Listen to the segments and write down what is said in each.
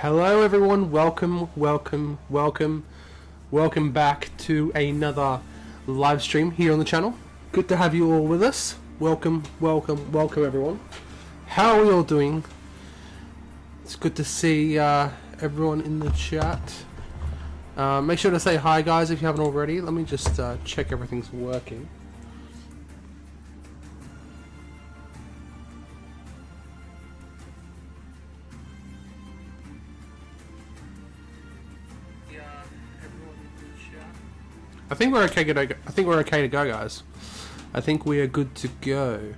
Hello everyone, welcome back to another live stream here on the channel. Good to have you all with us. Welcome everyone. How are we all doing? It's good to see everyone in the chat. Make sure to say hi guys if you haven't already. Let me just check everything's working. I think we're okay to go, guys. I think we are good to go.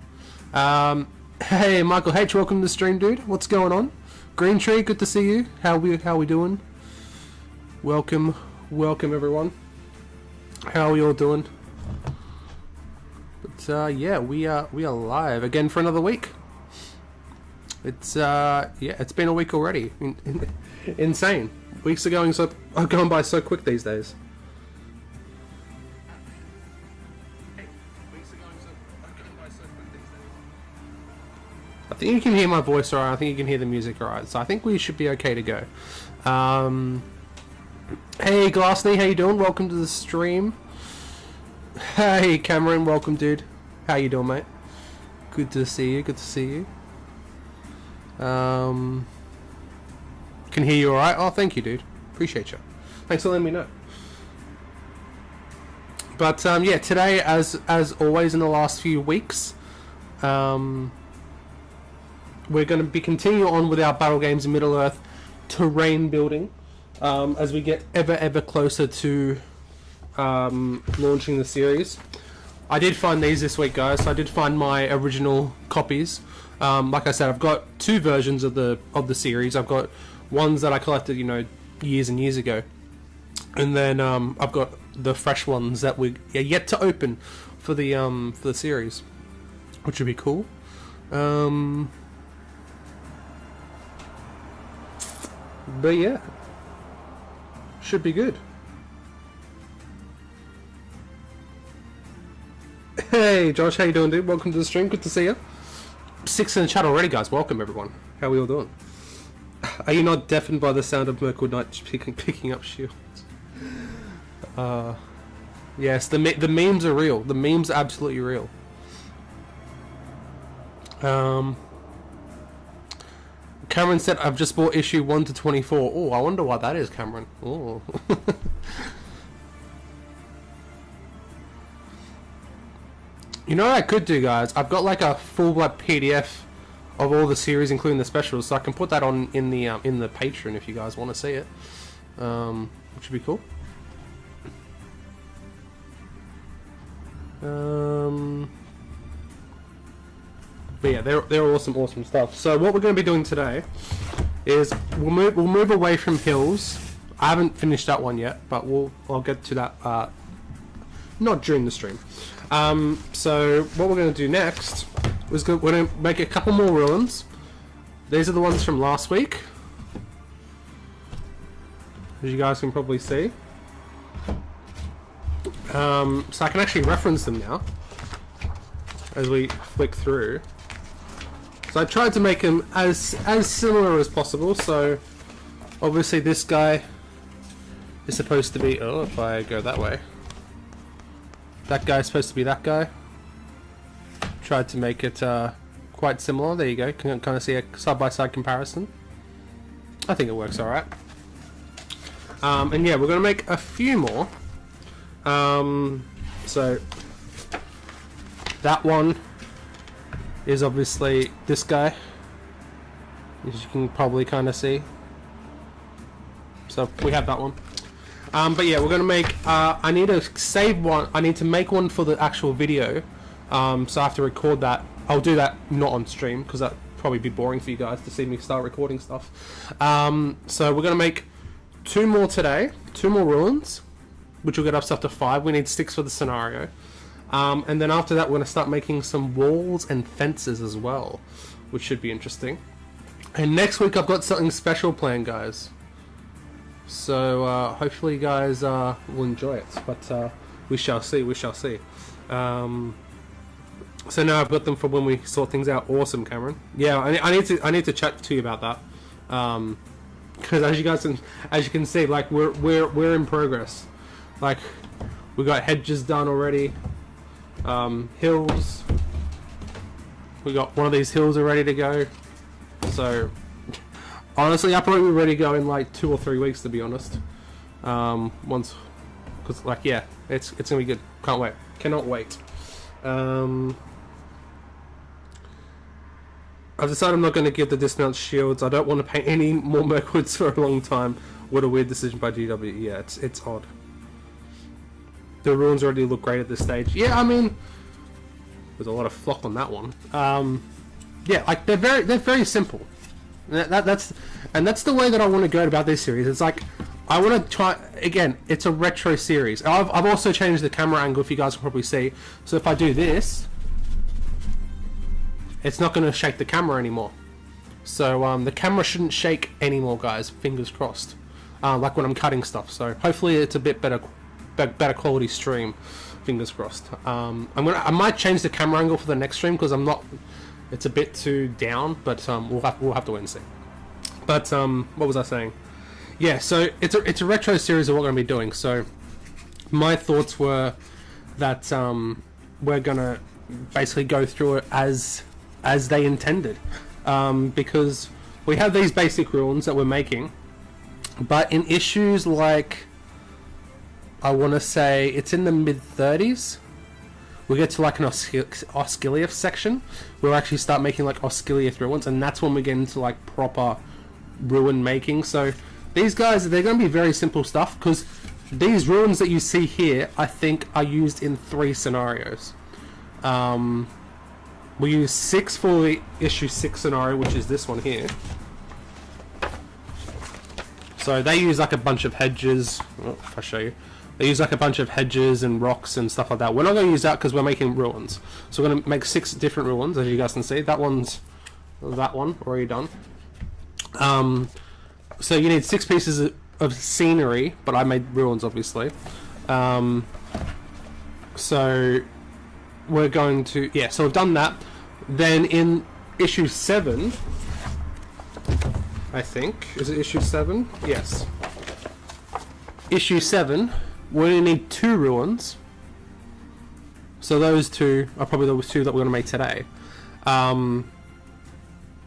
Hey, Michael H, welcome to the stream, dude. What's going on? Green Tree, good to see you. How we doing? Welcome everyone. How are we all doing? But yeah, we are live again for another week. It's yeah, it's been a week already. Insane. Weeks are going by so quick these days. I think you can hear my voice alright, I think you can hear the music alright, so I think we should be okay to go. Hey Glassney, how you doing? Welcome to the stream. Hey Cameron, welcome dude. How you doing, mate? Good to see you, Can hear you alright? Oh, thank you dude. Appreciate you. Thanks for letting me know. But yeah, today, as always in the last few weeks, we're going to be continuing on with our battle games in Middle-earth terrain building as we get ever closer to launching the series. I did find these this week, guys. So I did find my original copies. Like I said, I've got two versions of the series. I've got ones that I collected, years and years ago, and then I've got the fresh ones that we are yet to open for the series, which would be cool. But yeah, should be good. Hey Josh, how you doing, dude? Welcome to the stream. Good to see you. 6 in the chat already, guys. Welcome everyone. How are we all doing? Are you not deafened by the sound of Mirkwood Knight picking up shields? Yes, the memes are real. The memes are absolutely real. Cameron said, I've just bought issue 1 to 24. Oh, I wonder why that is, Cameron. Oh. You know what I could do, guys? I've got like a full PDF of all the series, including the specials, so I can put that on in the Patreon if you guys want to see it, which would be cool. But yeah, they're awesome stuff. So what we're going to be doing today is we'll move away from hills. I haven't finished that one yet, but I'll get to that not during the stream. So what we're going to do next is we're going to make a couple more ruins. These are the ones from last week, as you guys can probably see. So I can actually reference them now as we flick through. So I tried to make them as similar as possible. So obviously this guy is supposed to be, oh, if I go that way, that guy is supposed to be that guy. Tried to make it quite similar. There you go. Can kind of see a side-by-side comparison. I think it works all right. And yeah, we're going to make a few more. So that one is obviously this guy, as you can probably kind of see. So we have that one. But yeah, we're gonna make. I need to save one. I need to make one for the actual video. So I have to record that. I'll do that not on stream because that'd probably be boring for you guys to see me start recording stuff. So we're gonna make 2 more today. 2 more ruins, which will get us up to 5. We need 6 for the scenario. And then after that, we're going to start making some walls and fences as well, which should be interesting. And next week, I've got something special planned, guys. So hopefully you guys will enjoy it. But we shall see. So now I've got them for when we sort things out. Awesome, Cameron. Yeah, I need to chat to you about that. because as you can see, like we're in progress. Like we got hedges done already, hills. We got one of these hills are ready to go. So honestly, I'll probably be ready to go in like 2 or 3 weeks, to be honest. Once, because like yeah, it's gonna be good. Can't wait. Cannot wait. I've decided I'm not going to give the dismount shields. I don't want to paint any more Merkwoods for a long time. What a weird decision by GW. Yeah, it's odd. The ruins already look great at this stage. Yeah, I mean, there's a lot of flock on that one. Yeah, like they're very simple. That's the way that I want to go about this series. It's like I want to try again. It's a retro series. I've also changed the camera angle, if you guys can probably see. So if I do this, it's not going to shake the camera anymore. So the camera shouldn't shake anymore, guys. Fingers crossed. Like when I'm cutting stuff. So hopefully it's a bit better quality stream. Fingers crossed. I might change the camera angle for the next stream because I'm not. It's a bit too down, but we'll have to wait and see. But what was I saying? Yeah, so it's a retro series of what we're going to be doing. So my thoughts were that we're going to basically go through it as they intended, because we have these basic ruins that we're making, but in issues like, I want to say it's in the mid-30s, we get to like an Osgiliath section. We'll actually start making like Osgiliath ruins, and that's when we get into like proper ruin making. So these guys, they're going to be very simple stuff, because these ruins that you see here, I think, are used in 3 scenarios. We use 6 for the issue 6 scenario, which is this one here. So they use like a bunch of hedges. Oh, if I show you, they use like a bunch of hedges and rocks and stuff like that. We're not going to use that because we're making ruins. So we're going to make 6 different ruins, as you guys can see. That one already done. So you need 6 pieces of scenery, but I made ruins, obviously. So we're going to, yeah, so we've done that. Then in issue 7, I think, is it issue 7? Yes. Issue 7, we only need 2 ruins. So those 2 are probably the 2 that we're going to make today.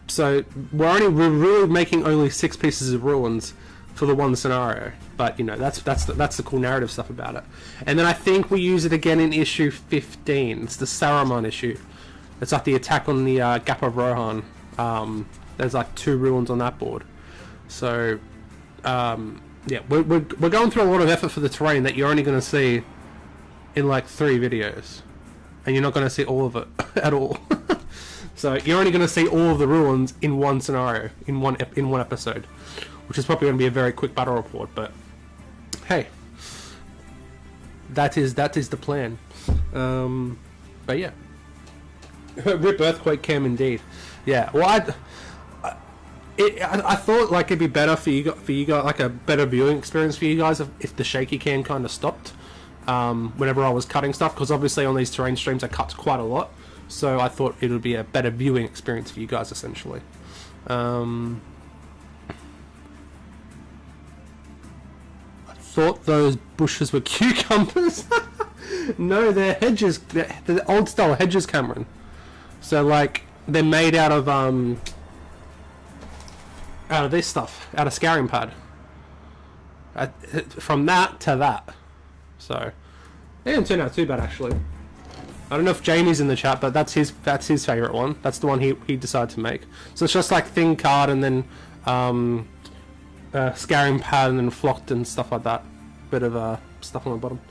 So we're really making only 6 pieces of ruins for the one scenario, but you know that's the cool narrative stuff about it. And then I think we use it again in issue 15. It's the Saruman issue. It's like the attack on the Gap of Rohan. There's like 2 ruins on that board. So yeah, we're going through a lot of effort for the terrain that you're only going to see in like 3 videos, and you're not going to see all of it at all. So you're only going to see all of the ruins in one scenario, in one episode, which is probably going to be a very quick battle report. But hey, that is the plan. But yeah, rip earthquake cam indeed. Yeah, well, I thought like it'd be better for you guys, like a better viewing experience for you guys if the shaky cam kind of stopped whenever I was cutting stuff, because obviously on these terrain streams I cut quite a lot. So I thought it would be a better viewing experience for you guys, essentially. I thought those bushes were cucumbers. No, they're hedges. They're old style hedges, Cameron. So like they're made out of this stuff, out of scouring pad. From that to that. So they didn't turn out too bad, actually. I don't know if Jamie's in the chat, but that's his favourite one. That's the one he decided to make. So it's just like thin card and then scouring pad and then flocked and stuff like that. Bit of stuff on the bottom.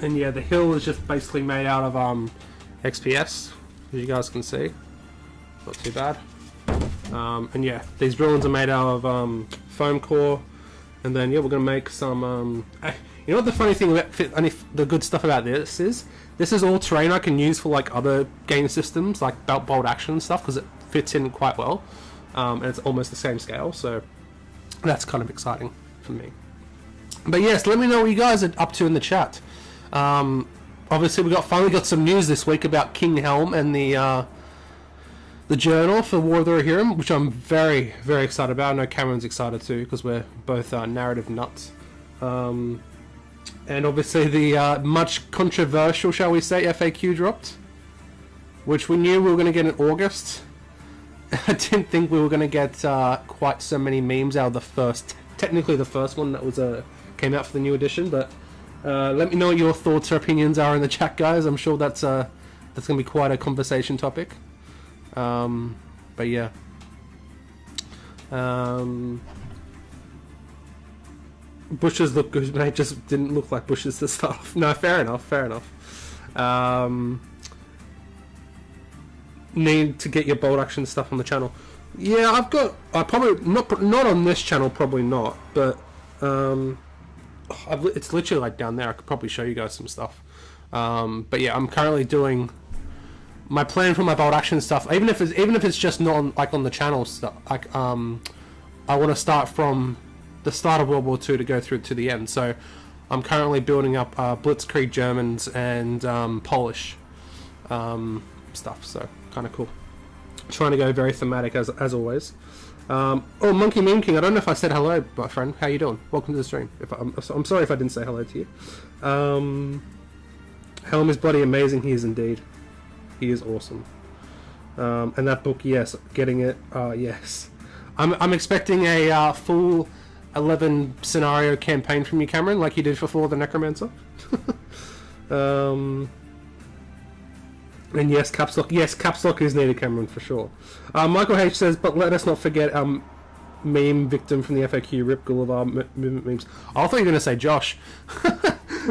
And yeah, the hill is just basically made out of XPS, as you guys can see. Not too bad. And yeah, these ruins are made out of foam core. And then yeah, we're gonna make some. You know what the funny thing about the good stuff about this is all terrain I can use for like other game systems, like bolt action stuff, because it fits in quite well, and it's almost the same scale. So that's kind of exciting for me. But yes, let me know what you guys are up to in the chat. Obviously, we finally got some news this week about King Helm and the the journal for War of the Rohirrim, which I'm very, very excited about. I know Cameron's excited too, because we're both narrative nuts. And obviously the much controversial, shall we say, FAQ dropped, which we knew we were going to get in August. I didn't think we were going to get quite so many memes out of the first, technically the first one that was came out for the new edition. But let me know what your thoughts or opinions are in the chat, guys. I'm sure that's going to be quite a conversation topic. But yeah. Bushes look good, mate. Just didn't look like bushes to start off. No, fair enough. Fair enough. Need to get your bolt action stuff on the channel. Yeah, I've got. I probably not on this channel. Probably not. But it's literally like down there. I could probably show you guys some stuff. But yeah, I'm currently doing my plan for my bolt action stuff. Even if it's just not on, like on the channel stuff. Like I want to start from the start of World War II to go through to the end. So I'm currently building up Blitzkrieg Germans and Polish stuff. So kind of cool. Trying to go very thematic as always. Oh, Monkey Meme King, I don't know if I said hello, my friend. How you doing? Welcome to the stream. I'm sorry if I didn't say hello to you. Helm is bloody amazing. He is indeed. He is awesome. And that book, yes, getting it. Yes, I'm expecting a full 11 scenario campaign from you, Cameron, like you did for Fall of the Necromancer. And yes, caps lock. Yes, caps lock is needed, Cameron, for sure. Michael H says, but let us not forget meme victim from the FAQ, Rip Gulliver movement memes. I thought you were going to say Josh.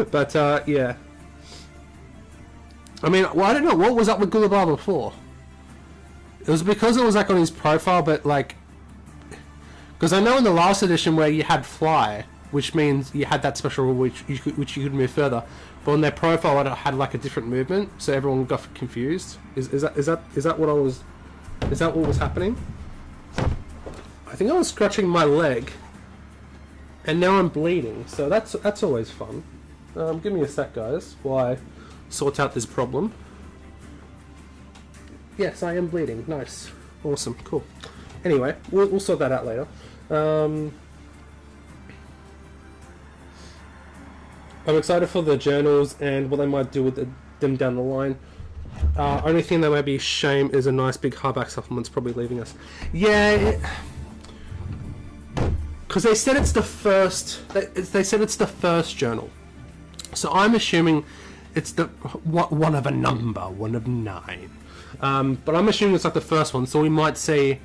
But yeah. I mean, well, I don't know what was up with Gulliver before. It was because it was like on his profile, but like, because I know in the last edition where you had fly, which means you had that special rule which you could move further, but on their profile it had like a different movement, so everyone got confused. Is that what was happening? I think I was scratching my leg, and now I'm bleeding. So that's always fun. Give me a sec, guys, while I sort out this problem. Yes, I am bleeding. Nice, awesome, cool. Anyway, we'll sort that out later. I'm excited for the journals and what they might do with them down the line. Only thing that might be a shame is a nice big hardback supplement's probably leaving us. Yeah, because they said it's the first. They said it's the first journal, so I'm assuming it's the one of 9. But I'm assuming it's like the first one, so we might see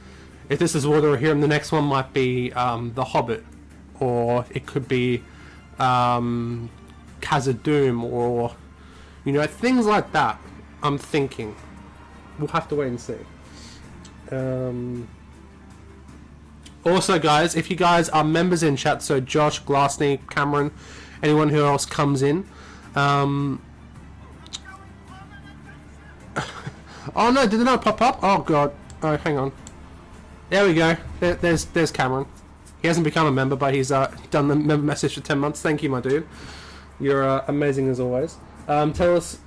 if this is War of the Rohirrim, the next one might be The Hobbit, or it could be Khazad-dûm, or things like that. I'm thinking we'll have to wait and see. Also, guys, if you guys are members in chat, so Josh, Glassney, Cameron, anyone who else comes in, oh no, did it not pop up? Oh god. Oh, hang on. There we go. There's Cameron. He hasn't become a member, but he's done the member message for 10 months. Thank you, my dude. You're amazing as always. Tell us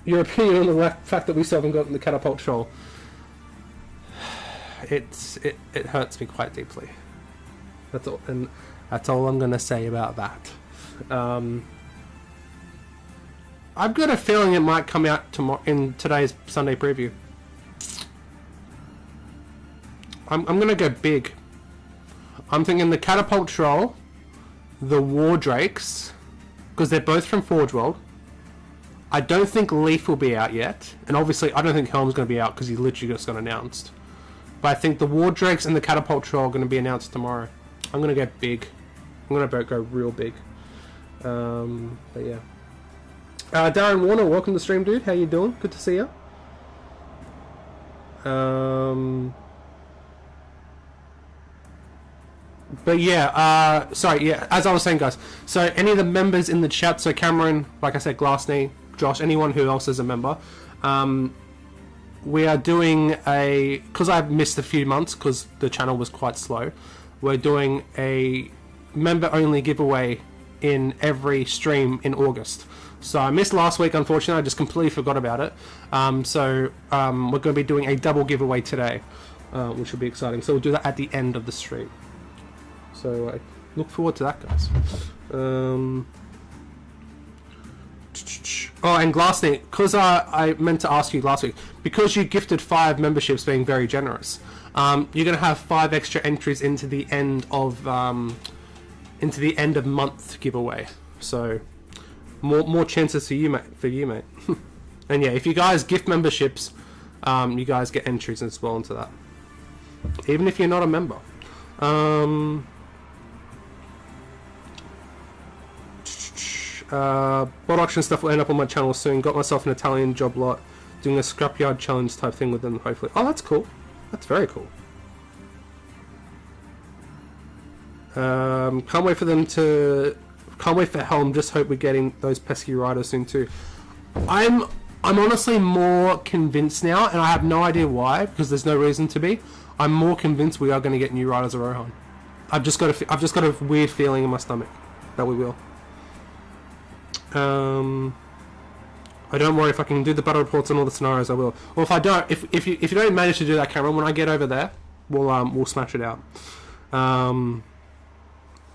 your opinion on the fact that we still haven't gotten the catapult troll. It hurts me quite deeply. That's all, and that's all I'm gonna say about that. I've got a feeling it might come out tomorrow in today's Sunday preview. I'm gonna go big. I'm thinking the catapult troll, the war drakes, because they're both from Forge World. I don't think Leaf will be out yet, and obviously I don't think Helm's going to be out because he literally just got announced. But I think the war drakes and the catapult troll are going to be announced tomorrow. I'm going to go big. I'm going to go real big. But yeah. Darren Warner, welcome to the stream, dude. How you doing? Good to see you. But yeah, sorry, yeah, as I was saying, guys, so any of the members in the chat, so Cameron, like I said, Glassney, Josh, anyone who else is a member, we are doing because I've missed a few months because the channel was quite slow, we're doing a member-only giveaway in every stream in August. So I missed last week, unfortunately. I just completely forgot about it. So we're going to be doing a double giveaway today, which will be exciting. So we'll do that at the end of the stream. So look forward to that, guys. Oh, and last thing, because I meant to ask you last week, because you gifted 5 memberships, being very generous, you're going to have 5 extra entries into the end of month giveaway. So more chances for you, mate. And yeah, if you guys gift memberships, you guys get entries as well into that, even if you're not a member. Bot auction stuff will end up on my channel soon. Got myself an Italian job lot, doing a scrapyard challenge type thing with them, hopefully. Oh, that's cool. That's very cool. Can't wait for Helm. Just hope we're getting those pesky riders soon too. I'm honestly more convinced now, and I have no idea why, because there's no reason to be. I'm more convinced we are going to get new riders of Rohan. I've just got a weird feeling in my stomach that we will. I don't worry, if I can do the battle reports on all the scenarios, I will. Or if I don't, if you don't manage to do that, Cameron, when I get over there, we'll smash it out.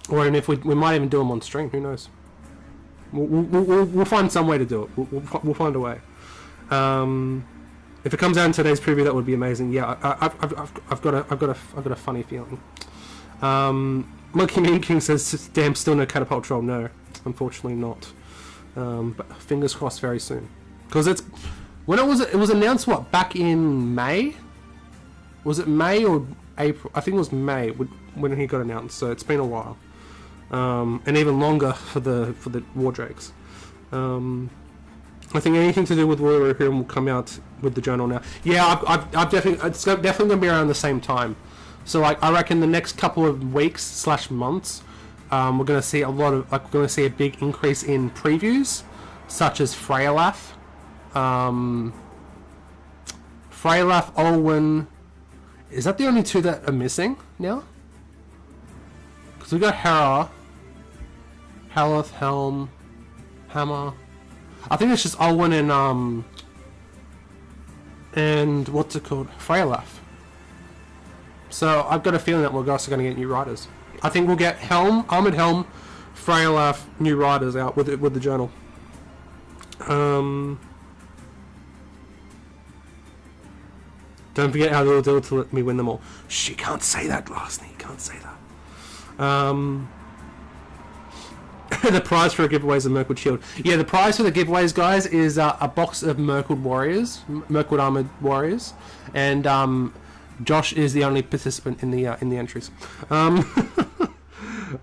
Or even if we might even do them on stream. Who knows? We'll find some way to do it. We'll find a way. If it comes out in today's preview, that would be amazing. Yeah, I've got a funny feeling. Monkey Mean King says, "Damn, still no catapult troll." No, unfortunately not. But fingers crossed very soon, because it was announced back in May. Was it May or April? I think it was May when he got announced. So it's been a while, and even longer for the War Drakes. I think anything to do with Warrior Imperium will come out with the journal now. Yeah, I've definitely, it's definitely gonna be around the same time. So like I reckon the next couple of weeks / months. We're going to see we're going to see a big increase in previews, such as Freylaf, Olwen. Is that the only 2 that are missing now? Because we got Hera, Haloth, Helm, Hammer. I think it's just Olwen and what's it called, Freylaf. So I've got a feeling that we're also going to get new riders. I think we'll get Armored Helm, Freylaf, new riders out with the journal. Don't forget how they'll do it to let me win them all. Shh, you can't say that, Glasny. You can't say that. The prize for a giveaway is a Mirkwood shield. Yeah, the prize for the giveaways, guys, is a box of Mirkwood armored warriors, and Josh is the only participant in the entries.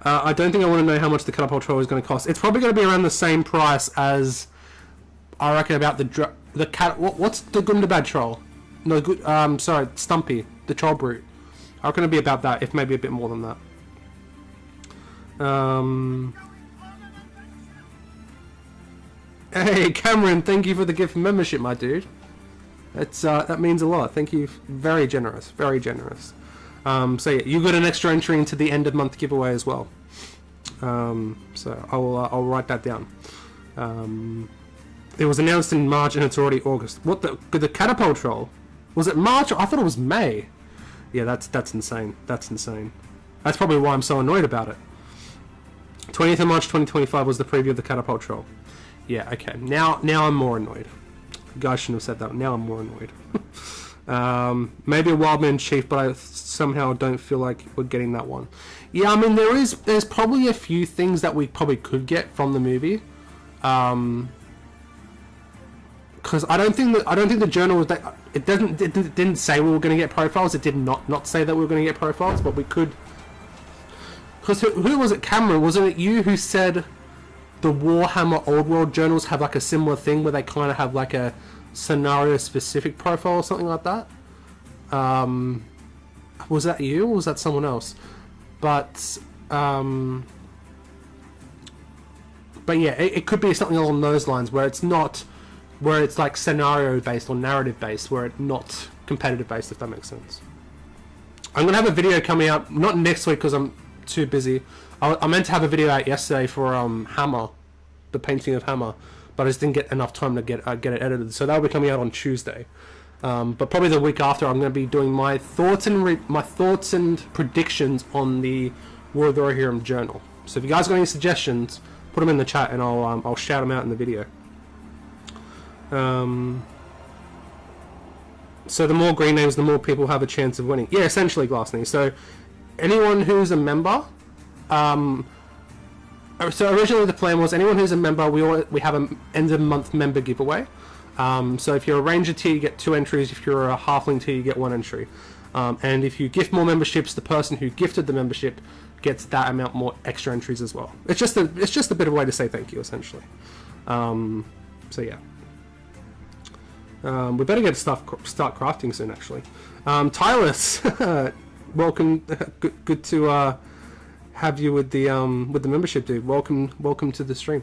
I don't think I want to know how much the catapult troll is going to cost. It's probably going to be around the same price as I reckon about the cat. What's the good and the bad troll? No, good. Sorry, Stumpy, the troll brute. I reckon it'll be about that, if maybe a bit more than that. Hey, Cameron, thank you for the gift membership, my dude. It's that means a lot. Thank you. Very generous. Very generous. So yeah, you got an extra entry into the end of month giveaway as well. So I'll write that down. It was announced in March and it's already August. What the catapult troll? Was it March? I thought it was May. Yeah, that's insane. That's insane. That's probably why I'm so annoyed about it. 20th of March 2025 was the preview of the catapult troll. Yeah, okay. Now I'm more annoyed. You guys shouldn't have said that. Now I'm more annoyed. Maybe a Wildman Chief, but I somehow don't feel like we're getting that one. Yeah, I mean there's probably a few things that we probably could get from the movie. Because I don't think the journal was that it didn't say we were going to get profiles. It did not say that we were going to get profiles, but we could. Because who was it? Cameron, wasn't it you who said the Warhammer Old World journals have like a similar thing where they kind of have like a scenario specific profile or something like that? Was that you or was that someone else? But yeah, it could be something along those lines where it's not, where it's like scenario based or narrative based, where it's not competitive based, if that makes sense. I'm gonna have a video coming out, not next week because I'm too busy. I meant to have a video out yesterday for Hammer, the painting of Hammer, but I just didn't get enough time to get it edited. So that'll be coming out on Tuesday. But probably the week after, I'm going to be doing my thoughts and predictions on the War of the Rohirrim journal. So if you guys got any suggestions, put them in the chat, and I'll shout them out in the video. So the more green names, the more people have a chance of winning. Yeah, essentially, Glassney. So anyone who's a member, so originally the plan was anyone who's a member, we have an end of month member giveaway. So if you're a Ranger tier, you get 2 entries. If you're a Halfling tier, you get 1 entry. And if you gift more memberships, the person who gifted the membership gets that amount more extra entries as well. It's just a bit of a way to say thank you, essentially. So yeah. We better get start crafting soon, actually. Tyrus, welcome. Good to have you with the membership, dude. Welcome to the stream.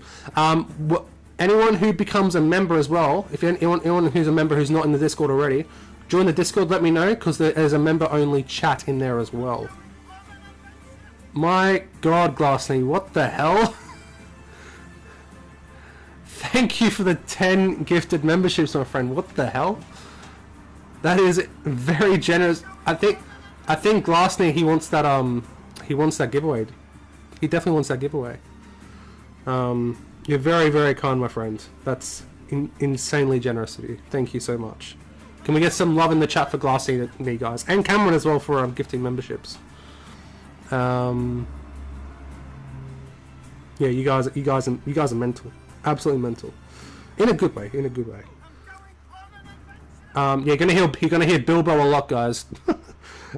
Anyone who becomes a member as well, if anyone who's a member who's not in the Discord already, join the Discord. Let me know, because there's a member-only chat in there as well. My God, Glassney, what the hell? Thank you for the 10 gifted memberships, my friend. What the hell? That is very generous. I think Glassney, he wants that giveaway. He definitely wants that giveaway. You're very, very kind, my friend. That's insanely generous of you. Thank you so much. Can we get some love in the chat for Glassney, guys, and Cameron as well for gifting memberships? Yeah, you guys are mental. Absolutely mental, in a good way. You're gonna hear Bilbo a lot, guys.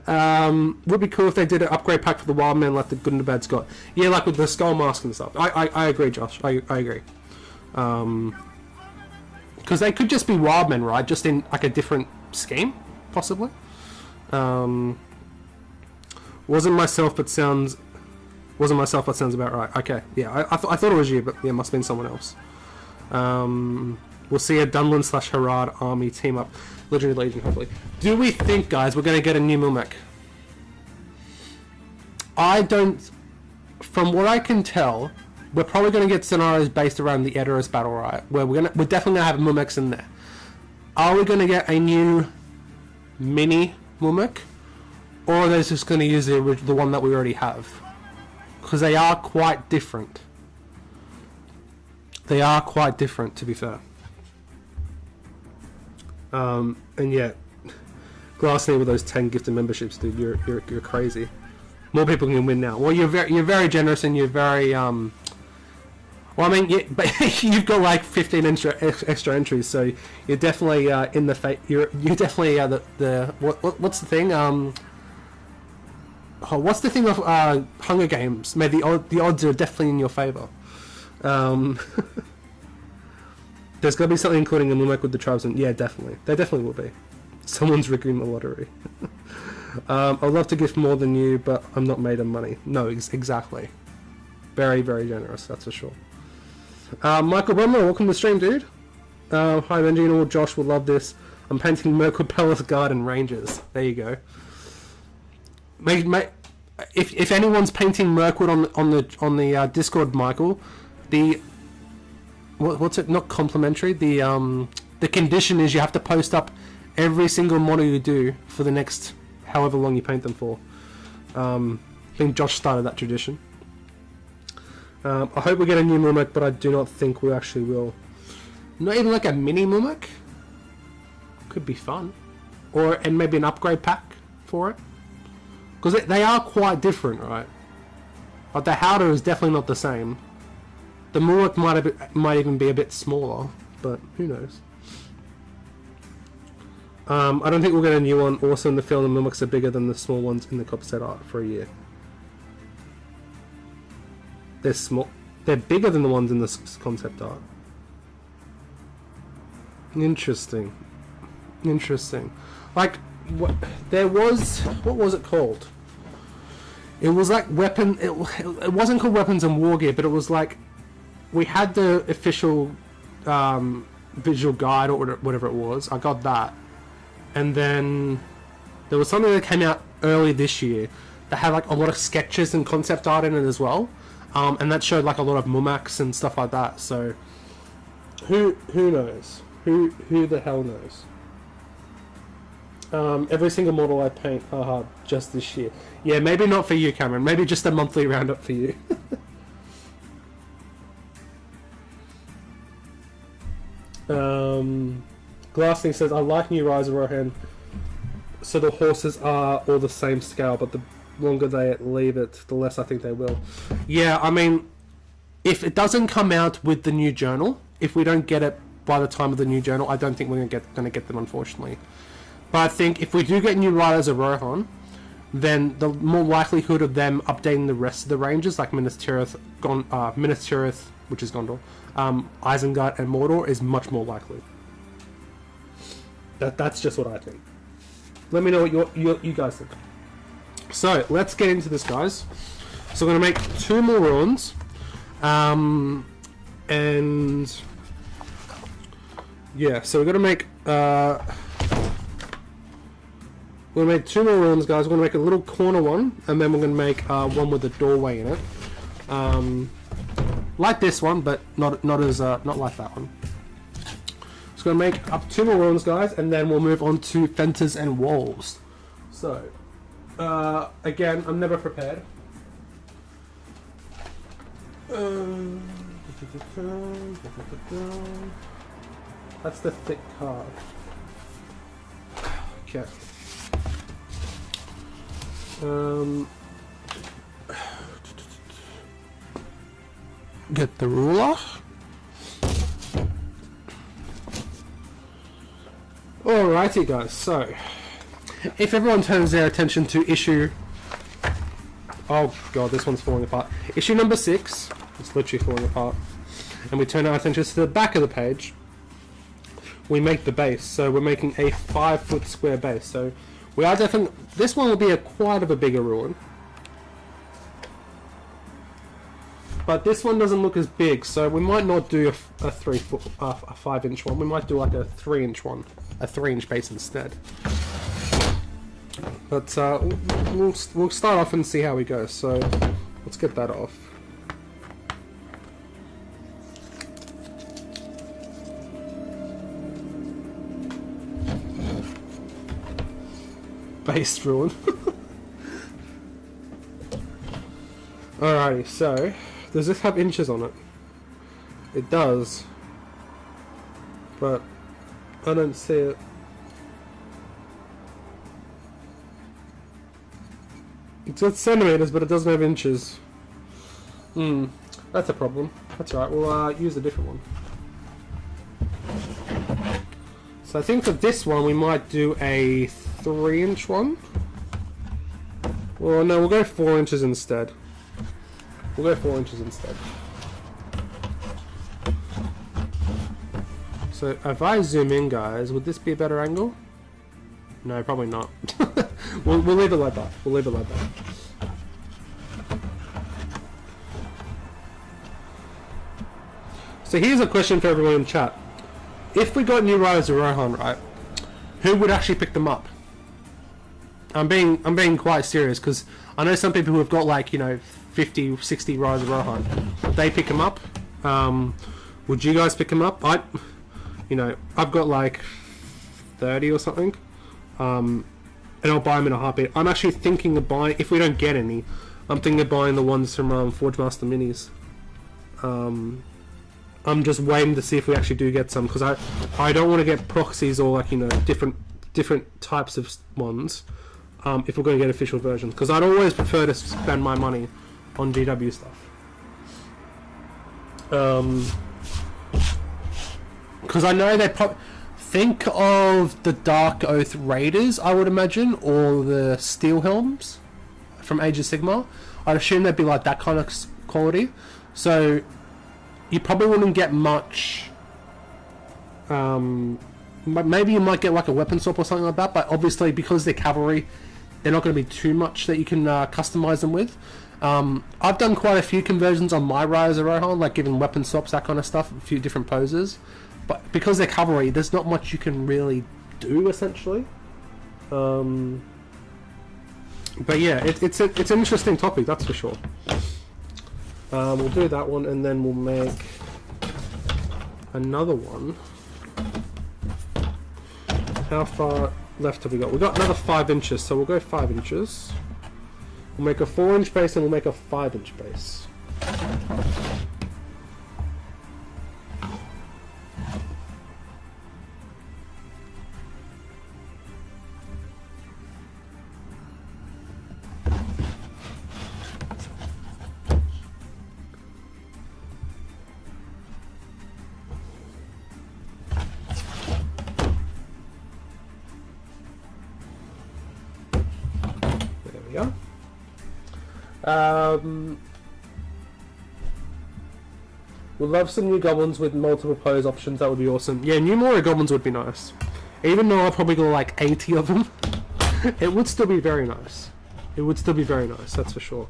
Would be cool if they did an upgrade pack for the wild man, like the good and the bad Scott. Yeah, like with the skull mask and stuff. I agree, Josh. I agree. Because they could just be wild men, right? Just in like a different scheme, possibly. Wasn't myself, but sounds about right. Okay, yeah, I thought it was you, but yeah, it must have been someone else. We'll see a Dunlin / Harad army team up. Legendary Legion, hopefully. Do we think, guys, we're going to get a new Mumek? I don't... From what I can tell, we're probably going to get scenarios based around the Edoras battle, right? Where we're definitely going to have Mumeks in there. Are we going to get a new mini Mumek? Or are they just going to use the one that we already have? Because they are quite different. They are quite different, to be fair. And yeah, Glassney with those 10 gifted memberships, dude, you're crazy. More people can win now. Well, you're very generous, and you're very well, I mean, yeah, but you've got like 15 extra entries, so you're definitely in the you're definitely what's the thing? What's the thing of Hunger Games? Maybe the odds are definitely in your favor. There's got to be something including a Mumek with the tribes, and yeah, definitely. There definitely will be. Someone's rigging the lottery. I'd love to gift more than you, but I'm not made of money. No, exactly. Very, very generous, that's for sure. Michael Brummer, welcome to the stream, dude. Hi, Benji, and all Josh will love this. I'm painting Mirkwood Palace Guard and Rangers. There you go. If anyone's painting Mirkwood on the Discord, Michael, what's it? Not complimentary. The condition is you have to post up every single model you do for the next however long you paint them for. I think Josh started that tradition. I hope we get a new Mumek, but I do not think we actually will. Not even like a mini Mumek. Could be fun, and maybe an upgrade pack for it, because they are quite different, right? But the Howder is definitely not the same. The Mumek might even be a bit smaller, but who knows? I don't think we'll get a new one. Also, in the film, the Mumeks are bigger than the small ones in the copy set art for a year. They're small. They're bigger than the ones in the concept art. Interesting. Like, what was it called? It was like weapon. It wasn't called Weapons and War Gear, but it was like we had the official visual guide or whatever it was. I got that, and then there was something that came out early this year that had like a lot of sketches and concept art in it as well, and that showed like a lot of Mumaks and stuff like that. So Who knows? Who the hell knows? Every single model I paint, haha, just this year. Yeah, maybe not for you, Cameron. Maybe just a monthly roundup for you. Glassing says, I like new Rise of Rohan, so the horses are all the same scale, but the longer they leave it, the less I think they will. Yeah, I mean, if it doesn't come out with the new journal, if we don't get it by the time of the new journal, I don't think we're going to get them, unfortunately. But I think if we do get new Riders of Rohan, then the more likelihood of them updating the rest of the ranges, like Minas Tirith, which is Gondor, Isengard and Mordor, is much more likely. That's just what I think. Let me know what you guys think. So let's get into this, guys. So we're going to make 2 more ruins, and yeah, so we're going to make we're going to make 2 more ruins, guys. We're going to make a little corner one, and then we're going to make one with a doorway in it, like this one, but not like that one. So we're going to make up 2 more ruins, guys, and then we'll move on to fences and walls. So again, I'm never prepared. That's the thick card. Okay. Get the ruler. Alrighty, guys. So, if everyone turns their attention to issue, oh god, this one's falling apart. Issue number 6. It's literally falling apart. And we turn our attention to the back of the page. We make the base. So we're making a 5-foot square base. So we are definitely. This one will be quite of a bigger ruin. But this one doesn't look as big, so we might not do a 5-inch one. We might do like a 3-inch one, a 3-inch base instead. But we'll start off and see how we go. So let's get that off. Base ruin. Alrighty, so does this have inches on it? It does, but I don't see it. It's got centimeters, but it doesn't have inches. That's a problem. That's alright, we'll use a different one. So I think for this one we might do a 3-inch one. Well, no, we'll go 4 inches instead. We'll go 4 inches instead. So if I zoom in, guys, would this be a better angle? No, probably not. we'll leave it like that. We'll leave it like that. So here's a question for everyone in chat. If we got new Riders of Rohan, right, who would actually pick them up? I'm being quite serious, because I know some people who have got, like, you know, 50, 60 Riders of Rohan. Would they pick them up? Would you guys pick them up? I've got like 30 or something, and I'll buy them in a heartbeat. I'm actually thinking of buying, if we don't get any, I'm thinking of buying the ones from Forge Master Minis. I'm just waiting to see if we actually do get some, because I don't want to get proxies or, like, you know, different types of ones if we're going to get official versions, because I'd always prefer to spend my money on GW stuff. Because I know they think of the Dark Oath Raiders, I would imagine, or the Steel Helms from Age of Sigmar. I'd assume they'd be like that kind of quality. So you probably wouldn't get much. Maybe you might get like a weapon swap or something like that, but obviously because they're cavalry, they're not going to be too much that you can customize them with. I've done quite a few conversions on my Riders of Rohan, like giving weapon swaps, that kind of stuff, a few different poses. But because they're cavalry, there's not much you can really do, essentially. But yeah, it's an interesting topic, that's for sure. We'll do that one, and then we'll make another one. How far left have we got? We've got another 5 inches, so we'll go 5 inches. We'll make a 4-inch base and we'll make a 5-inch base. We'd love some new goblins with multiple pose options. That would be awesome. Yeah, new Moria goblins would be nice. Even though I'd probably got like 80 of them, it would still be very nice. It would still be very nice, that's for sure.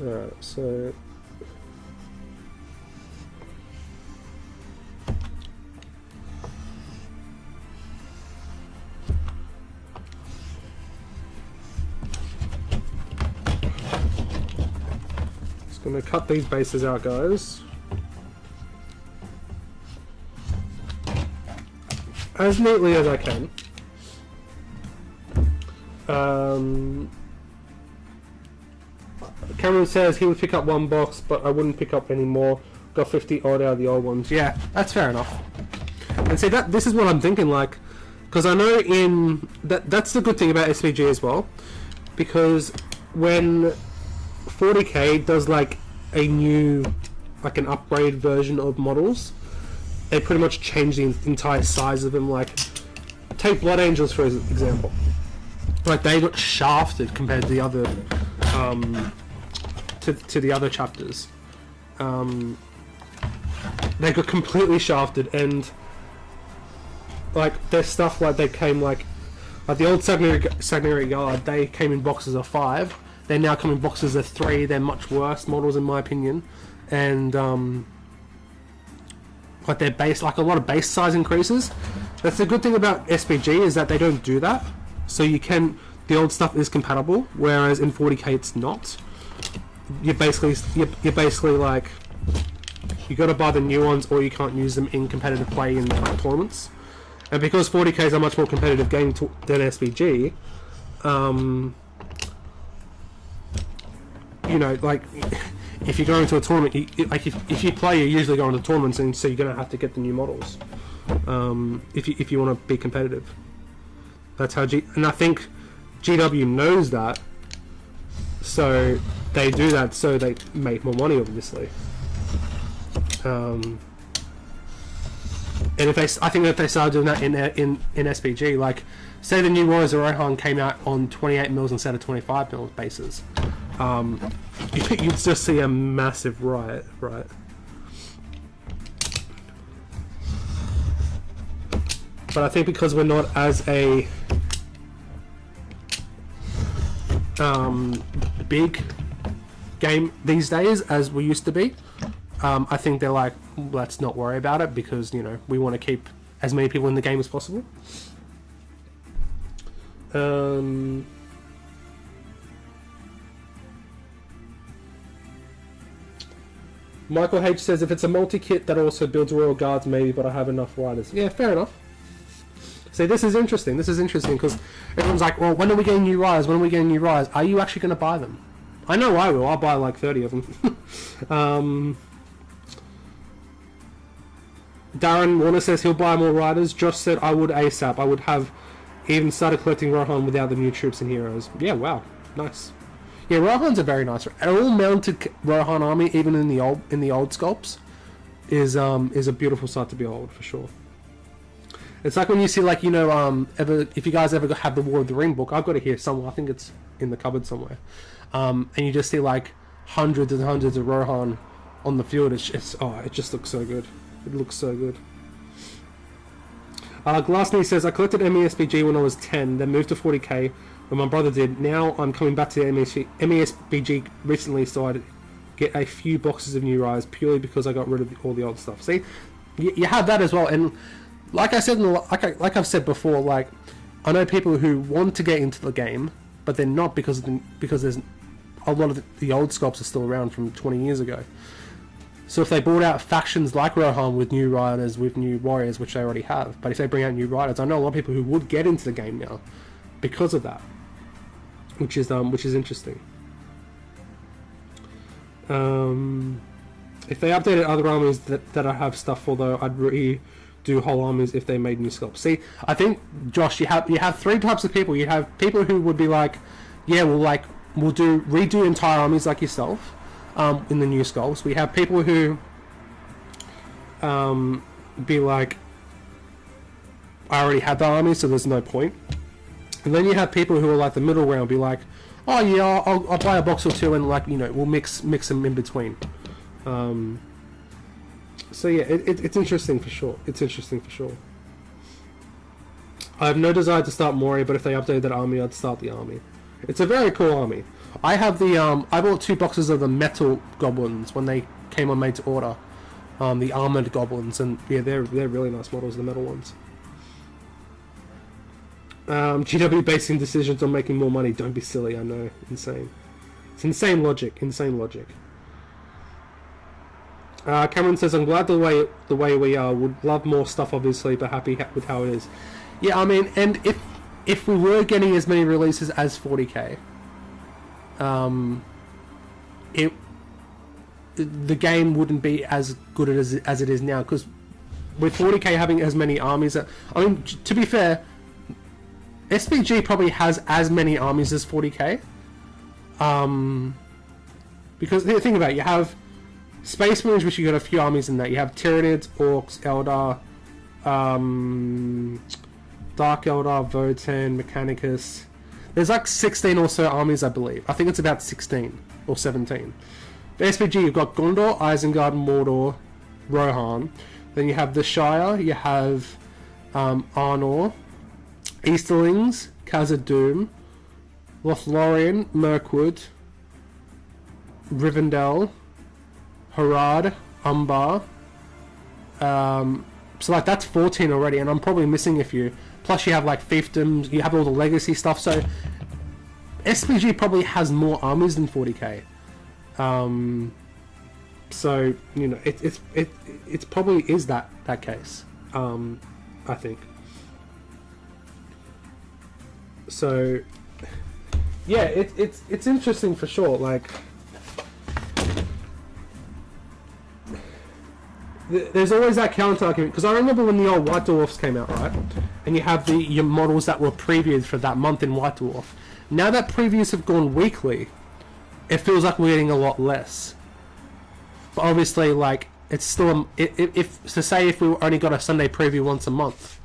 Alright, so... I'm going to cut these bases out, guys. As neatly as I can. Cameron says he would pick up 1 box, but I wouldn't pick up any more. Got 50 odd out of the old ones. Yeah, that's fair enough. And see, this is what I'm thinking, like, because I know that's the good thing about SBG as well, because when 40k does like a new, like an upgrade version of models, they pretty much change the entire size of them. Like, take Blood Angels for example. Like, they got shafted compared to the other, to the other chapters. They got completely shafted, and like their stuff, like they came like the old Sagnary Guard, they came in boxes of 5. They now come in boxes of 3. They're much worse models in my opinion, and like their base, like a lot of base size increases. That's the good thing about SBG, is that they don't do that. So you can, the old stuff is compatible, whereas in 40k it's not. You're basically like, you got to buy the new ones, or you can't use them in competitive play in tournaments. And because 40k is a much more competitive game than SBG, you know, like, if you go into a tournament, if you play, you're usually going to tournaments, and so you're going to have to get the new models, if you want to be competitive. That's how and I think GW knows that, so they do that so they make more money, obviously. And I think if they started doing that in SBG, like, say the new Warriors of Rohan came out on 28 mils instead of 25 mils bases, you'd just see a massive riot, right? But I think because we're not as a big game these days as we used to be, I think they're like, let's not worry about it, because, you know, we want to keep as many people in the game as possible. Michael H says, if it's a multi-kit that also builds Royal Guards, maybe, but I have enough riders. Yeah, fair enough. See, this is interesting. This is interesting, because everyone's like, well, when are we getting new riders? When are we getting new riders? Are you actually going to buy them? I know I will. I'll buy like 30 of them. Darren Warner says he'll buy more riders. Josh said I would ASAP. I would have even started collecting Rohan without the new troops and heroes. Yeah, wow. Nice. Yeah, Rohan's a very nice. An all-mounted Rohan army, even in the old sculpts, is a beautiful sight to behold, for sure. It's like when you see, like, you know, if you guys ever have the War of the Ring book, I've got it here somewhere. I think it's in the cupboard somewhere. And you just see like hundreds and hundreds of Rohan on the field. It just looks so good. It looks so good. Glassney says, I collected MESBG when I was 10, then moved to 40k when my brother did. Now I'm coming back to the MESBG recently, so I'd get a few boxes of new riders purely because I got rid of all the old stuff. See, you have that as well. And like I said, like I've said before, like, I know people who want to get into the game, but they're not because there's a lot of the old sculpts are still around from 20 years ago. So if they brought out factions like Rohan with new riders, with new warriors, which they already have, but if they bring out new riders, I know a lot of people who would get into the game now because of that, which is interesting. If they updated other armies that I have stuff for, though, I'd redo whole armies if they made new sculpts. See, I think, Josh, you have three types of people. You have people who would be like, yeah, we'll redo entire armies like yourself in the new sculpts. We have people who be like, I already had the army, so there's no point. And then you have people who are like the middle ground, be like, oh yeah, I'll buy a box or two, and like, you know, we'll mix them in between. So yeah, it's interesting for sure. I have no desire to start Mori, but if they updated that army, I'd start the army. It's a very cool army. I have the I bought 2 boxes of the metal goblins when they came on made to order. The armored goblins, and yeah, they're really nice models, the metal ones. GW basing decisions on making more money. Don't be silly. I know, insane. It's insane logic. Cameron says, I'm glad the way we are. Would love more stuff, obviously, but happy with how it is. Yeah, I mean, and if we were getting as many releases as 40k, the game wouldn't be as good as it is now, because with 40k having as many armies, I mean, to be fair, SBG probably has as many armies as 40k. Because think about it, you have Space Marines, which you got a few armies in that. You have Tyranids, Orcs, Eldar, Dark Eldar, Votan, Mechanicus. There's like 16 or so armies, I believe. I think it's about 16 or 17. For SBG, you've got Gondor, Isengard, Mordor, Rohan. Then you have the Shire, you have Arnor, Easterlings, Khazad-dûm, Lothlorien, Mirkwood, Rivendell, Harad, Umbar. So like that's 14 already, and I'm probably missing a few. Plus you have like fiefdoms, you have all the legacy stuff. So SPG probably has more armies than 40k. So you know it's probably is that case. I think. So yeah, it's interesting for sure. Like, there's always that counter argument, because I remember when the old White Dwarfs came out, right? And you have your models that were previewed for that month in White Dwarf. Now that previews have gone weekly, it feels like we're getting a lot less. But obviously, like, it's still if we only got a Sunday preview once a month,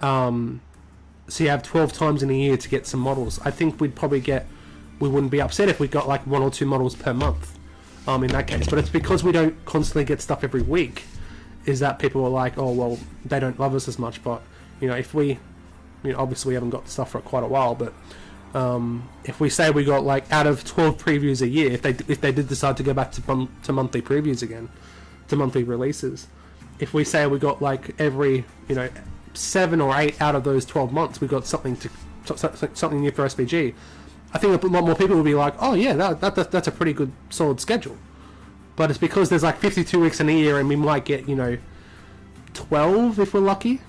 so you have 12 times in a year to get some models, I think we wouldn't be upset if we got like 1 or 2 models per month. In that case, but it's because we don't constantly get stuff every week, is that people are like, oh well, they don't love us as much. But you know, if we, you know, obviously we haven't got stuff for quite a while, but if we say we got like out of 12 previews a year, if they did decide to go back to monthly previews again, to monthly releases, if we say we got like every, you know, 7 or 8 out of those 12 months we got something new for SBG, I think a lot more people will be like, oh yeah, that's a pretty good solid schedule. But it's because there's like 52 weeks in a year, and we might get, you know, 12 if we're lucky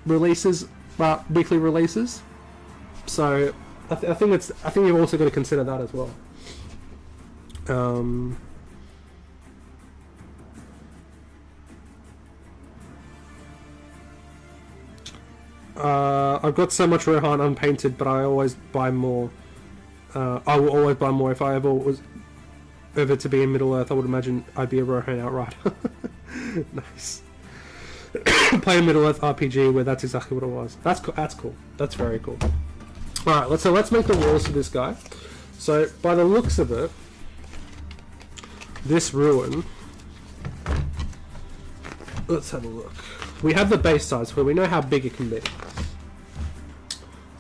releases, weekly releases. So I think you've also got to consider that as well. I've got so much Rohan unpainted, but I always buy more. I will always buy more. If I ever was ever to be in Middle Earth, I would imagine I'd be a Rohan outright. Nice. Play a Middle Earth RPG where that's exactly what it was. That's cool. That's very cool. All right, let's make the walls for this guy. So by the looks of it, this ruin. Let's have a look. We have the base size where we know how big it can be.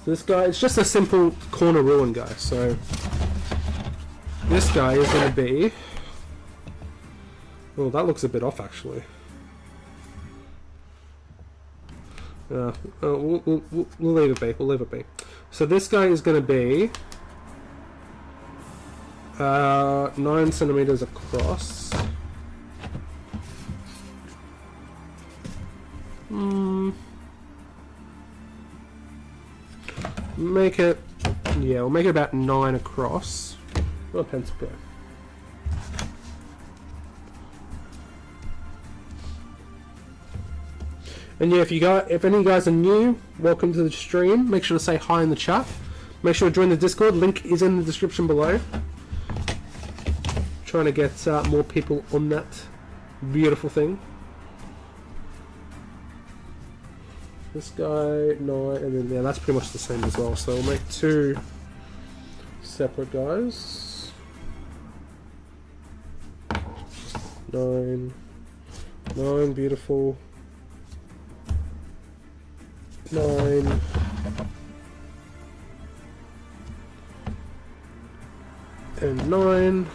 So this guy, it's just a simple corner ruin guy. So this guy is going to be... Well, that looks a bit off actually. We'll leave it be. So this guy is going to be 9 centimeters across. Make it, yeah, we'll make it about 9 across. Where'd my pencil go? And yeah, if any of you guys are new, welcome to the stream. Make sure to say hi in the chat. Make sure to join the Discord. Link is in the description below. Trying to get more people on that beautiful thing. This guy, 9, and then yeah, that's pretty much the same as well. So we'll make 2 separate guys. 9, beautiful. 9. And 9.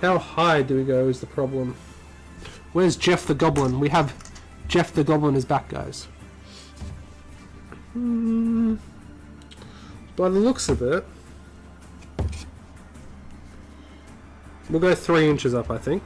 How high do we go is the problem. Where's Jeff the Goblin? We have Jeff the Goblin is back, guys. By the looks of it, we'll go 3 inches up, I think.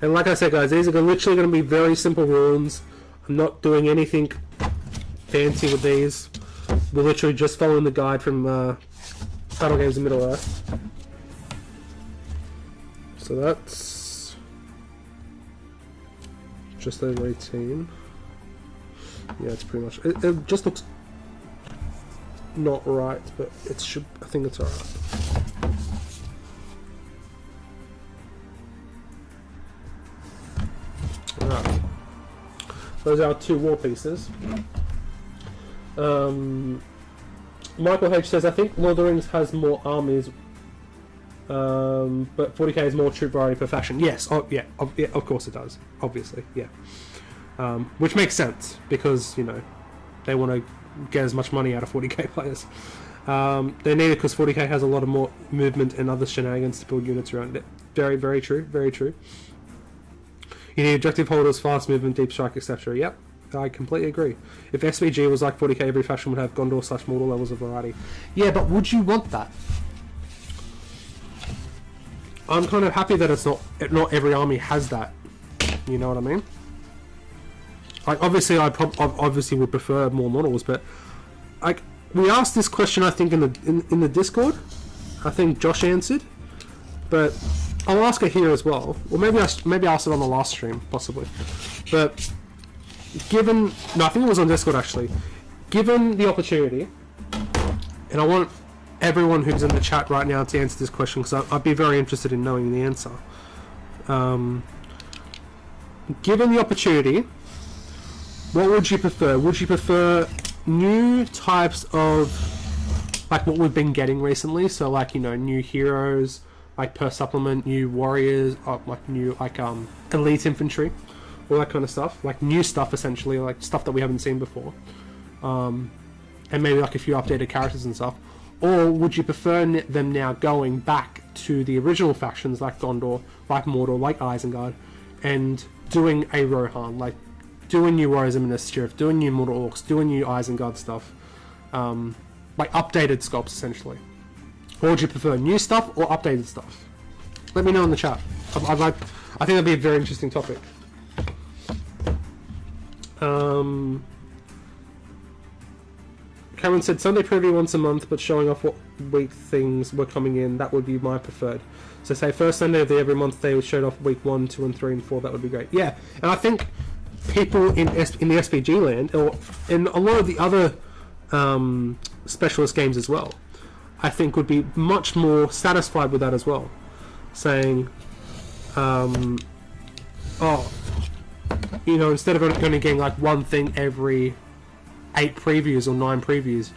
And like I said, guys, these are literally going to be very simple runes. I'm not doing anything fancy with these. We're literally just following the guide from Battle Games in Middle-earth. So that's just over 18. Yeah, it's pretty much. It just looks not right, but it should. I think it's alright. Alright. Those are our 2 war pieces. Michael H says, I think Lord of the Rings has more armies, but 40k is more troop variety per faction. Yes, yeah, of course it does. Obviously, yeah. Which makes sense, because, you know, they want to get as much money out of 40k players. They need it because 40k has a lot of more movement and other shenanigans to build units around it. Very, very true, very true. You need objective holders, fast movement, deep strike, etc. Yep, I completely agree. If SBG was like 40k, every faction would have Gondor / Mordor levels of variety. Yeah, but would you want that? I'm kind of happy that it's not every army has that. You know what I mean? Like, obviously, I obviously would prefer more models, but like we asked this question, I think in the Discord. I think Josh answered, but I'll ask it here as well. Or maybe I'll ask it on the last stream, possibly. But given, no, I think it was on Discord actually. Given the opportunity, and I want everyone who's in the chat right now to answer this question because I'd be very interested in knowing the answer. Given the opportunity, what would you prefer? Would you prefer new types of, like what we've been getting recently? So like, you know, new heroes, like per supplement, new warriors, like new elite infantry, all that kind of stuff, like new stuff essentially, like stuff that we haven't seen before, and maybe like a few updated characters and stuff. Or would you prefer them now going back to the original factions like Gondor, like Mordor, like Isengard, and doing a Rohan, like doing new Warriors of Minas Tirith, doing new Mordor Orcs, doing new Isengard stuff, like updated sculpts essentially? Or would you prefer new stuff or updated stuff? Let me know in the chat. I think that'd be a very interesting topic. Cameron said Sunday preview once a month, but showing off what week things were coming in. That would be my preferred. So say first Sunday of every month they would show off week 1, 2, and 3, and 4. That would be great. Yeah, and I think people in the SBG land, or in a lot of the other specialist games as well, I think would be much more satisfied with that as well. Saying, oh, you know, instead of only getting like one thing every 8 previews or 9 previews,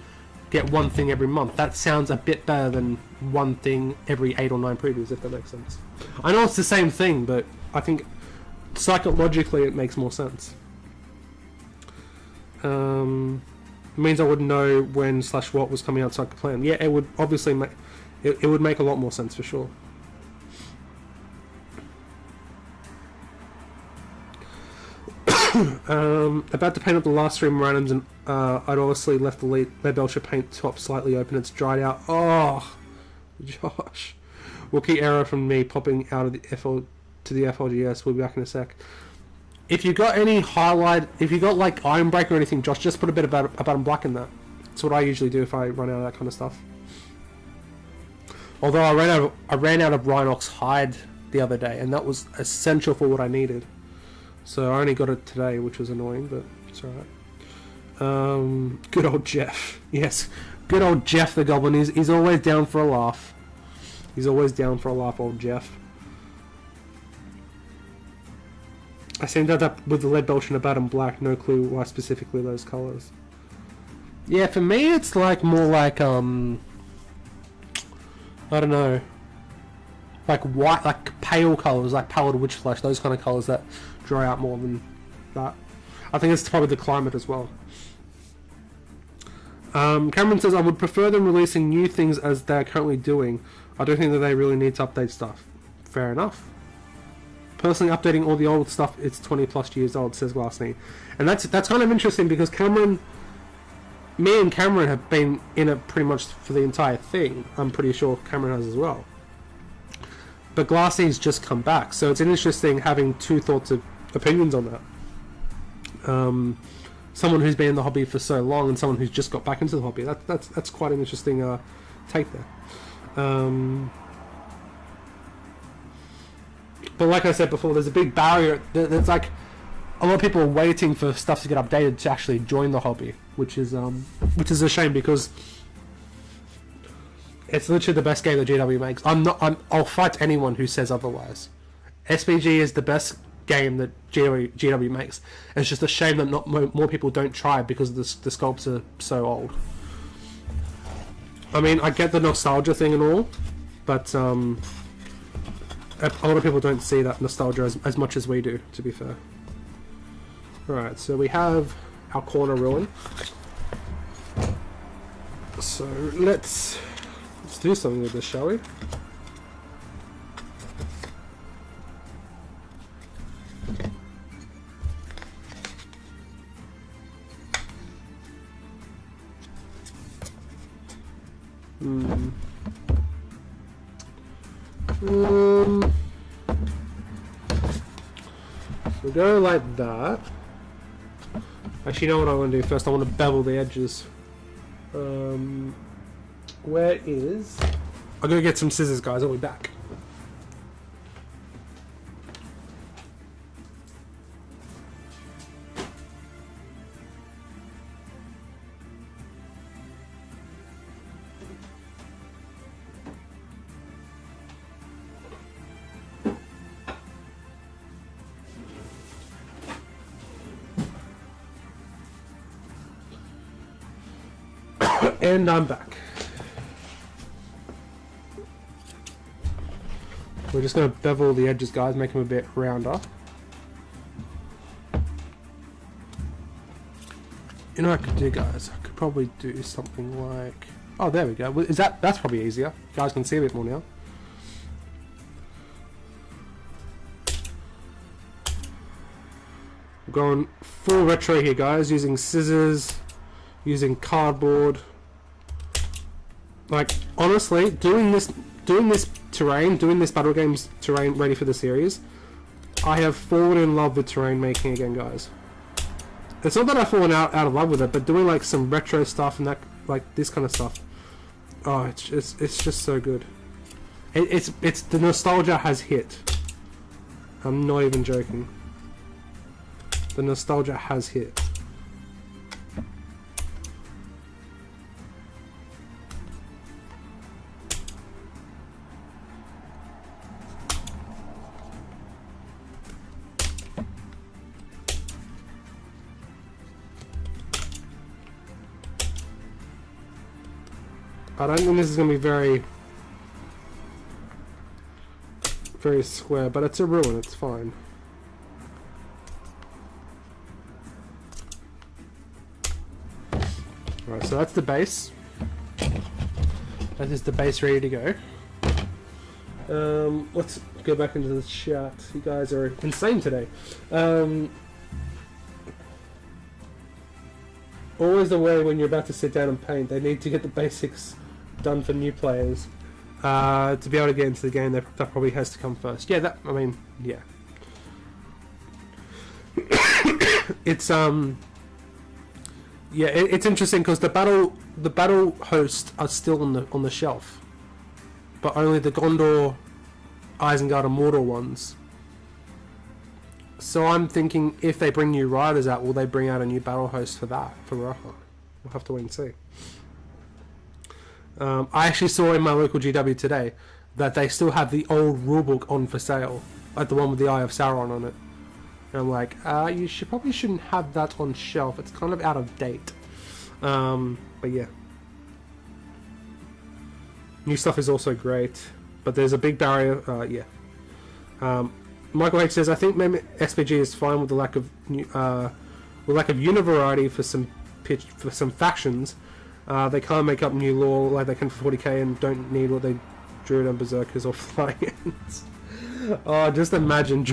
get one thing every month. That sounds a bit better than one thing every 8 or 9 previews, if that makes sense. I know it's the same thing, but I think psychologically it makes more sense. It means I would know when / what was coming out so I could plan. Yeah, it would obviously make it would make a lot more sense for sure. About to paint up the last 3 randoms, and I'd obviously left the lead Belcher paint top slightly open. It's dried out. Oh, Josh. Wookie error from me popping out of the FL to the FLGS. We'll be back in a sec. If you got any highlight, if you got like Iron Break or anything, Josh, just put a bit of Abaddon Black in that. That's what I usually do if I run out of that kind of stuff. Although I ran out of Rhinox Hide the other day, and that was essential for what I needed. So I only got it today, which was annoying, but it's alright. Good old Jeff. Yes, good old Jeff the Goblin. He's always down for a laugh. He's always down for a laugh, old Jeff. I seem to end up with the Lead Belch and Abaddon Black. No clue why specifically those colours. Yeah, for me it's like more like I don't know, like white, like pale colours, like Pallid Witch Flesh, those kind of colours that dry out more than that. I think it's probably the climate as well. Cameron says, I would prefer them releasing new things as they're currently doing. I don't think that they really need to update stuff. Fair enough. Personally, updating all the old stuff, it's 20 plus years old, says Glassney. And that's kind of interesting because me and Cameron have been in it pretty much for the entire thing. I'm pretty sure Cameron has as well. But Glassney's just come back, so it's interesting having two thoughts of opinions on that. Someone who's been in the hobby for so long and someone who's just got back into the hobby. That's quite an interesting take there. But like I said before, there's a big barrier. There's like a lot of people are waiting for stuff to get updated to actually join the hobby, which is a shame because it's literally the best game that GW makes. I'll fight anyone who says otherwise. SBG is the best game that GW makes. It's just a shame that not more people don't try it because the sculpts are so old. I mean, I get the nostalgia thing and all, but a lot of people don't see that nostalgia as much as we do, to be fair. Alright, so we have our corner ruin. So let's do something with this, shall we? So go like that. Actually, you know what I want to do first? I want to bevel the edges. Where is... I'll go get some scissors, guys. I'll be back. And I'm back. We're just going to bevel the edges, guys, make them a bit rounder. You know what I could do, guys? I could probably do something like... Oh, there we go. Is that's probably easier. You guys can see a bit more now. We're going full retro here, guys, using scissors, using cardboard. Like, honestly, doing this terrain, doing this battle games terrain ready for the series, I have fallen in love with terrain making again, guys. It's not that I've fallen out of love with it, but doing like some retro stuff and that, like this kind of stuff, oh, it's just so good. It's the nostalgia has hit. I'm not even joking. The nostalgia has hit. I don't think this is going to be very square, but it's a ruin, it's fine. Alright, so that's the base. That is the base ready to go. Let's go back into the chat. You guys are insane today. Always the way when you're about to sit down and paint, they need to get the basics done for new players. To be able to get into the game, that probably has to come first. Yeah, that, I mean, yeah. It's yeah, it's interesting because the battle hosts are still on the shelf, but only the Gondor, Isengard, and Mordor ones. So I'm thinking, if they bring new riders out, will they bring out a new battle host for that, for Rohan? We'll have to wait and see. I actually saw in my local GW today that they still have the old rulebook on for sale, like the one with the Eye of Sauron on it. And I'm like, you probably shouldn't have that on shelf. It's kind of out of date. But yeah. New stuff is also great, but there's a big barrier. Yeah. Michael H says, I think maybe SBG is fine with the lack of univariety for some factions. They can't make up new lore like they can for 40k and don't need what they Druid and Berserkers or Flyers. Oh, just imagine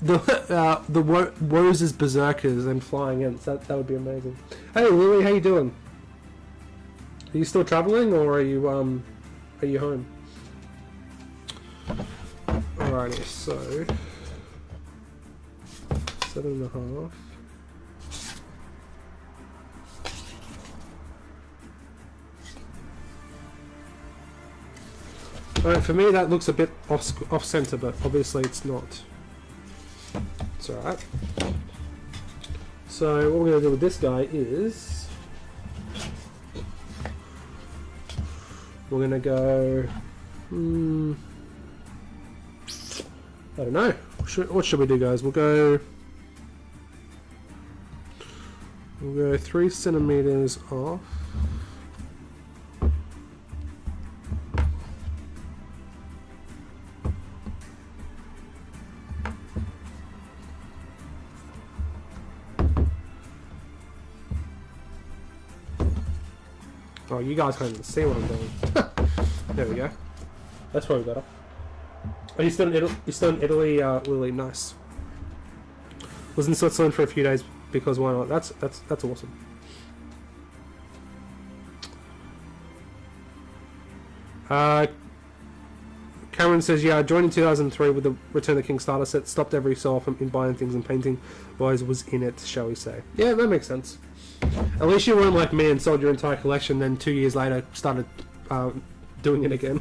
the woes as Berserkers and Flying Ents. That would be amazing. Hey Lily, how you doing? Are you still traveling, or are you home? Alrighty, so 7.5. Alright, for me that looks a bit off center, but obviously it's not. It's alright. So what we're going to do with this guy is we're going to go. I don't know. What should we do, guys? We'll go 3 centimeters off. Oh, you guys can't even see what I'm doing. There we go. That's probably better. Oh, you're still in Italy? You're still in Italy, Lily? Nice. Was in Switzerland for a few days because why not? That's awesome. Cameron says, yeah, I joined in 2003 with the Return of the King starter set. Stopped every so often in buying things and painting. Always was in it, shall we say? Yeah, that makes sense. At least you weren't like me and sold your entire collection, then 2 years later started doing it again.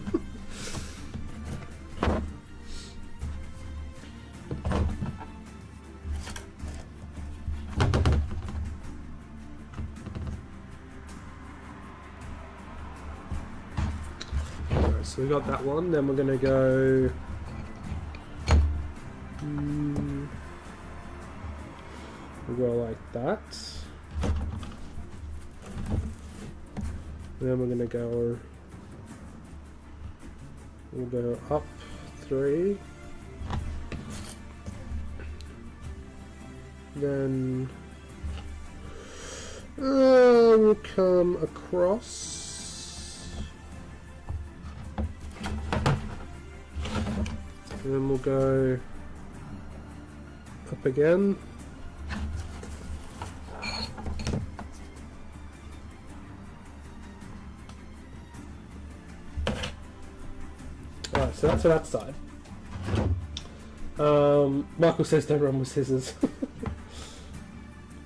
Alright, so we got that one, then we're going to go... we'll go like that. Then we're gonna go. We'll go up 3. Then we'll come across. And then we'll go up again. Alright, so that's for that side. Michael says don't run with scissors.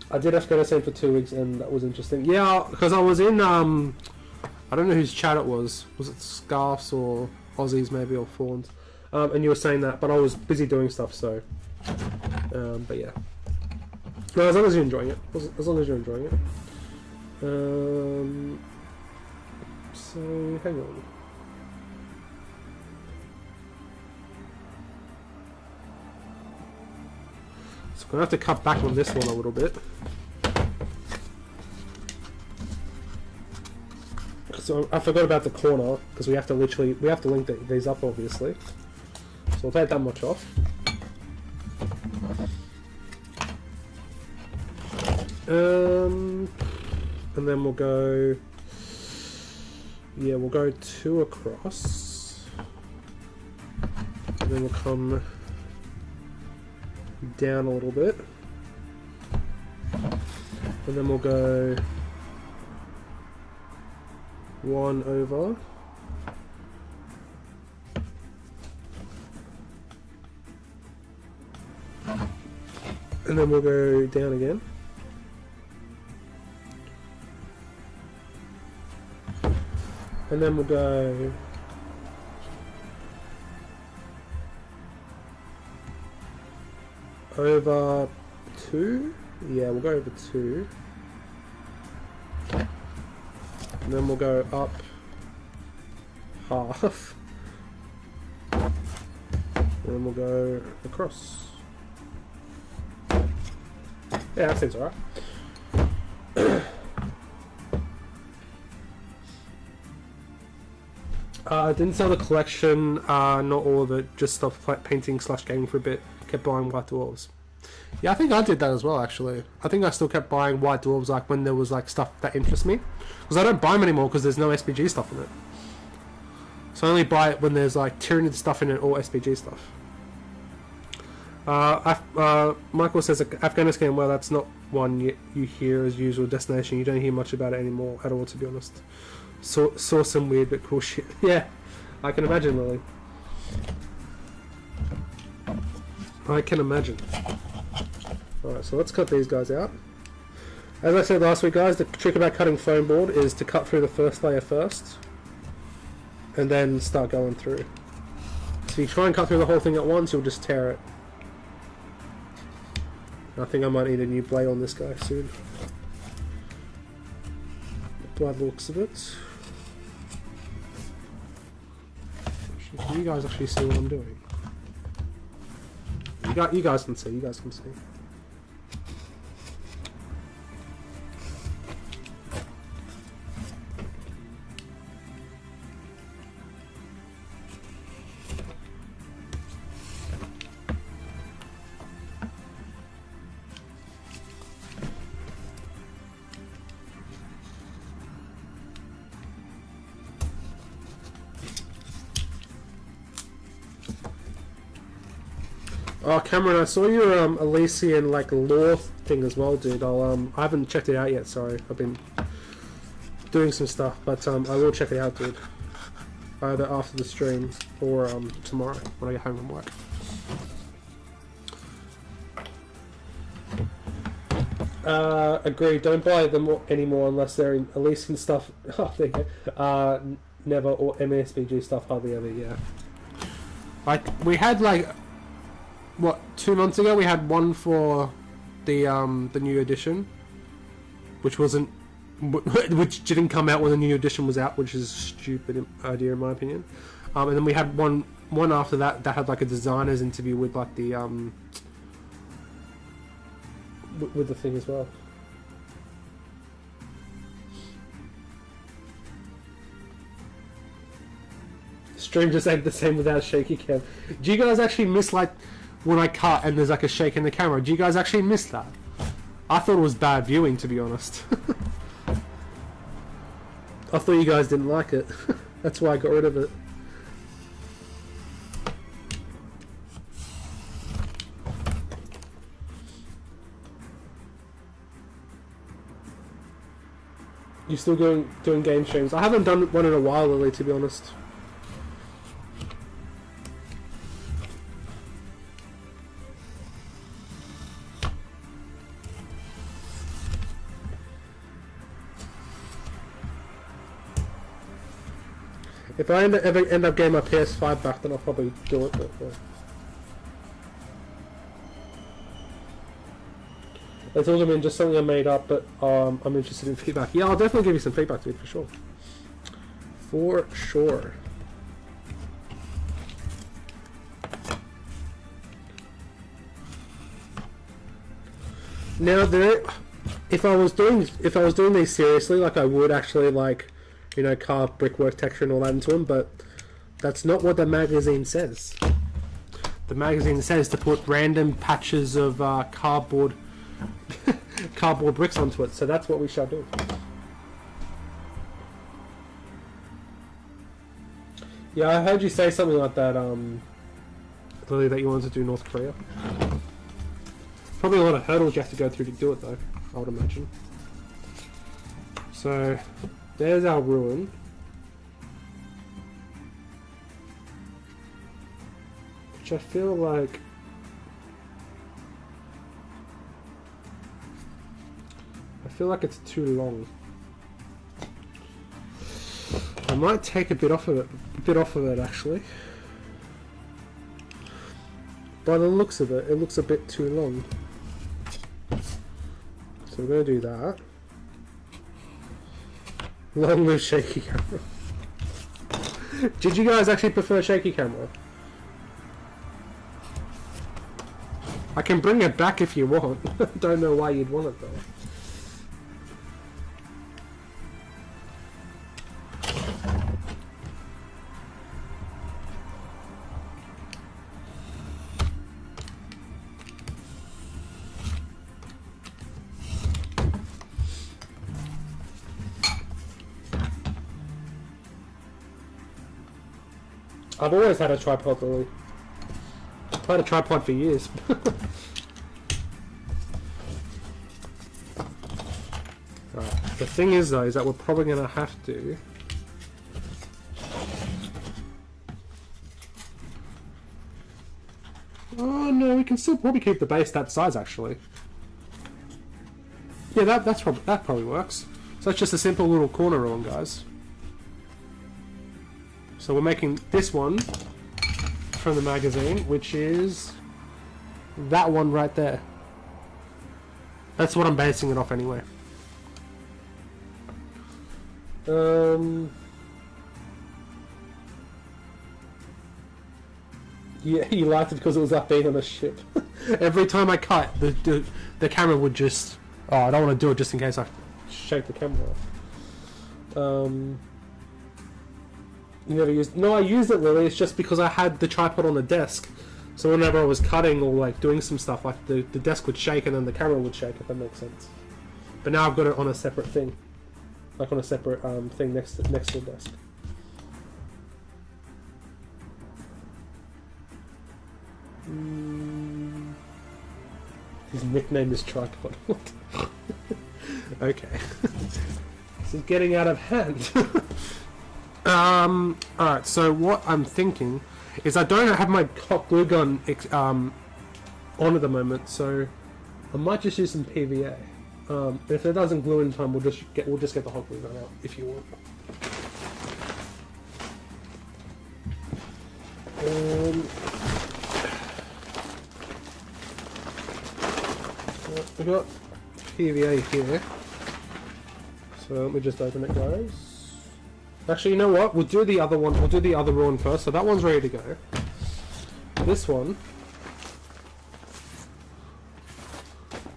I did Afghanistan for 2 weeks and that was interesting. Yeah, because I was in, I don't know whose chat it was. Was it Scarfs or Aussies maybe, or Fawns? And you were saying that, but I was busy doing stuff, so... but yeah. No, as long as you're enjoying it. As long as you're enjoying it. So, hang on. So I'm going to have to cut back on this one a little bit. So I forgot about the corner, because we have to link these up obviously. So we'll take that much off. and then we'll go, yeah, we'll go 2 across, and then we'll come down a little bit, and then we'll go 1 over, and then we'll go down again, and then we'll go over 2, yeah, we'll go over 2, and then we'll go up half, and then we'll go across. Yeah, that seems alright. I didn't sell the collection, not all of it, just stopped painting / gaming for a bit, kept buying White Dwarves. Yeah, I think I did that as well, actually. I think I still kept buying White Dwarves like when there was like stuff that interests me. Because I don't buy them anymore because there's no SBG stuff in it. So I only buy it when there's like Tyranid stuff in it or SBG stuff. Michael says Afghanistan, well, that's not one you hear as usual destination. You don't hear much about it anymore at all, to be honest. Saw some weird but cool shit. Yeah, I can imagine, Lily. I can imagine. Alright, so let's cut these guys out. As I said last week, guys, the trick about cutting foam board is to cut through the first layer first, and then start going through. So if you try and cut through the whole thing at once, you'll just tear it. I think I might need a new blade on this guy soon. By the looks of it. Can you guys actually see what I'm doing? You guys can see. You guys can see. Oh, Cameron, I saw your Elysian like lore thing as well, dude. I haven't checked it out yet. Sorry, I've been doing some stuff, but I will check it out, dude. Either after the stream or tomorrow when I get home from work. Agreed. Don't buy them anymore unless they're in Elysian stuff. Oh, there you go. Never, or MSBG stuff hardly ever. Yeah. Like we had like. What, 2 months ago we had one for the new edition, which didn't come out when the new edition was out, which is a stupid idea in my opinion. And then we had one after that had like a designer's interview with like the with the thing as well. Stream just ain't the same without a shaky cam. Do you guys actually miss like when I cut and there's like a shake in the camera? Do you guys actually miss that? I thought it was bad viewing, to be honest. I thought you guys didn't like it. That's why I got rid of it. You still doing game streams? I haven't done one in a while, Lily, to be honest. If I ever end up getting my PS5 back, then I'll probably do it. But, yeah. It's also been just something I made up, but I'm interested in feedback. Yeah, I'll definitely give you some feedback to it for sure. For sure. Now, if I was doing these seriously, like I would actually like. You know, carve brickwork texture and all that into them, but that's not what the magazine says. The magazine says to put random patches of cardboard bricks onto it, so that's what we shall do. Yeah, I heard you say something like that, Lily, that you wanted to do North Korea. Probably a lot of hurdles you have to go through to do it though, I would imagine. So, there's our ruin. Which I feel like... it's too long. I might take a bit off of it, actually. By the looks of it, it looks a bit too long. So we're going to do that. Long live shaky camera. Did you guys actually prefer shaky camera? I can bring it back if you want. Don't know why you'd want it though. I've always had a tripod, Lily. I've had a tripod for years. Right. The thing is, though, is that we're probably going to have to... Oh, no, we can still probably keep the base that size, actually. Yeah, that probably works. So it's just a simple little corner ruin, guys. So we're making this one from the magazine, which is that one right there. That's what I'm basing it off anyway. Yeah, you liked it because it was upbeat on a ship. Every time I cut, the camera would just... Oh, I don't want to do it just in case I shake the camera off. You never used... No, I used it, Lily. It's just because I had the tripod on the desk. So whenever I was cutting or like doing some stuff, like the desk would shake and then the camera would shake, if that makes sense. But now I've got it on a separate thing. Like on a separate thing next to the desk. His nickname is Tripod. Okay. This is getting out of hand. Alright, so what I'm thinking is I don't have my hot glue gun on at the moment, so I might just use some PVA. If it doesn't glue in time, we'll just get the hot glue gun out if you want. We've got PVA here, so let me just open it, guys. Actually, you know what? We'll do the other one. We'll do the other ruin first. So that one's ready to go. This one,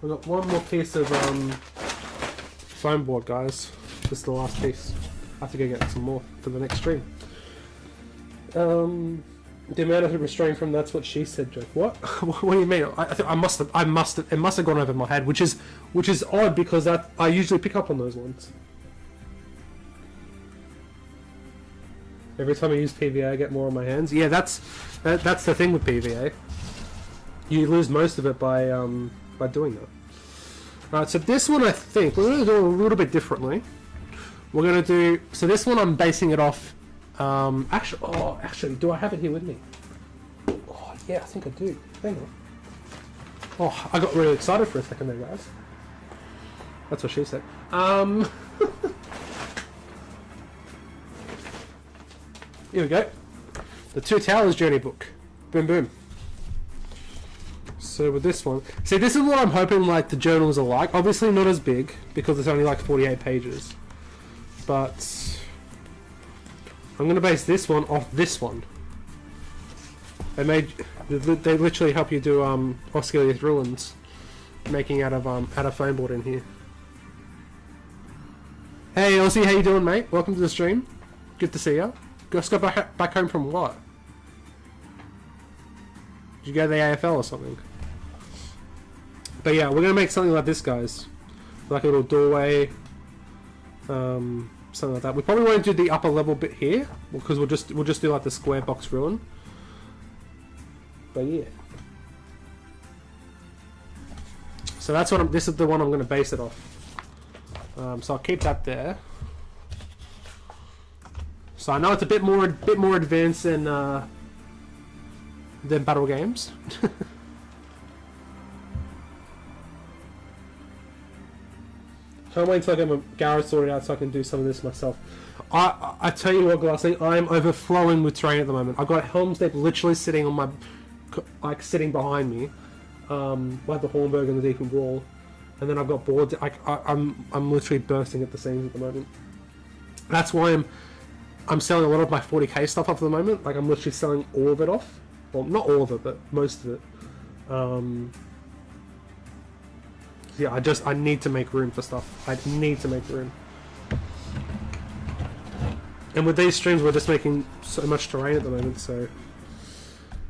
we've got one more piece of foam board, guys. This is the last piece. I have to go get some more for the next stream. The amount of restraint from that's what she said joke. What? What do you mean? It must have gone over my head, which is odd because I usually pick up on those ones. Every time I use PVA, I get more on my hands. Yeah, that's the thing with PVA. You lose most of it by doing that. Alright, so this one I think we're going to do a little bit differently. We're going to do... So this one I'm basing it off... Actually, do I have it here with me? Oh, yeah, I think I do. Hang on. Oh, I got really excited for a second there, guys. That's what she said. Here we go. The Two Towers Journey book. Boom, boom. So with this one... See, this is what I'm hoping like the journals are like. Obviously not as big, because it's only like 48 pages. But... I'm going to base this one off this one. They literally help you do Oscilius Ruins. Making out of foam board in here. Hey Aussie, how you doing, mate? Welcome to the stream. Good to see you. Just got back home from what? Did you go to the AFL or something? But yeah, we're gonna make something like this, guys. Like a little doorway. something like that. We probably won't do the upper level bit here because we'll just do like the square box ruin. But yeah. So that's what this is the one I'm going to base it off. So I'll keep that there. So I know it's a bit more advanced than battle games. I'm waiting until I get my garage sorted out so I can do some of this myself. I tell you what, Glassy, I'm overflowing with terrain at the moment. I've got Helm's Deep literally sitting on my, like sitting behind me, like the Hornberg and the Deacon Wall, and then I've got boards. I'm literally bursting at the seams at the moment. That's why I'm selling a lot of my 40k stuff off at the moment. Like I'm literally selling all of it off. Well, not all of it, but most of it. Yeah, I need to make room for stuff. I need to make room. And with these streams, we're just making so much terrain at the moment, so...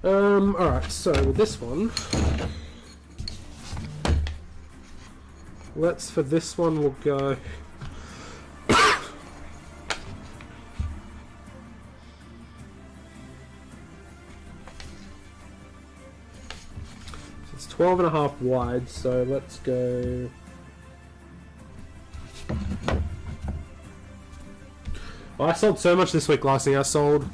alright, so with this one... for this one, we'll go... It's 12.5 wide, so let's go... I sold so much this week, last thing. I sold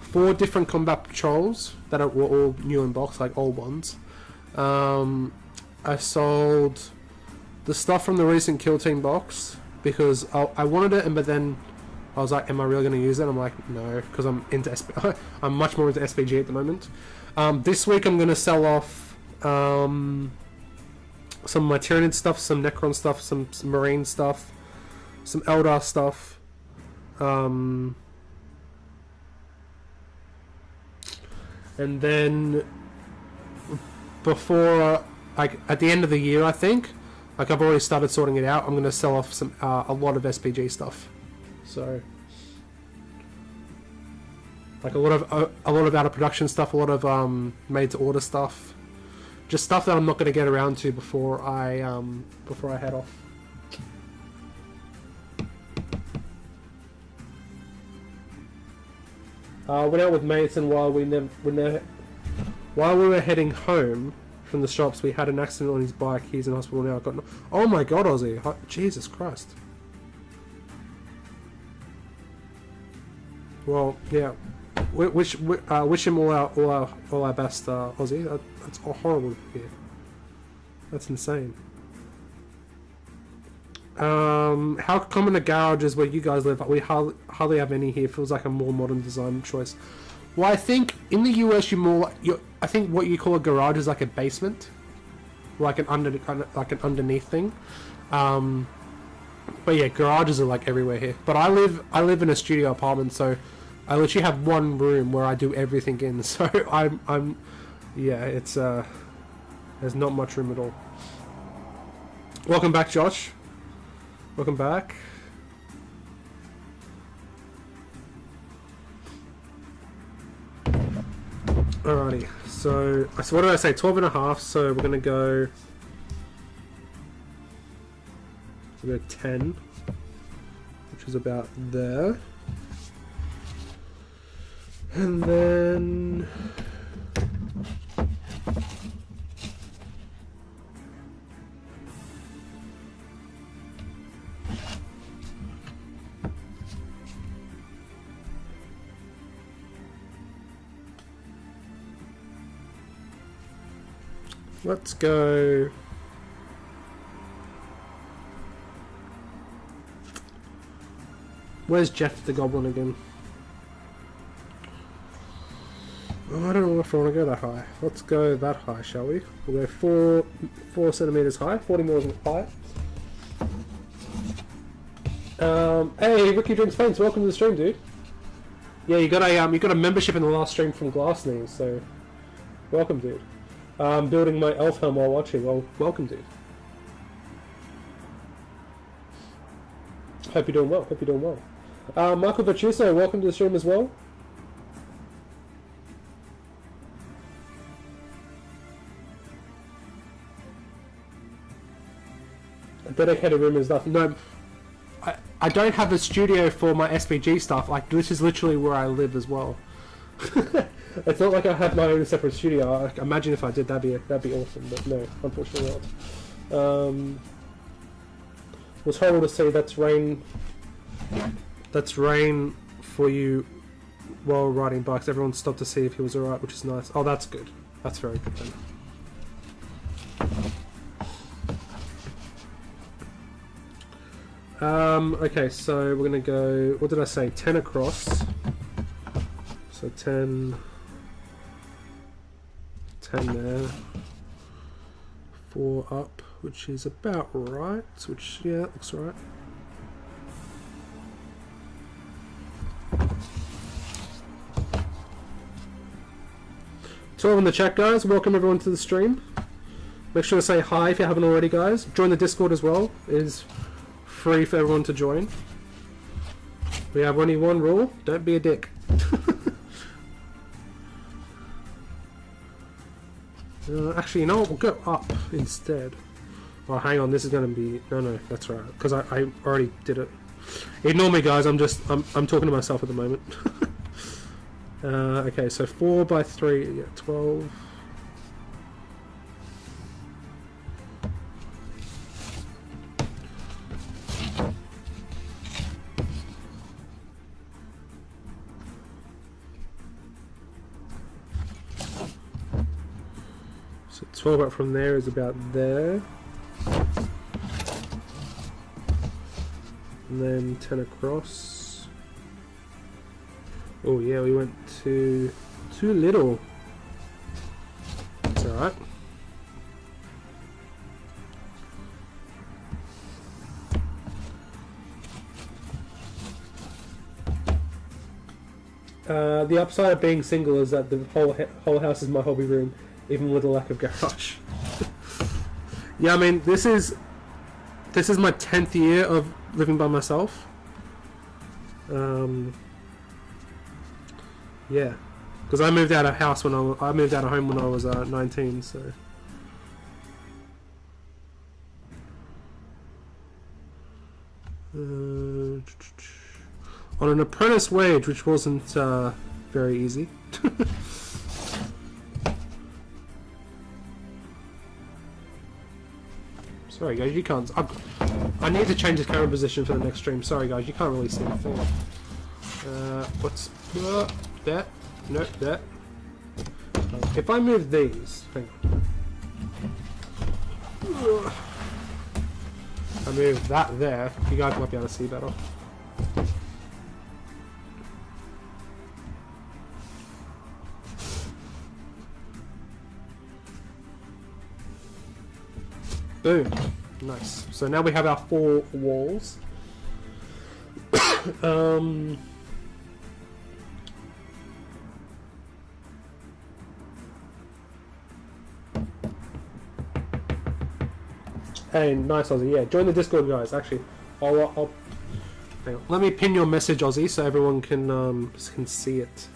4 different combat patrols that were all new in box, like old ones. I sold the stuff from the recent Kill Team box because I wanted it, but then I was like, am I really going to use it? I'm like, no, because I'm into I'm much more into SBG at the moment. This week I'm going to sell off some of my Tyranid stuff, some Necron stuff, some Marine stuff, some Eldar stuff. And then before, like at the end of the year, I think, like I've already started sorting it out. I'm going to sell off some a lot of SBG stuff. So, like a lot of out of production stuff, a lot of made to order stuff, just stuff that I'm not going to get around to before I head off. Went out with mates, and while we were heading home from the shops, we had an accident on his bike. He's in hospital now. Oh my god, Ozzy! Jesus Christ! Well, yeah. Wish him all our best, Ozzy. That's horrible to hear. That's insane. How common are garages where you guys live? We hardly have any here. Feels like a more modern design choice. Well, I think in the US I think what you call a garage is like a basement, like an underneath thing. But yeah, garages are like everywhere here. But I live in a studio apartment, so I literally have one room where I do everything in. So yeah, it's there's not much room at all. Welcome back, Josh. Welcome back. Alrighty, so what did I say? 12.5. So we're gonna go 10, which is about there, and then let's go. Where's Jeff the Goblin again? Oh, I don't know if I want to go that high. Let's go that high, shall we? We'll go 4 centimeters high, 40 millimeters high. Hey, Ricky Drinks Paints, welcome to the stream, dude. Yeah, you got a membership in the last stream from Glass Knees, so welcome, dude. Building my elf helm while watching. Well, welcome, dude. Hope you're doing well. Hope you're doing well. Michael Bertuso, welcome to the stream as well. A dedicated room is nothing. No, I don't have a studio for my SBG stuff. Like, this is literally where I live as well. It's not like I have my own separate studio. I imagine if I did, that'd be awesome. But no, unfortunately not. Was horrible to see. That's rain. That's rain for you while riding bikes. Everyone stopped to see if he was alright, which is nice. Oh, that's good. That's very good then. Okay, so we're gonna go. What did I say? 10 across. So 10 there. 4 up, which is about right. Which, yeah, looks right. So in the chat, guys, welcome everyone to the stream. Make sure to say hi if you haven't already, guys. Join the Discord as well. It is free for everyone to join. We have only one rule: don't be a dick. Actually, you know what? We'll go up instead. Oh, hang on. This is going to be... No, that's right. Because I already did it. Ignore me, guys. I'm talking to myself at the moment. Okay, so 4 by 3, yeah, 12. So 12 up from there is about there. And then 10 across. Oh yeah, we went too little. It's alright. The upside of being single is that the whole house is my hobby room, even with a lack of garage. Yeah, I mean, this is my 10th year of living by myself. Yeah, because I moved out of house when I moved out of home when I was 19. So on an apprentice wage, which wasn't very easy. Sorry guys, you can't. I need to change the camera position for the next stream. Sorry guys, you can't really see the thing. What's that? Nope, that. If I move these, hang on. I move that there. You guys might be able to see better. Boom. Nice. So now we have our 4 walls. Hey, nice Aussie. Yeah, join the Discord, guys. Actually, I'll hang on. Let me pin your message, Aussie, so everyone can see it.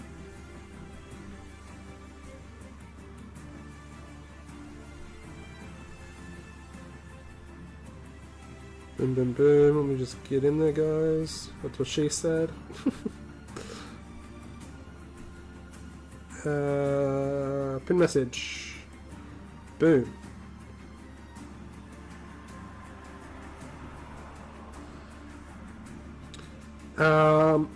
Boom, boom, boom. Let me just get in there, guys. That's what she said. Pin message. Boom.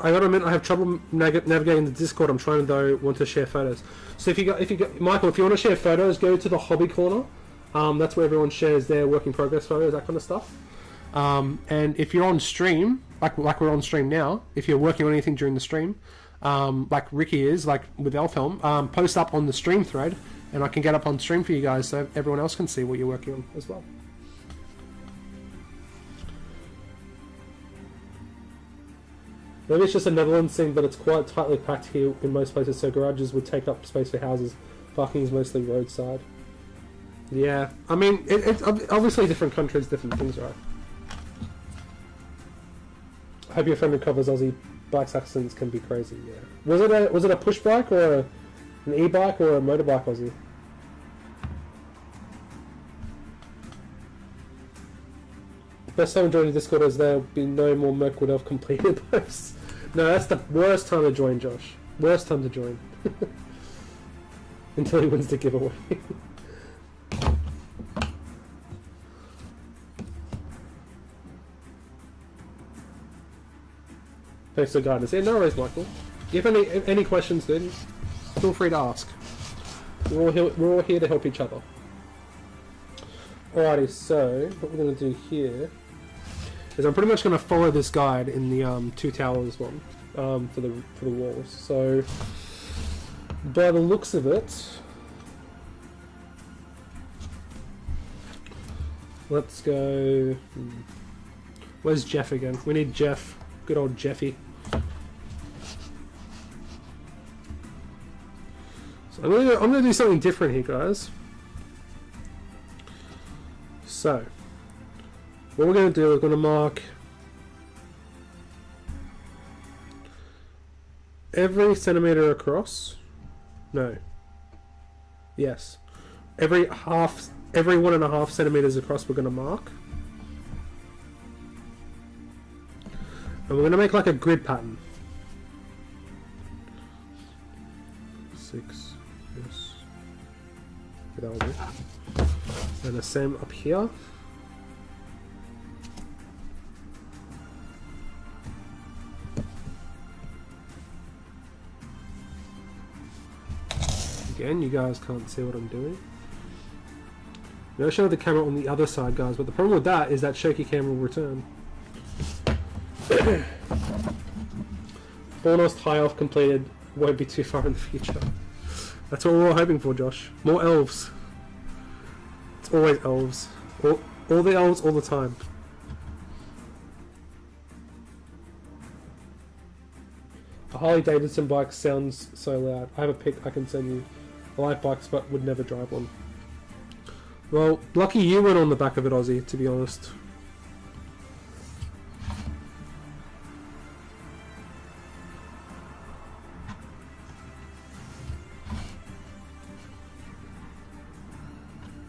I gotta admit, I have trouble navigating the Discord. I'm trying to want to share photos. So if you got Michael, if you want to share photos, go to the hobby corner. That's where everyone shares their work in progress photos, that kind of stuff. And if you're on stream, like we're on stream now, if you're working on anything during the stream, like Ricky is, like with Elfhelm, post up on the stream thread, and I can get up on stream for you guys, so everyone else can see what you're working on as well. Maybe it's just a Netherlands thing, but it's quite tightly packed here in most places, so garages would take up space for houses. Parking is mostly roadside. Yeah, I mean, it's obviously different countries, different things, right? I hope your friend recovers. Aussie bikes accidents can be crazy. Yeah. Was it a push bike or an e-bike or a motorbike, Aussie? Best time to join the Discord is there'll be no more Mirkwood Elf completed posts. No, that's the worst time to join, Josh. Worst time to join. Until he wins the giveaway. Thanks for guidance. Yeah, no worries, Michael. If any questions, then feel free to ask. We're all here to help each other. Alrighty, so what we're going to do here is I'm pretty much going to follow this guide in the Two Towers one for the walls. So by the looks of it, let's go. Where's Jeff again? We need Jeff. Good old Jeffy. So I'm gonna do something different here, guys. So what we're going to do, we're going to mark every centimeter across. No. Yes. Every 1.5 centimeters across we're going to mark. And we're going to make like a grid pattern. 6. Yes. That'll do. And the same up here. Again, you guys can't see what I'm doing. I'm going to show the camera on the other side, guys, but the problem with that is that shaky cam will return. Bornost High Elf completed, won't be too far in the future. That's what we're all hoping for, Josh. More elves. It's always elves. All the elves, all the time. A Harley Davidson bike sounds so loud. I have a pic I can send you. I like bikes but would never drive one. Well, lucky you went on the back of it, Aussie, to be honest.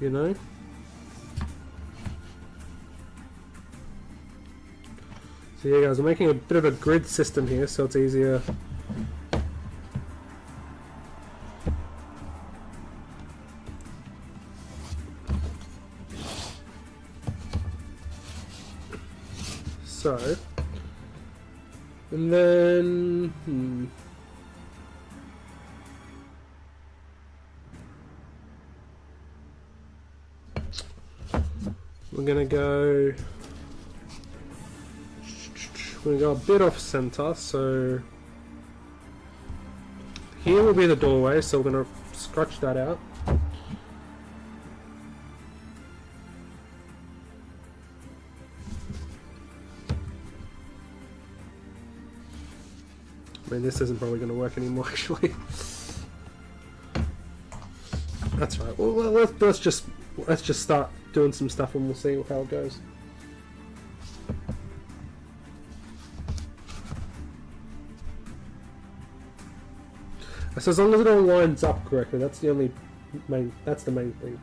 You know? So yeah guys, I'm making a bit of a grid system here so it's easier. So, and then, we're gonna go a bit off center, so here will be the doorway, so we're gonna scratch that out. I mean, this isn't probably going to work anymore, actually. That's right. Well, let's just start doing some stuff, and we'll see how it goes. So as long as it all lines up correctly, that's the main thing.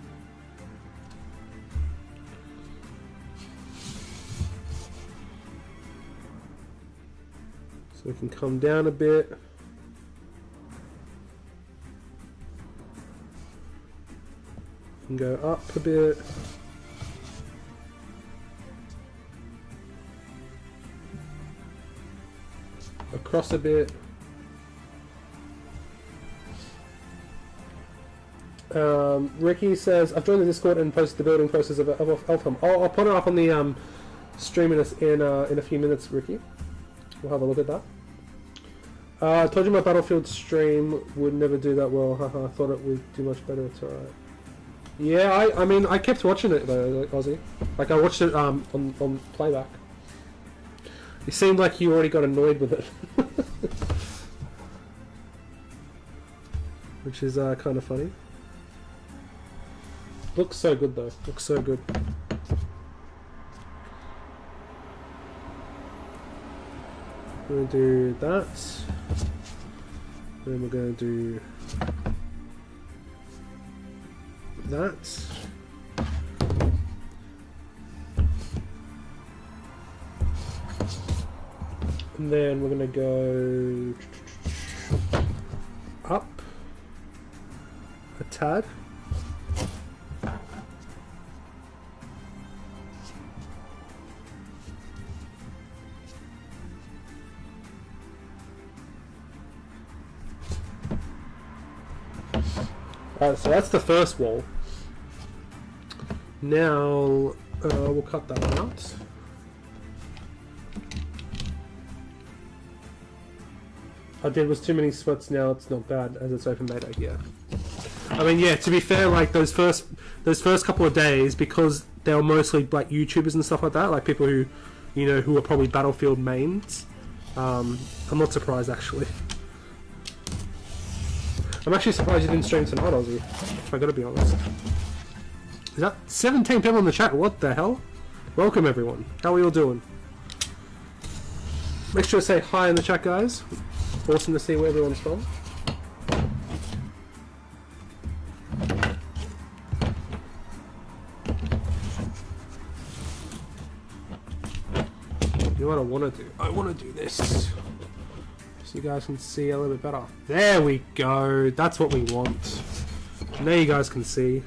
So we can come down a bit. And go up a bit. Across a bit. Ricky says, I've joined the Discord and posted the building process of Elfhelm. I'll put it up on the stream in a few minutes, Ricky. We'll have a look at that. I told you my Battlefield stream would never do that well. Haha, I thought it would do much better. It's alright. Yeah, I mean, I kept watching it though, like, Aussie. Like, I watched it on playback. You seemed like you already got annoyed with it. Which is kind of funny. Looks so good though. Looks so good. We're going to do that. Then we're going to do that. And then we're gonna go up a tad. Alright, so that's the first wall. Now we'll cut that one out. I did was too many sweats. Now it's not bad as it's open beta. Yeah, I mean, yeah. To be fair, like those first couple of days, because they were mostly like YouTubers and stuff like that, like people who, you know, who are probably Battlefield mains. I'm not surprised actually. I'm actually surprised you didn't stream tonight, Aussie. If I gotta be honest. Is that 17 people in the chat? What the hell? Welcome everyone. How are you all doing? Make sure to say hi in the chat, guys. Awesome to see where everyone's from. You know what I want to do? I want to do this. So you guys can see a little bit better. There we go. That's what we want. Now you guys can see.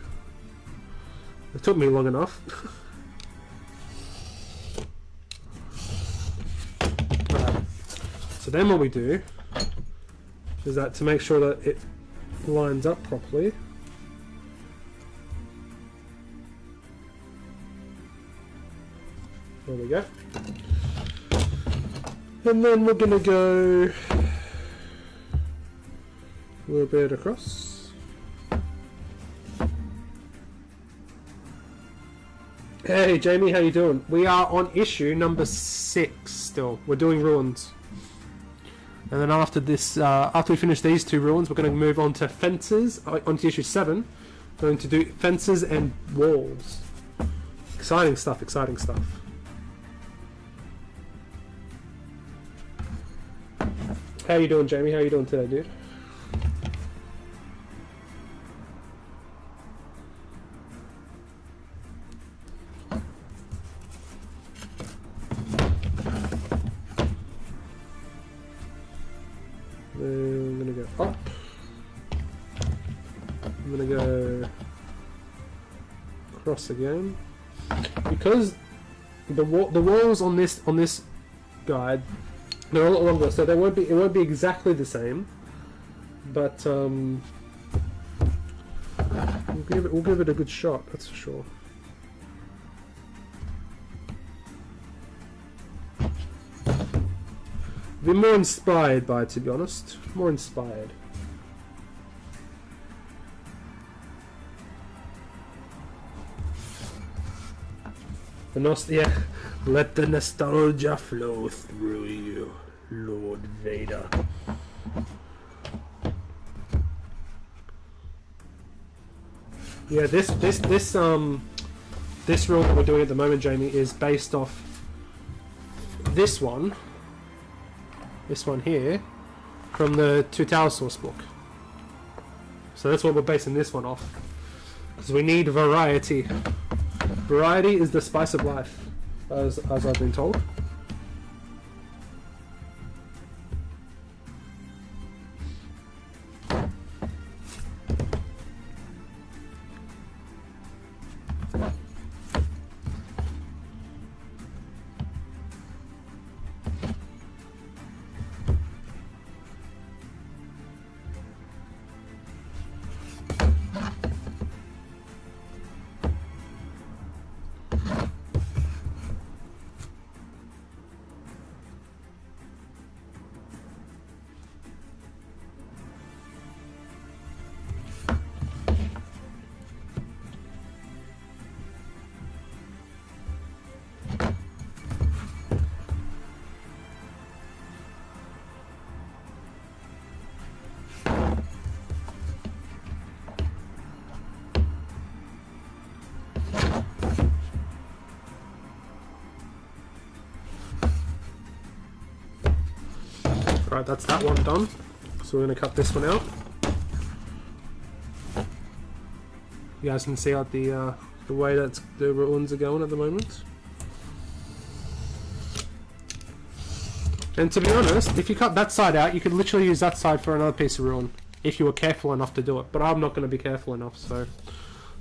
It took me long enough. Alright. So then what we do is that to make sure that it lines up properly. There we go. And then we're gonna go a little bit across. Hey Jamie, how you doing? We are on issue number 6 still. We're doing ruins. And then after this, after we finish these 2 ruins, we're going to move on to fences, onto issue 7. We're going to do fences and walls. Exciting stuff, exciting stuff. How you doing, Jamie? How you doing today, dude? I'm gonna go up. I'm gonna go across again because the walls on this guide, they're a lot longer, so it won't be exactly the same, but we'll give it a good shot. That's for sure. Been more inspired by it, to be honest. More inspired. Yeah. Let the nostalgia flow through you, Lord Vader. Yeah, this rule that we're doing at the moment, Jamie, is based off this one here, from the Two Towers source book. So that's what we're basing this one off, because we need variety. Variety is the spice of life, as I've been told. Right, that's that one done. So we're going to cut this one out. You guys can see out the way that the ruins are going at the moment. And to be honest, if you cut that side out, you could literally use that side for another piece of ruin, if you were careful enough to do it. But I'm not going to be careful enough, so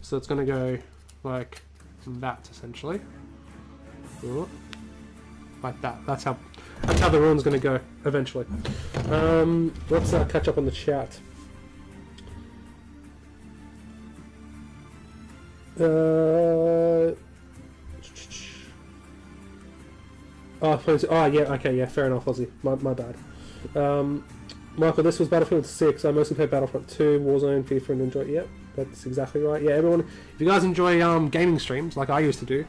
it's going to go like that essentially, like that. That's how the ruin's going to go eventually. Let's catch up on the chat. Oh yeah, okay, yeah, fair enough, Aussie. My bad. Michael, this was Battlefield 6. I mostly played Battlefront 2, Warzone, FIFA, and enjoy. Yep, that's exactly right. Yeah, everyone, if you guys enjoy gaming streams like I used to do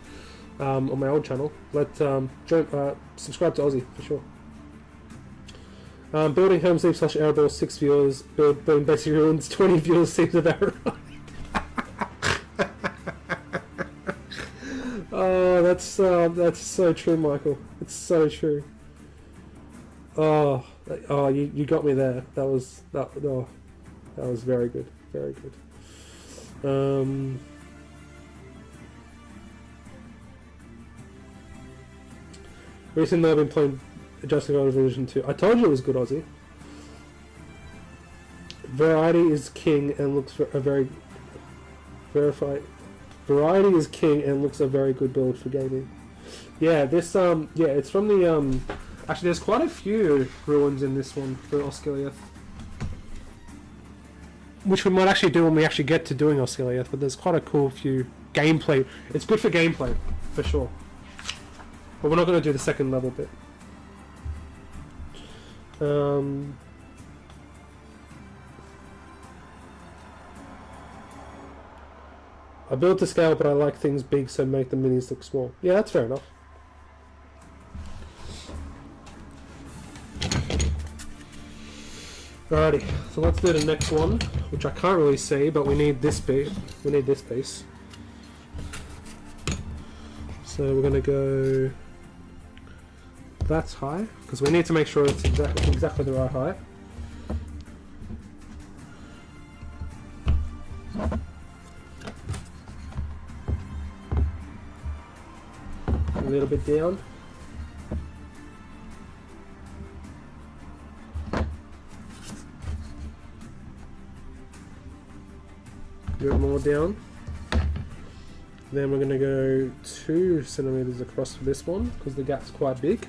on my old channel, subscribe to Aussie for sure. Building home sleep / airball 6 viewers. Building basic ruins 20 viewers seems about right. Oh, that's so true, Michael. It's so true. Oh, you got me there. That was very good, very good. Recently, I've been playing Justice League Division 2. I told you it was good, Aussie. Variety is king and looks for a very Variety is king and looks a very good build for gaming. Yeah, this yeah, it's from the actually there's quite a few ruins in this one for Osgiliath, which we might actually do when we actually get to doing Osgiliath, but there's quite a cool few gameplay. It's good for gameplay for sure, but we're not going to do the second level bit. I built to scale, but I like things big, so make the minis look small. Yeah, that's fair enough. Alrighty, so let's do the next one, which I can't really see, but we need this bit. We need this piece. So we're gonna go. That's high, because we need to make sure it's exactly the right height. A little bit down. A bit more down. Then we're going to go 2 centimeters across for this one because the gap's quite big.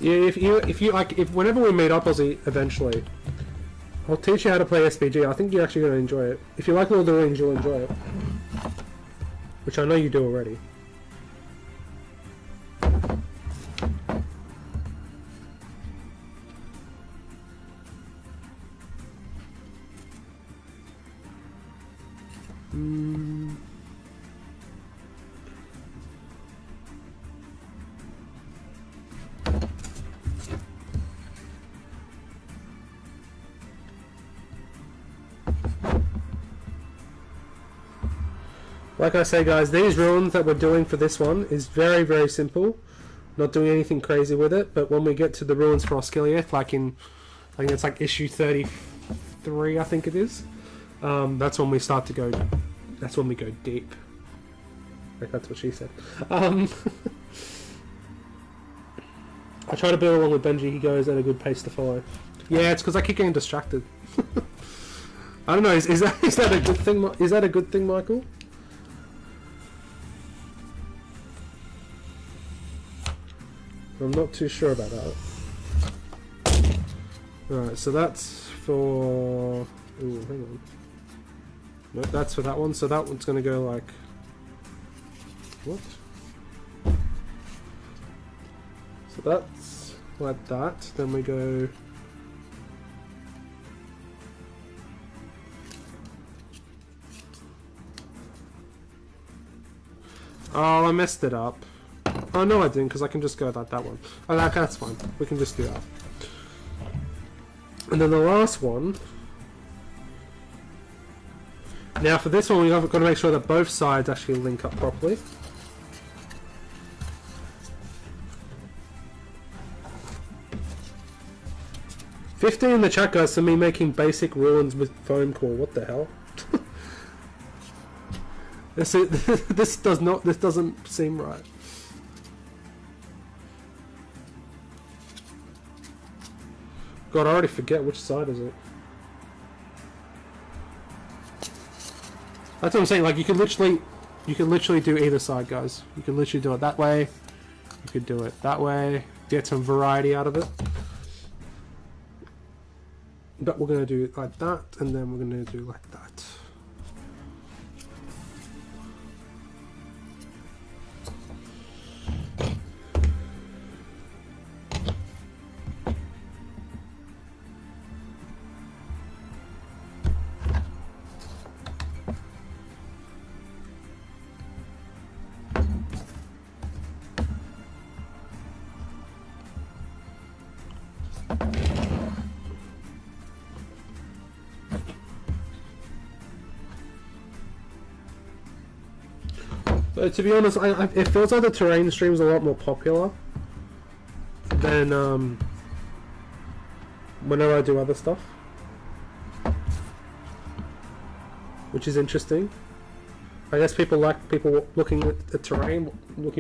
Yeah, if you like, whenever we meet up, Aussie, eventually, I'll teach you how to play SBG. I think you're actually going to enjoy it. If you like Lord of the Rings, you'll enjoy it, which I know you do already. Like I say, guys, these ruins that we're doing for this one is very, very simple. Not doing anything crazy with it, but when we get to the ruins for Osgiliath, like in, I think it's like issue 33, I think it is, that's when we start to go, that's when we go deep. Like, that's what she said. I try to build along with Benji, he goes at a good pace to follow. Yeah, it's because I keep getting distracted. I don't know, is that a good thing? Is that a good thing, Michael? I'm not too sure about that. Alright, so that's for... Ooh, hang on. Nope, that's for that one, so that one's going to go like... What? So that's like that, then we go... Oh, I messed it up. Oh no, I didn't, because I can just go like that one. Oh, that's fine. We can just do that. And then the last one. Now for this one, we've got to make sure that both sides actually link up properly. 15 in the chat, guys, for me making basic ruins with foam core. What the hell? This doesn't seem right. God, I already forget which side is it. That's what I'm saying. Like you can literally do either side, guys. You can literally do it that way. You could do it that way. Get some variety out of it. But we're gonna do it like that, and then we're gonna do like that. To be honest, it feels like the terrain stream is a lot more popular than whenever I do other stuff, which is interesting. I guess people like people looking at the terrain,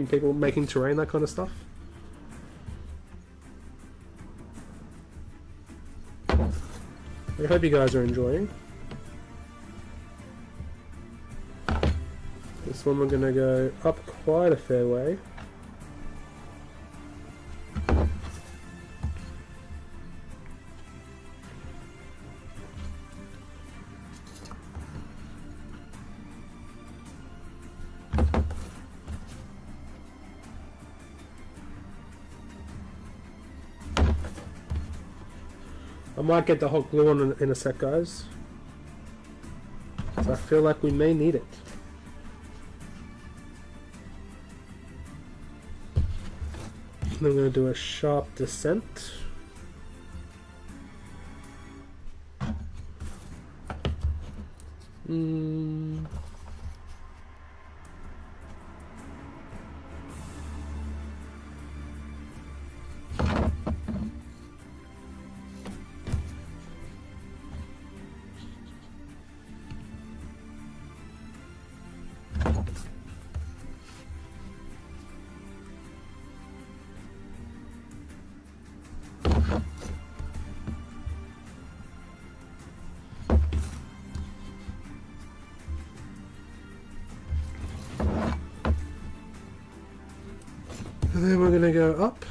people making terrain, that kind of stuff. I hope you guys are enjoying. This one we're going to go up quite a fair way. I might get the hot glue on in a sec, guys. So I feel like we may need it. And I'm going to do a sharp descent. And then we're going to go up.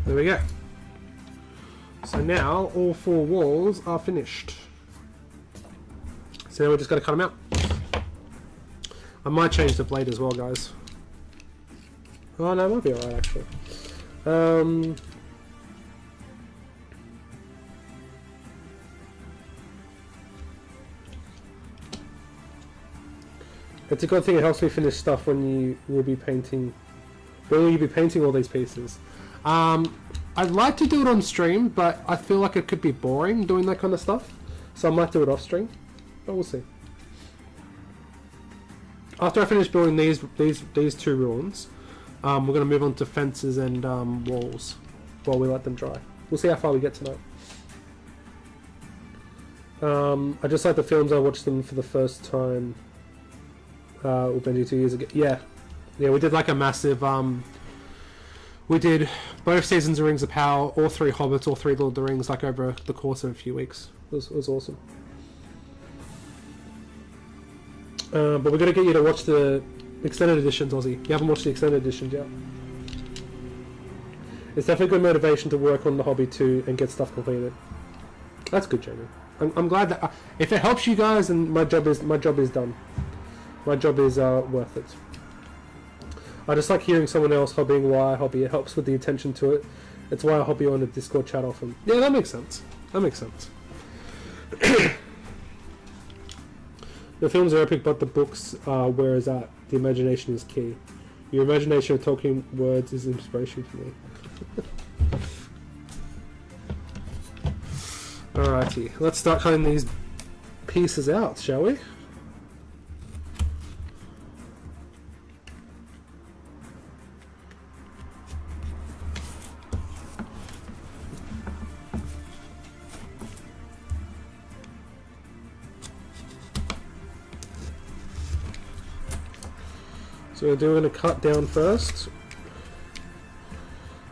There we go. So now all 4 walls are finished. So now we just got to cut them out. I might change the blade as well, guys. Oh no, it might be alright actually. It's a good thing, it helps me finish stuff when you will be painting. When will you be painting all these pieces? I'd like to do it on stream, but I feel like it could be boring doing that kind of stuff. So I might do it off stream, but we'll see. After I finish building these 2 ruins, we're going to move on to fences and walls while we let them dry. We'll see how far we get tonight. I just like the films. I watched them for the first time with Benji 2 years ago. Yeah, we did like a massive. We did both seasons of Rings of Power, all 3 Hobbits, all 3 Lord of the Rings, like over the course of a few weeks. It was awesome. But we're going to get you to watch the extended editions, Ozzy. You haven't watched the extended editions yet. It's definitely good motivation to work on the hobby too and get stuff completed. That's good, Jamie. I'm glad that if it helps you guys, then my job is done. My job is worth it. I just like hearing someone else hobbying why I hobby. It helps with the attention to it. It's why I hobby on the Discord chat often. Yeah, that makes sense. That makes sense. The films are epic, but the books where is that? The imagination is key. Your imagination of talking words is inspiration for me. Alrighty, let's start cutting these pieces out, shall we? So we're going to cut down first.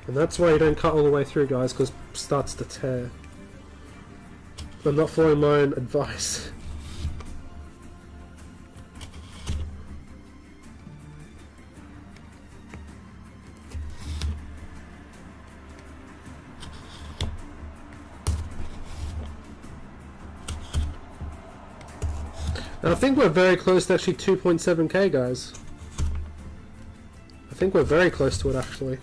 And that's why you don't cut all the way through, guys, because it starts to tear. I'm not following my own advice. And I think we're very close to actually 2.7k, guys. I think we're very close to it, actually.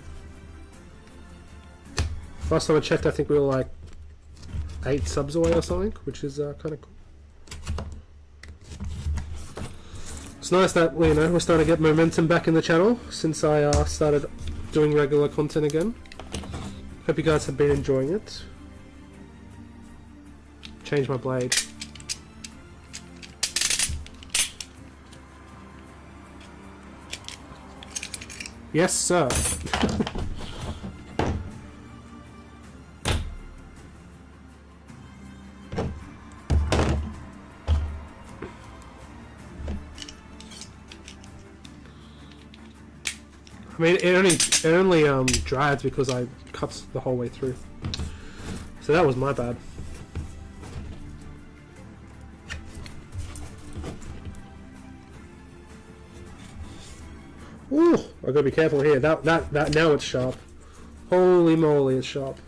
Last time I checked, I think we were like 8 subs away or something, which is kind of cool. It's nice that we're starting to get momentum back in the channel since I started doing regular content again. Hope you guys have been enjoying it. Change my blade. Yes, sir. I mean, it only drags because I cut the whole way through. So that was my bad. Ooh, I gotta be careful here. That now it's sharp. Holy moly, it's sharp.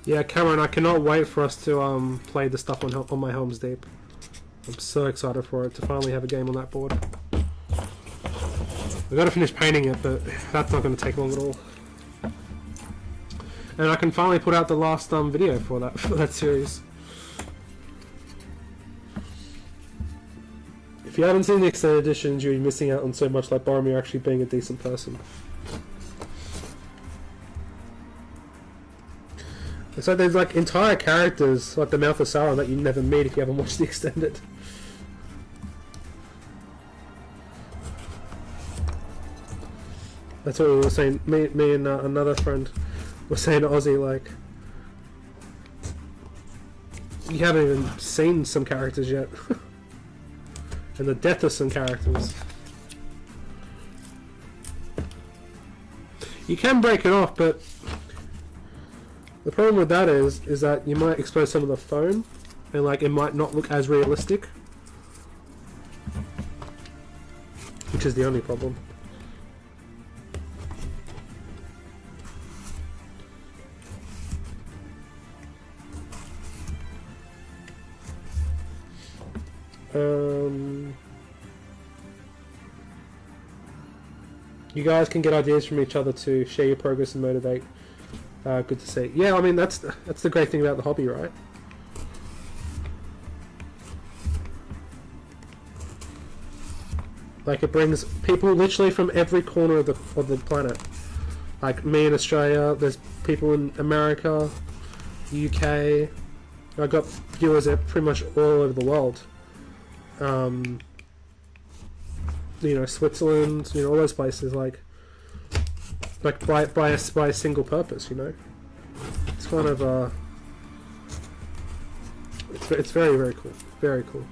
Yeah, Cameron, I cannot wait for us to play the stuff on my Helm's Deep. I'm so excited for it to finally have a game on that board. We've got to finish painting it, but that's not going to take long at all. And I can finally put out the last video for that series. If you haven't seen the extended editions, you're missing out on so much, like Boromir actually being a decent person. So there's like entire characters, like the Mouth of Sauron, that you never meet if you haven't watched the extended. That's what we were saying. Me and another friend were saying to Ozzy, like, you haven't even seen some characters yet, and the death of some characters. You can break it off, but the problem with that is that you might expose some of the foam, and like it might not look as realistic, which is the only problem. You guys can get ideas from each other to share your progress and motivate. Good to see. Yeah, I mean that's the great thing about the hobby, right? Like it brings people literally from every corner of the planet. Like me in Australia, there's people in America, UK. I've got viewers at pretty much all over the world. You know, Switzerland, you know, all those places, like by a single purpose, you know. It's kind of it's very, very cool, very cool.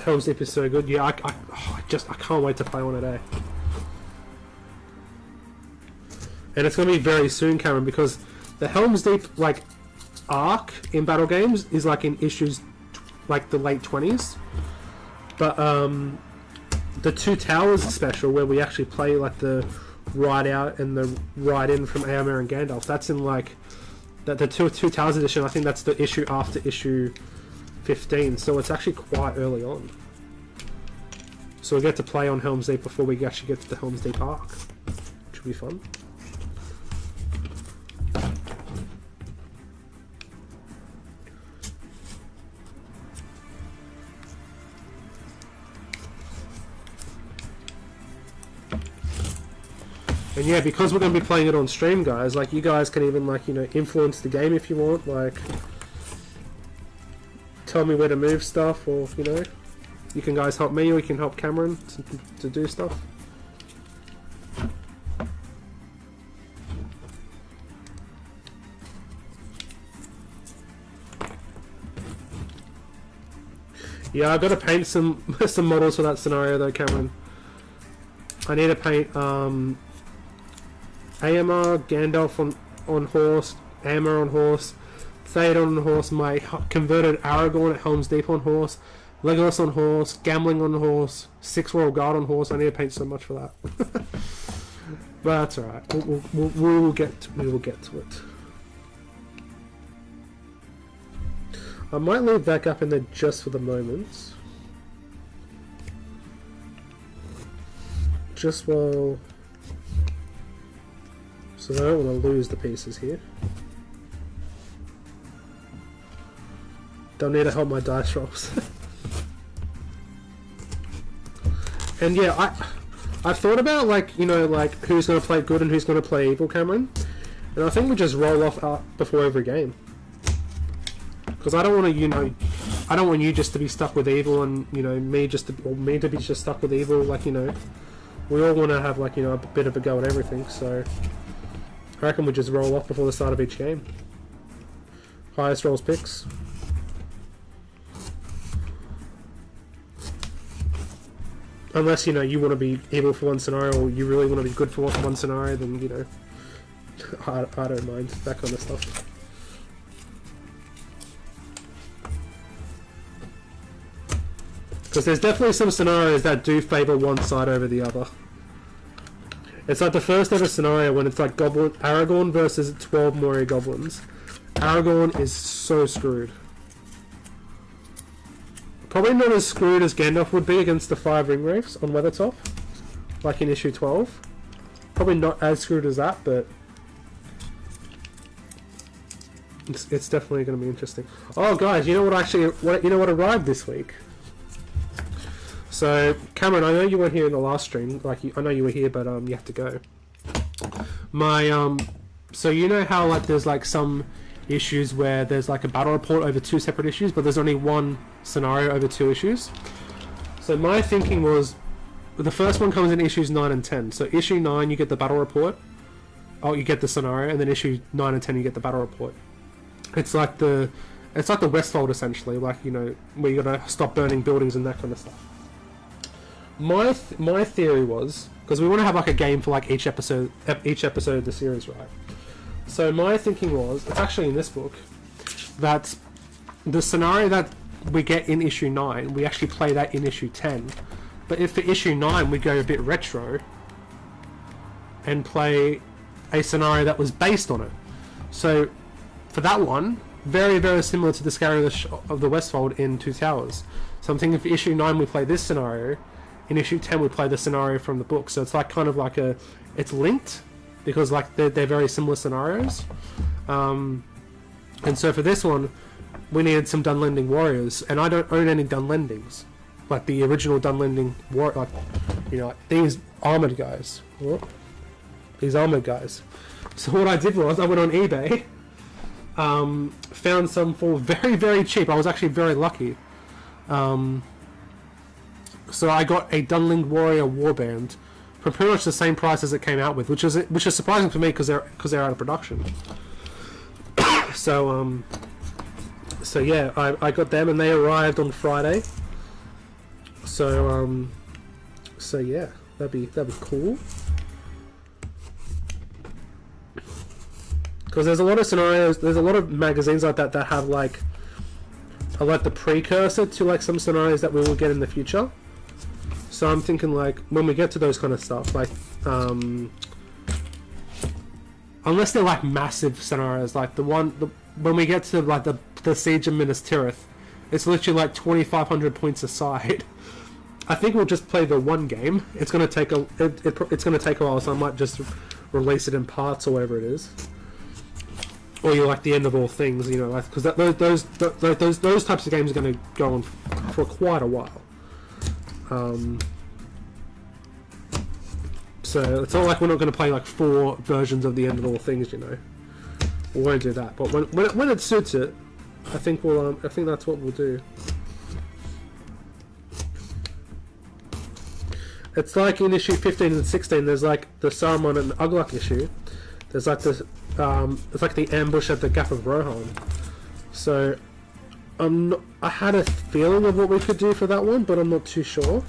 Helm's Deep is so good. Yeah, I can't wait to play one today. And it's gonna be very soon, Cameron, because the Helm's Deep like arc in battle games is like in issues like the late 20s, but the Two Towers special where we actually play like the ride out and the ride in from Éomer and Gandalf, that's in like That the two Towers edition, I think that's the issue after issue 15, so it's actually quite early on. So we get to play on Helm's Deep before we actually get to the Helm's Deep arc, which will be fun. And yeah, because we're going to be playing it on stream, guys, like, you guys can even, like, you know, influence the game if you want, like, tell me where to move stuff, or, you know, you can guys help me, or you can help Cameron to do stuff. Yeah, I've got to paint some models for that scenario though, Cameron. I need to paint AMR, Gandalf on horse, Amber on horse, Theoden on horse, my converted Aragorn at Helm's Deep on horse, Legolas on horse, Gambling on horse, Six Royal Guard on horse. I need to paint so much for that. But that's alright. We will get to it. I might leave that gap in there just for the moment. Just while... So I don't want to lose the pieces here. Don't need to help my dice rolls. And yeah, I've thought about, like, you know, like, who's going to play good and who's going to play evil, Cameron. And I think we just roll off before every game. Because I don't want to, you know, I don't want you just to be stuck with evil, and, you know, me to be just stuck with evil. Like, you know, we all want to have, like, you know, a bit of a go at everything. So I reckon we just roll off before the start of each game. Highest rolls picks. Unless, you know, you want to be evil for one scenario, or you really want to be good for one scenario, then, you know, I don't mind that kind of stuff. Because there's definitely some scenarios that do favour one side over the other. It's like the first ever scenario when it's like Aragorn versus 12 Moria Goblins. Aragorn is so screwed. Probably not as screwed as Gandalf would be against the 5 Ringwraiths on Weathertop, like in issue 12. Probably not as screwed as that, but it's definitely going to be interesting. Oh, guys, you know what arrived this week? So, Cameron, I know you weren't here in the last stream. Like, I know you were here, but you have to go. So you know how, like, there's like some issues where there's like a battle report over 2 separate issues, but there's only one scenario over 2 issues. So my thinking was, the first one comes in issues 9 and 10. So issue 9 you get the battle report, you get the scenario, and then issue 9 and 10 you get the battle report. It's like the Westfold essentially, like, you know, where you gotta stop burning buildings and that kind of stuff. My theory was, because we want to have like a game for like each episode of the series, right? So my thinking was, it's actually in this book, that the scenario that we get in issue 9, we actually play that in issue 10. But if for issue 9 we go a bit retro and play a scenario that was based on it. So for that one, very, very similar to the Scary of the Westfold in Two Towers. So I'm thinking for issue 9 we play this scenario, in issue 10 we play the scenario from the book. So it's like kind of like it's linked, because like they're very similar scenarios. And so for this one, we needed some Dunlending warriors, and I don't own any Dunlendings, like the original Dunlending war, like, you know, like these armored guys. These armored guys. So what I did was I went on eBay, found some for very, very cheap. I was actually very lucky. So I got a Dunling Warrior Warband for pretty much the same price as it came out with, which is surprising for me because they're out of production. So yeah, I got them and they arrived on Friday. So yeah, that'd be cool. Because there's a lot of scenarios, there's a lot of magazines like that have like the precursor to like some scenarios that we will get in the future. So I'm thinking, like, when we get to those kind of stuff, like unless they're like massive scenarios, like when we get to like the Siege of Minas Tirith, it's literally like 2,500 points aside. I think we'll just play the one game. It's gonna take it's gonna take a while, so I might just release it in parts or whatever it is. Or you're like the end of all things, you know, like, because those types of games are going to go on for quite a while. So it's not like we're not going to play like 4 versions of the end of all things, you know. We won't do that, but when it suits it, I think we'll I think that's what we'll do. It's like in issue 15 and 16. There's like the Saruman and Ugluk issue. There's like this. It's like the ambush at the Gap of Rohan. So, I had a feeling of what we could do for that one, but I'm not too sure.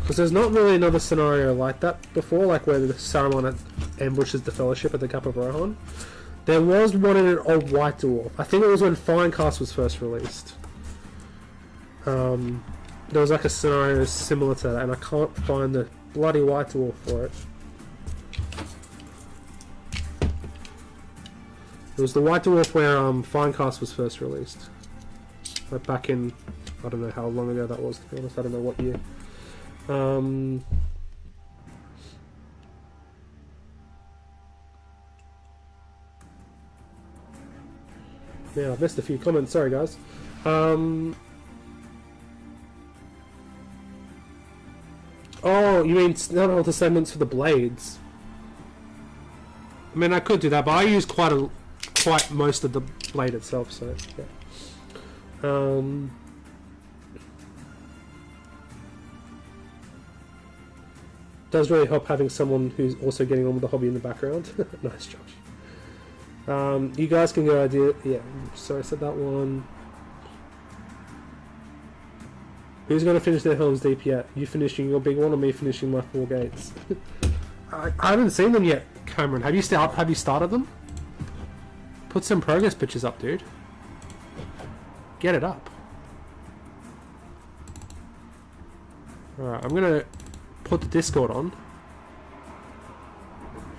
Because there's not really another scenario like that before, like where the Saruman ambushes the Fellowship at the Gap of Rohan. There was one in an old White Dwarf. I think it was when Finecast was first released. There was like a scenario similar to that, and I can't find the bloody White Dwarf for it. It was the White Dwarf where Finecast was first released. Like back in, I don't know how long ago that was, to be honest, I don't know what year. Yeah, I've missed a few comments, sorry guys. Oh, you mean not all descendants for the blades? I mean, I could do that, but I use quite most of the blade itself, so yeah. Does really help having someone who's also getting on with the hobby in the background. Nice, Josh. You guys can go idea. Yeah, sorry, I said that one. Who's going to finish their Helm's Deep yet? You finishing your big one or me finishing my 4 gates? I haven't seen them yet, Cameron. Have you started them? Put some progress pictures up, dude. Get it up. Alright, I'm going to put the Discord on.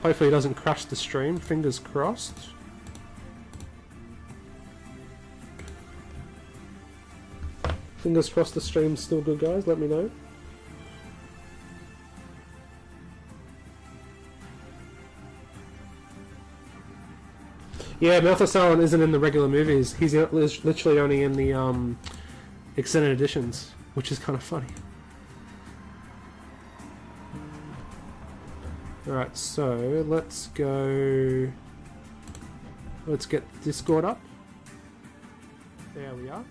Hopefully it doesn't crash the stream. Fingers crossed. Fingers crossed the stream's still good, guys. Let me know. Yeah, Malthus Sauron isn't in the regular movies. He's literally only in the extended editions, which is kind of funny. Alright, so let's go... Let's get Discord up. There we are.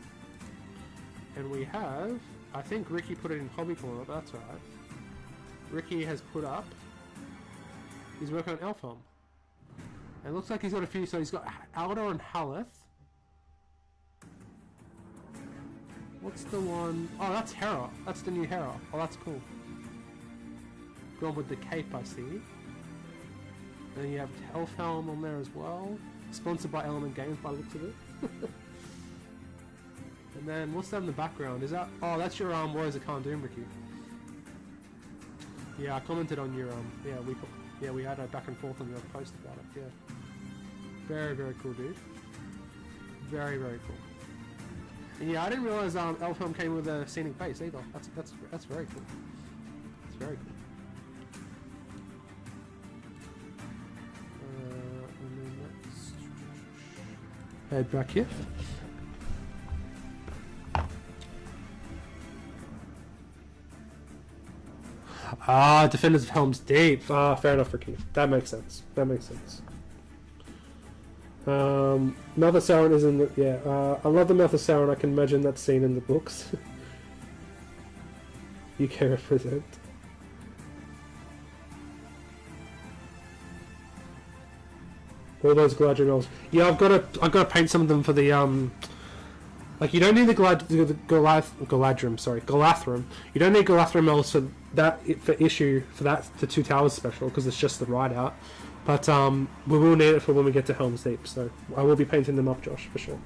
And we have, I think Ricky put it in Hobby Corner, but that's alright. Ricky has put up, he's working on Elfhelm. And it looks like he's got a few, so he's got Aldor and Haleth. What's the one? Oh, that's Hera. That's the new Hera. Oh, that's cool. Gone with the cape, I see. And then you have Elfhelm on there as well. Sponsored by Element Games by the looks of it. And then, what's that in the background? Is that... Oh, that's your Warriors of Khandoom, Ricky. Yeah, I commented on your... we had a back and forth on your post about it, yeah. Very, very cool, dude. Very, very cool. And yeah, I didn't realise Elfhelm came with a scenic base either. That's very cool. That's very cool. And then let's head back here. Ah, Defenders of Helm's Deep. Ah, fair enough, Ricky. That makes sense. That makes sense. Malthus Sauron is in the... Yeah, I love the Malthus Sauron. I can imagine that scene in the books. UK represent. All those Galadriel elves. Yeah, I've got to paint some of them for the like, you don't need the Galadrim. Sorry, Galathrim. You don't need Galathrim elves for that for the Two Towers special because it's just the ride out. But we will need it for when we get to Helm's Deep. So I will be painting them up, Josh, for sure.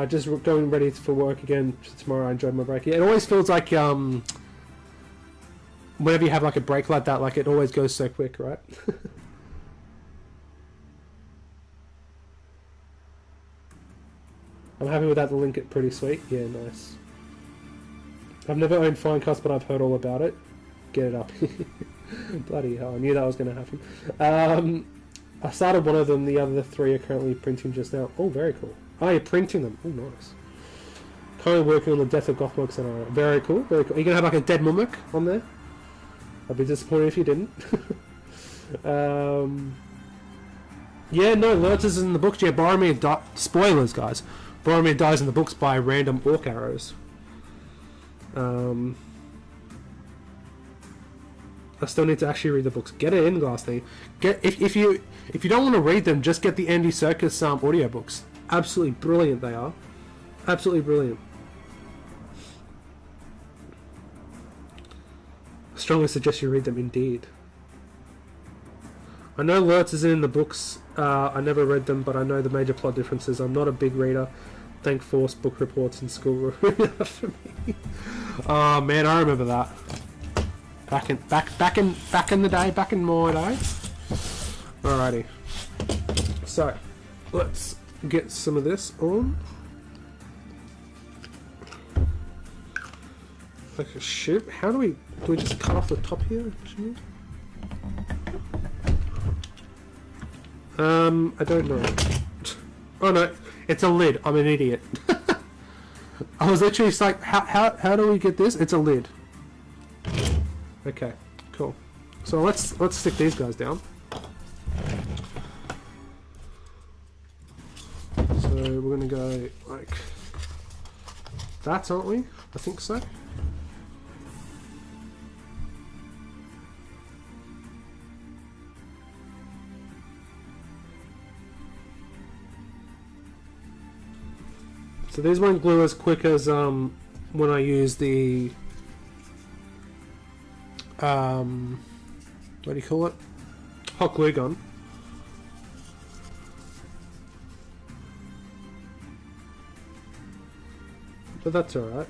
Just going ready for work again tomorrow. I enjoyed my break. Yeah, it always feels like whenever you have like a break like that, like it always goes so quick, right? I'm happy with that. The link it pretty sweet. Yeah, nice. I've never owned Finecast, but I've heard all about it. Get it up. Bloody hell, I knew that was going to happen. I started one of them, the other three are currently printing just now. Oh, very cool. Oh, you're printing them. Oh, nice. Currently working on the Death of Gothmog scenario. Very cool, very cool. Are you going to have like a dead Mummic on there? I'd be disappointed if you didn't. Yeah, no, Lurtz is in the books. Yeah, Boromir spoilers, guys. Boromir dies in the books by random orc arrows. I still need to actually read the books. Get it in, Glass thing. If you don't want to read them, just get the Andy Serkis audiobooks. Absolutely brilliant they are. Absolutely brilliant. I strongly suggest you read them indeed. I know Lurtz is in the books. I never read them, but I know the major plot differences. I'm not a big reader. Thank Force book reports in school were enough for me. Oh man, I remember that. Back in the day, back in my day. Alrighty. So, let's get some of this on. Like a ship. How do we just cut off the top here? I don't know. Oh no, it's a lid. I'm an idiot. I was literally just like, how do we get this? It's a lid. Okay, cool. So let's stick these guys down. So we're gonna go like that, aren't we? I think so. So these won't glue as quick as when I use the what do you call it? Hot glue gun. But that's alright.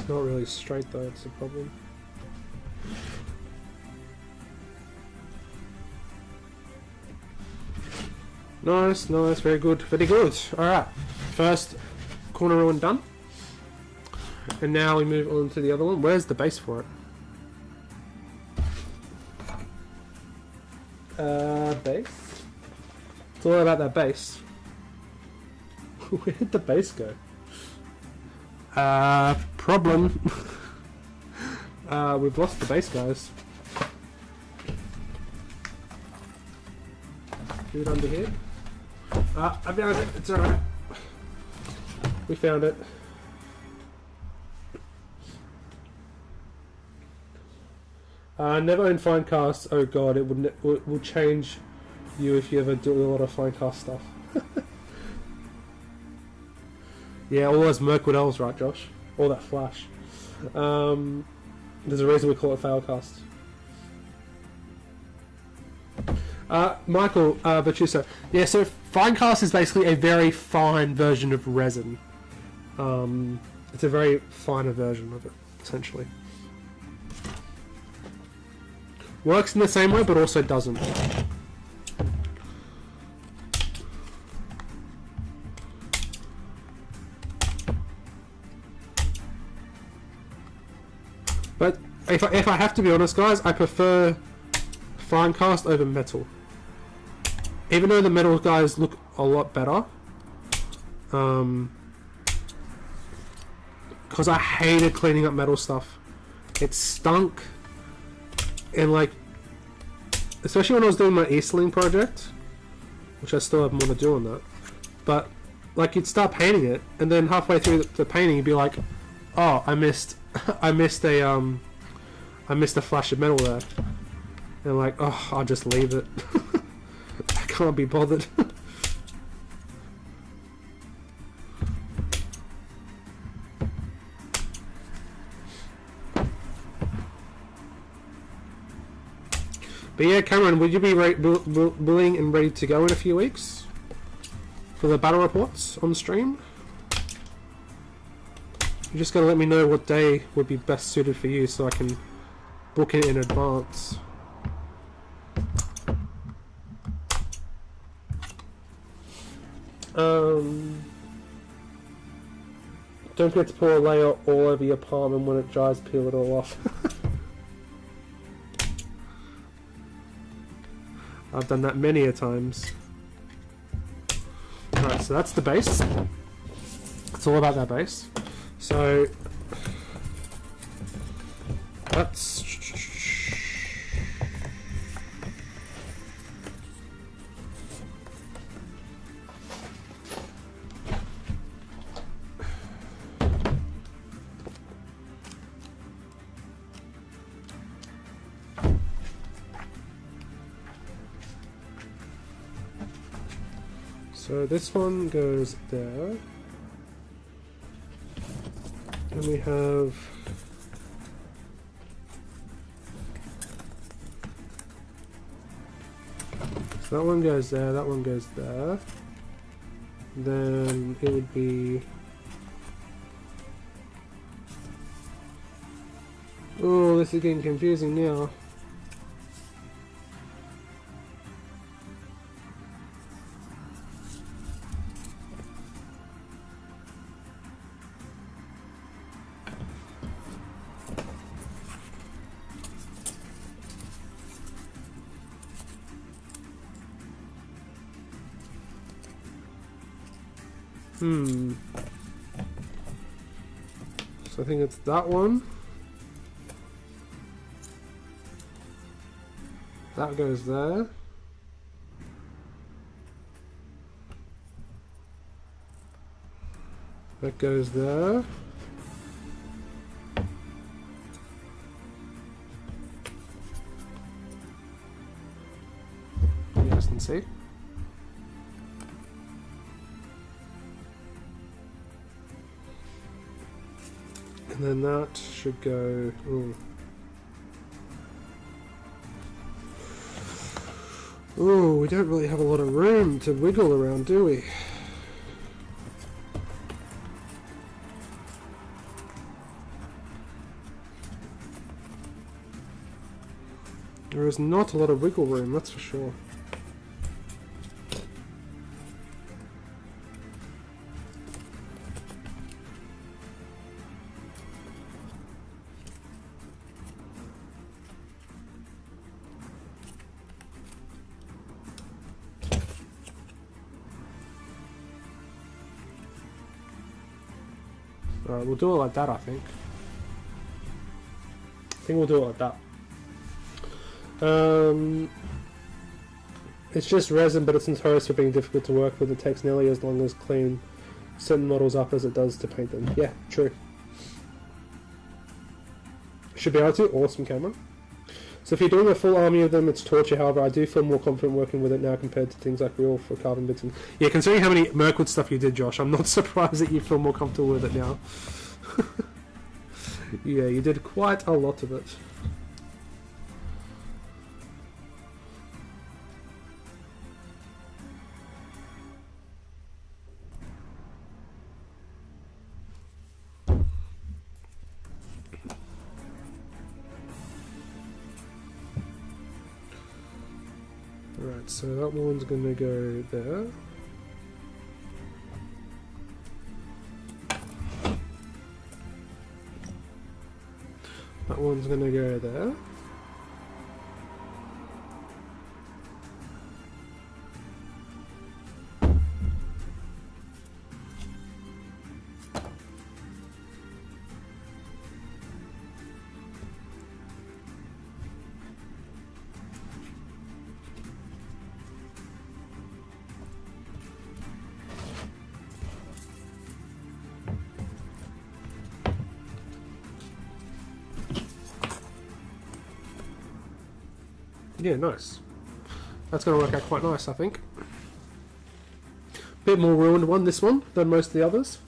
Not really straight though, it's a problem. Nice, nice, very good, very good. Alright, first corner ruin done. And now we move on to the other one. Where's the base for it? Base? It's all about that base. Where did the base go? Problem. We've lost the base, guys. Do it under here. I found it. It's alright. We found it. Never own Finecast. Oh god, it will change you if you ever do a lot of Finecast stuff. Yeah, all those Mirkwood elves, right, Josh? All that flash. There's a reason we call it Failcast. Michael Virtuso. Yeah, so Finecast is basically a very fine version of resin. It's a very finer version of it, essentially. Works in the same way, but also doesn't. But if I have to be honest, guys, I prefer Finecast over metal. Even though the metal guys look a lot better. Because I hated cleaning up metal stuff. It stunk. And like, especially when I was doing my Easterling project, which I still have more to do on that. But like, you'd start painting it, and then halfway through the painting, you'd be like, Oh, I missed I missed a flash of metal there. And like, oh, I'll just leave it. I can't be bothered. But yeah, Cameron, would you be willing and ready to go in a few weeks for the battle reports on stream? You just gotta let me know what day would be best suited for you so I can book it in advance. Don't forget to pour a layer all over your palm, and when it dries, peel it all off. I've done that many a times. Alright, so that's the base. It's all about that base. So that's so this one goes there. And we have so that one goes there, that one goes there. Then it would be oh, this is getting confusing now. So I think it's that one. That goes there. That goes there. You guys can see. And then that should go. Ooh. Ooh, we don't really have a lot of room to wiggle around, do we? There is not a lot of wiggle room, that's for sure. Alright, we'll do it like that, I think. I think we'll do it like that. It's just resin, but it's notorious for being difficult to work with. It takes nearly as long as clean certain models up as it does to paint them. Yeah, true. Should be able to. Awesome, Cameron. So if you're doing a full army of them, it's torture. However, I do feel more confident working with it now compared to things like real for carbon bits. And yeah, considering how many Mirkwood stuff you did, Josh, I'm not surprised that you feel more comfortable with it now. Yeah, you did quite a lot of it. Alright, so that one's gonna go there. That one's gonna go there. Yeah, nice. That's going to work out quite nice, I think. Bit more ruined one, this one, than most of the others.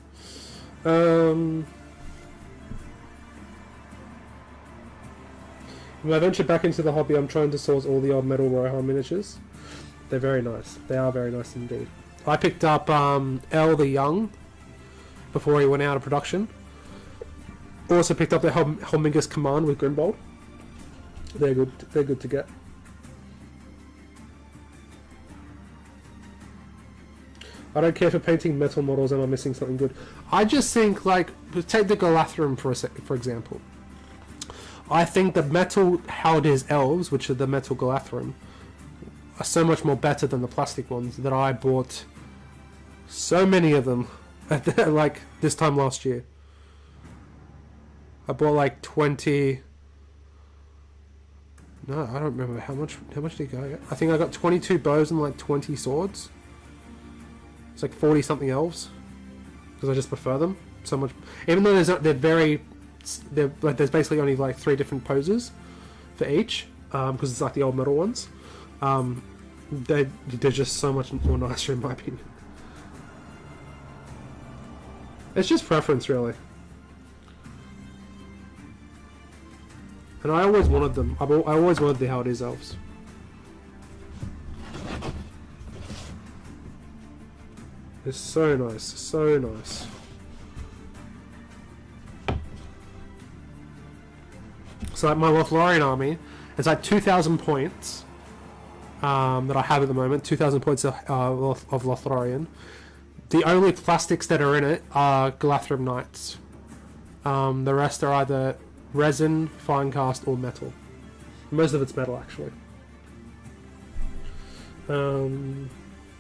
When I venture back into the hobby, I'm trying to source all the old metal Rohan miniatures. They're very nice. They are very nice indeed. I picked up L the Young before he went out of production. Also picked up the Helmingus Command with Grimbold. They're good. They're good to get. I don't care for painting metal models. Am I missing something good? I just think, like, take the Galathrum for example. I think the metal Haldir's elves, which are the metal Galathrum, are so much more better than the plastic ones that I bought so many of them at like this time last year. I bought like 20. No, I don't remember how much did I get? I think I got 22 bows and like 20 swords. It's like 40 something elves because I just prefer them so much. Even though they're like there's basically only like 3 different poses for each because it's like the old metal ones. They're just so much more nicer in my opinion. It's just preference, really. And I always wanted them. I always wanted the Haldir's elves. It's so nice, so nice. So like my Lothlorien army, it's like 2,000 points that I have at the moment. 2,000 points of Lothlorien. The only plastics that are in it are Galathrum Knights. The rest are either resin, fine cast, or metal. Most of it's metal, actually.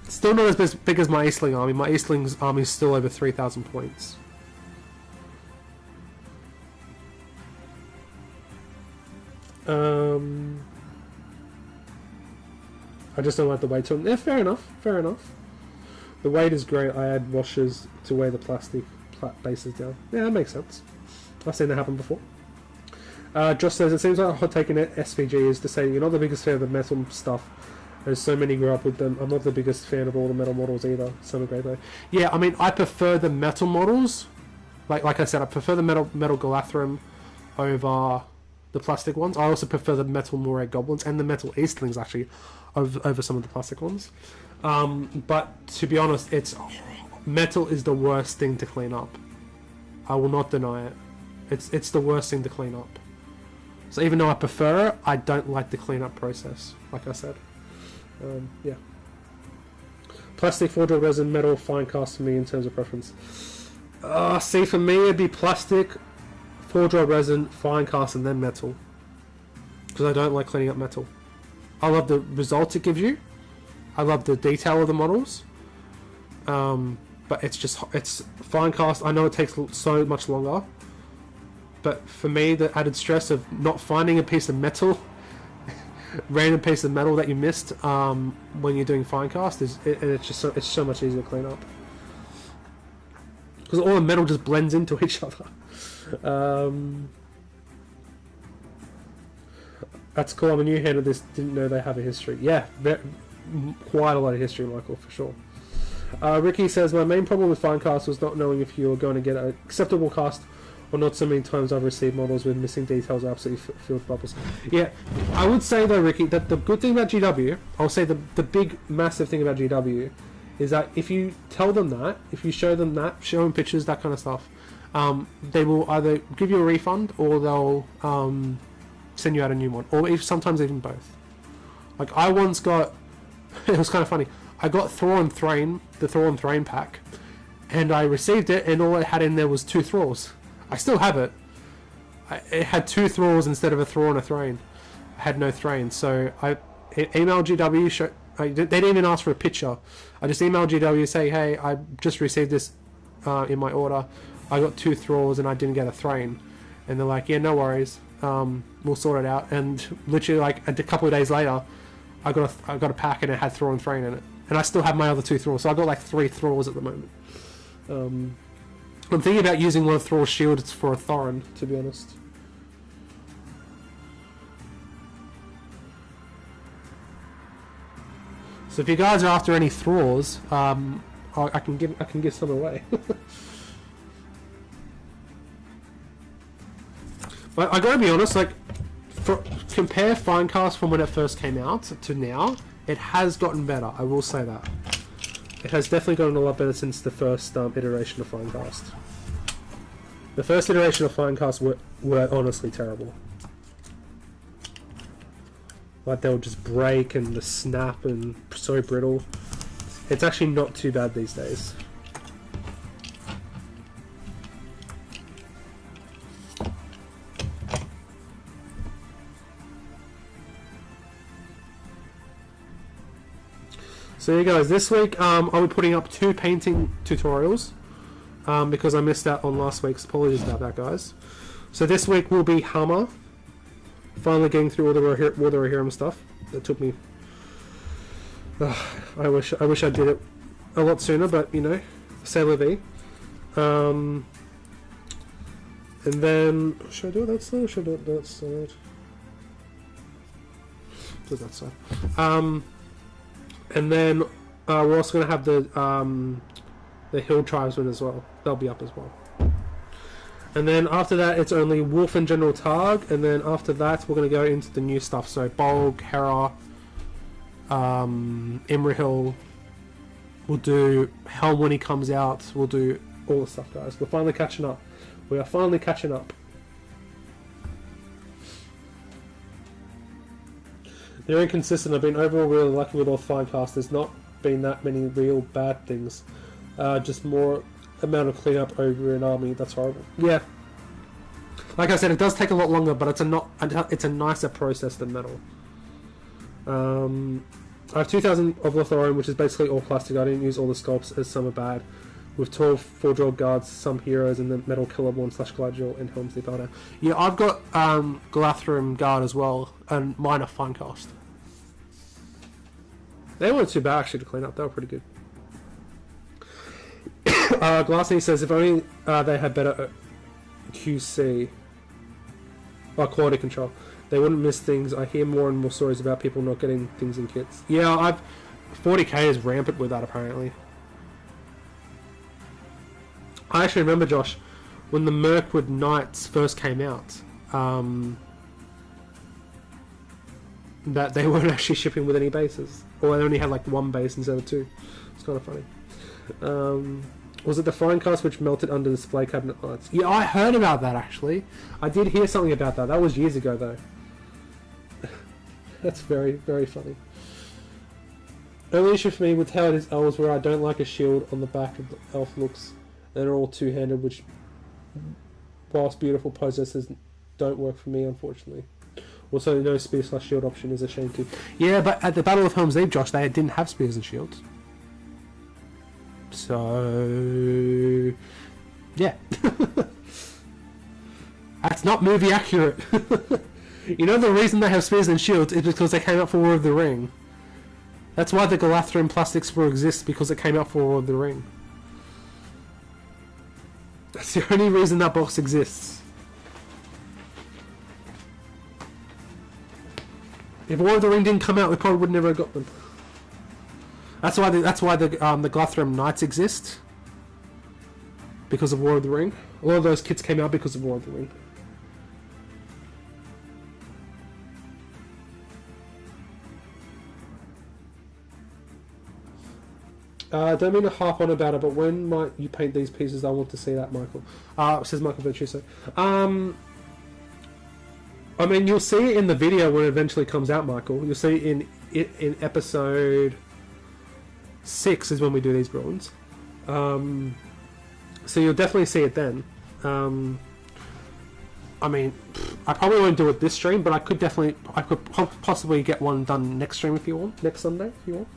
Still not as big as my Eastling army. My Eastling's army is still over 3,000 points. I just don't like the weight to them. Yeah, fair enough. Fair enough. The weight is great. I add washers to weigh the plastic bases down. Yeah, that makes sense. I've seen that happen before. Josh says, it seems like a hot take in SBG is to say you're not the biggest fan of the metal stuff. There's so many grew up with them. I'm not the biggest fan of all the metal models either. Some are great though. Yeah, I mean, I prefer the metal models. Like I said, I prefer the metal Galathrum over the plastic ones. I also prefer the metal Moray Goblins and the metal Eastlings actually over some of the plastic ones. But to be honest, metal is the worst thing to clean up. I will not deny it. It's the worst thing to clean up. So even though I prefer it, I don't like the cleanup process, like I said. Yeah. Plastic, forged resin, metal, fine cast for me in terms of preference. See, for me it'd be plastic, forged resin, fine cast, and then metal. Because I don't like cleaning up metal. I love the results it gives you. I love the detail of the models. But it's fine cast. I know it takes so much longer. But for me, the added stress of not finding a piece of metal, random piece of metal that you missed when you're doing fine cast, it's so much easier to clean up. Because all the metal just blends into each other. That's cool. I'm a new head of this. Didn't know they have a history. Yeah, quite a lot of history, Michael, for sure. Ricky says, my main problem with fine cast was not knowing if you were going to get an acceptable cast or not. So many times I've received models with missing details absolutely filled bubbles. Yeah, I would say though, Ricky, that the good thing about GW, I'll say the big massive thing about GW is that if you tell them that, if you show them that, show them pictures, that kind of stuff, they will either give you a refund or they'll send you out a new one, or sometimes even both. Like I once got, it was kind of funny, I got Thrall and Thrain, the Thrall and Thrain pack, and I received it and all it had in there was 2 Thralls. I still have it. It had 2 Thralls instead of a Thrall and a Thrain. I had no Thrain, so I emailed GW. They didn't even ask for a picture. I just emailed GW say, hey, I just received this in my order. I got 2 Thralls and I didn't get a Thrain. And they're like, yeah, no worries. We'll sort it out. And literally, like a couple of days later, I got a pack and it had Thrall and Thrain in it. And I still have my other 2 Thralls, so I got like 3 Thralls at the moment. I'm thinking about using one of Thrall's shields for a Thorin, to be honest. So if you guys are after any thralls, I can give some away. But I gotta be honest, like, compare Finecast from when it first came out to now, it has gotten better. I will say that. It has definitely gotten a lot better since the first iteration of Finecast. The first iteration of Finecast were honestly terrible. Like, they would just break and the snap and so brittle. It's actually not too bad these days. So yeah guys, this week I'll be putting up 2 painting tutorials because I missed out on last week's. Apologies about that, guys. So this week will be Hammer. Finally getting through all the Rohirrim stuff. That took me... I wish I did it a lot sooner, but you know, c'est la vie. And then... Should I do it that side or should I do it that side? Do it that side. And then we're also going to have the Hill Tribesmen as well. They'll be up as well. And then after that, it's only Wolf and General Targ. And then after that, we're going to go into the new stuff. So Bolg, Hera, Imrahil. We'll do Helm when he comes out. We'll do all the stuff, guys. We're finally catching up. We are finally catching up. They're inconsistent. I've been overall really lucky with all Finecast. There's not been that many real bad things. Just more amount of cleanup over an army. That's horrible. Yeah. Like I said, it does take a lot longer, but it's a nicer process than metal. I have 2,000 of Lotharian, which is basically all plastic. I didn't use all the sculpts as some are bad. With 12 4-draw guards, some heroes, and then metal Killerborn / Galadriel and Helm's Deep Elder. Yeah, I've got Galathrim Guard as well, and mine are Finecast. They weren't too bad actually to clean up. They were pretty good. Glassney says if only they had better QC or quality control, they wouldn't miss things. I hear more and more stories about people not getting things in kits. Yeah, 40k is rampant with that apparently. I actually remember, Josh, when the Mirkwood Knights first came out, that they weren't actually shipping with any bases, or they only had like 1 base instead of 2. It's kind of funny. Was it the Finecast which melted under display cabinet lights? Yeah, I heard about that actually. I did hear something about that. That was years ago though. That's very, very funny. Only issue for me with how it is elves where I don't like a shield on the back of the elf looks. They're all two-handed, which, whilst beautiful possesses, don't work for me, unfortunately. Also, no spear / shield option is a shame too. Yeah, but at the Battle of Helm's Deep, Josh, they didn't have spears and shields. So, yeah. That's not movie accurate. You know the reason they have spears and shields is because they came out for War of the Ring. That's why the Galathrim plastic spore exists, because it came out for War of the Ring. That's the only reason that box exists. If War of the Ring didn't come out, we probably would never have got them. That's why the Galathrim Knights exist, because of War of the Ring. A lot of those kits came out because of War of the Ring. Don't mean to harp on about it, but when might you paint these pieces? I want to see that, Michael. Says Michael Virtuoso. I mean, you'll see it in the video when it eventually comes out, Michael. You'll see it in episode 6 is when we do these bronze. So you'll definitely see it then. I mean, I probably won't do it this stream, but I could possibly get one done next stream if you want, next Sunday if you want.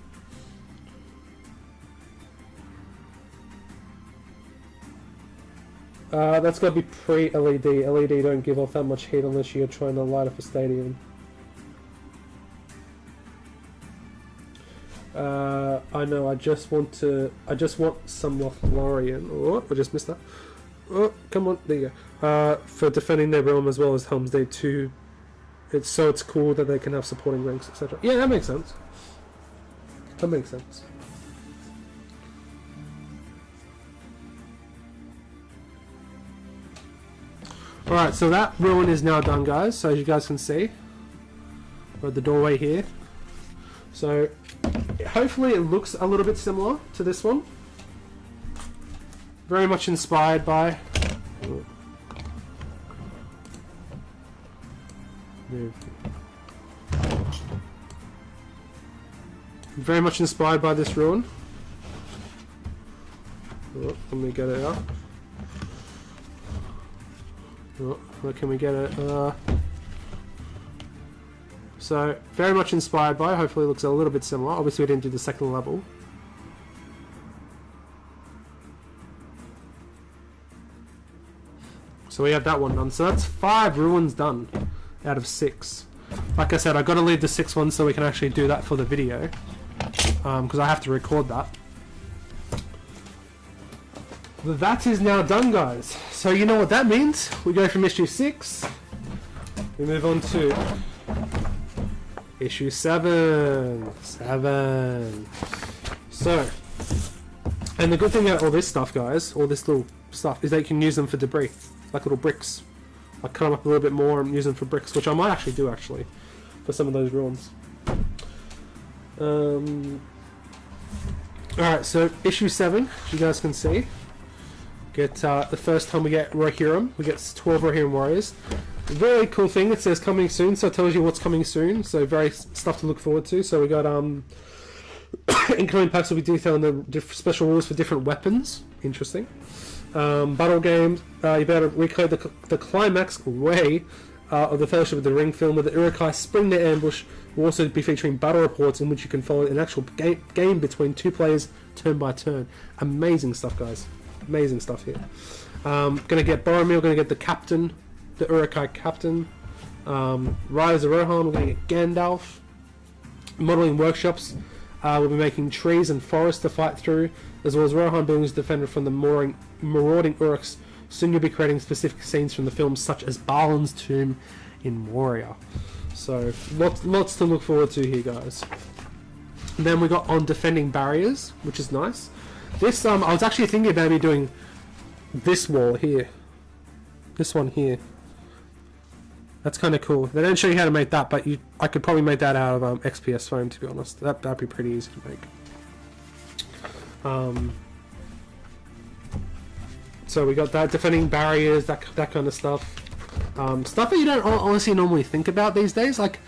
That's got to be pre-LED. LED don't give off that much heat unless you're trying to light up a stadium. I know. I just want some Lothlorien. Oh, I just missed that. Oh, come on, there you go. For defending their realm as well as Helm's Deep too. It's cool that they can have supporting ranks, etc. Yeah, that makes sense. that makes sense. Alright, so that ruin is now done, guys. So as you guys can see, we're at the doorway here. So hopefully it looks a little bit similar to this one. Very much inspired by... Very much inspired by this ruin. Oh, let me get it out. Oh, where can we get it? So, very much inspired by. Hopefully it looks a little bit similar. Obviously we didn't do the second level. So we have that one done. So that's 5 ruins done out of 6. Like I said, I've got to leave the 6th one so we can actually do that for the video. Because I have to record that. But that is now done, guys. So you know what that means. We go from issue 6. We move on to issue 7. So, and the good thing about all this stuff, guys, all this little stuff, is that you can use them for debris. Like little bricks. I cut them up a little bit more and use them for bricks, which I might actually do actually for some of those ruins. Alright, so issue 7, as you guys can see, get the first time we get Rohirrim, we get 12 Rohirrim warriors. Very cool thing, it says coming soon, so it tells you what's coming soon, so very stuff to look forward to. So we got incoming packs will be detailing the special rules for different weapons. Interesting. Battle games, you better recreate the climax way of the Fellowship of the Ring film, where the Uruk-hai spring their ambush. Will also be featuring battle reports in which you can follow an actual game between 2 players turn by turn. Amazing stuff, guys. Amazing stuff here. Gonna get Boromir, gonna get the captain, the Uruk-hai captain. Riders of Rohan, we're gonna get Gandalf. Modelling workshops. We'll be making trees and forests to fight through, as well as Rohan being defended from the marauding Uruks. Soon you'll be creating specific scenes from the films, such as Balin's tomb in Moria. So lots to look forward to here, guys. And then we got on defending barriers, which is nice. This I was actually thinking about me doing this wall here, this one here. That's kind of cool. They don't show you how to make that, but I could probably make that out of XPS foam, to be honest. That'd be pretty easy to make. So we got that, defending barriers, that kind of stuff. Stuff that you don't honestly normally think about these days. Like,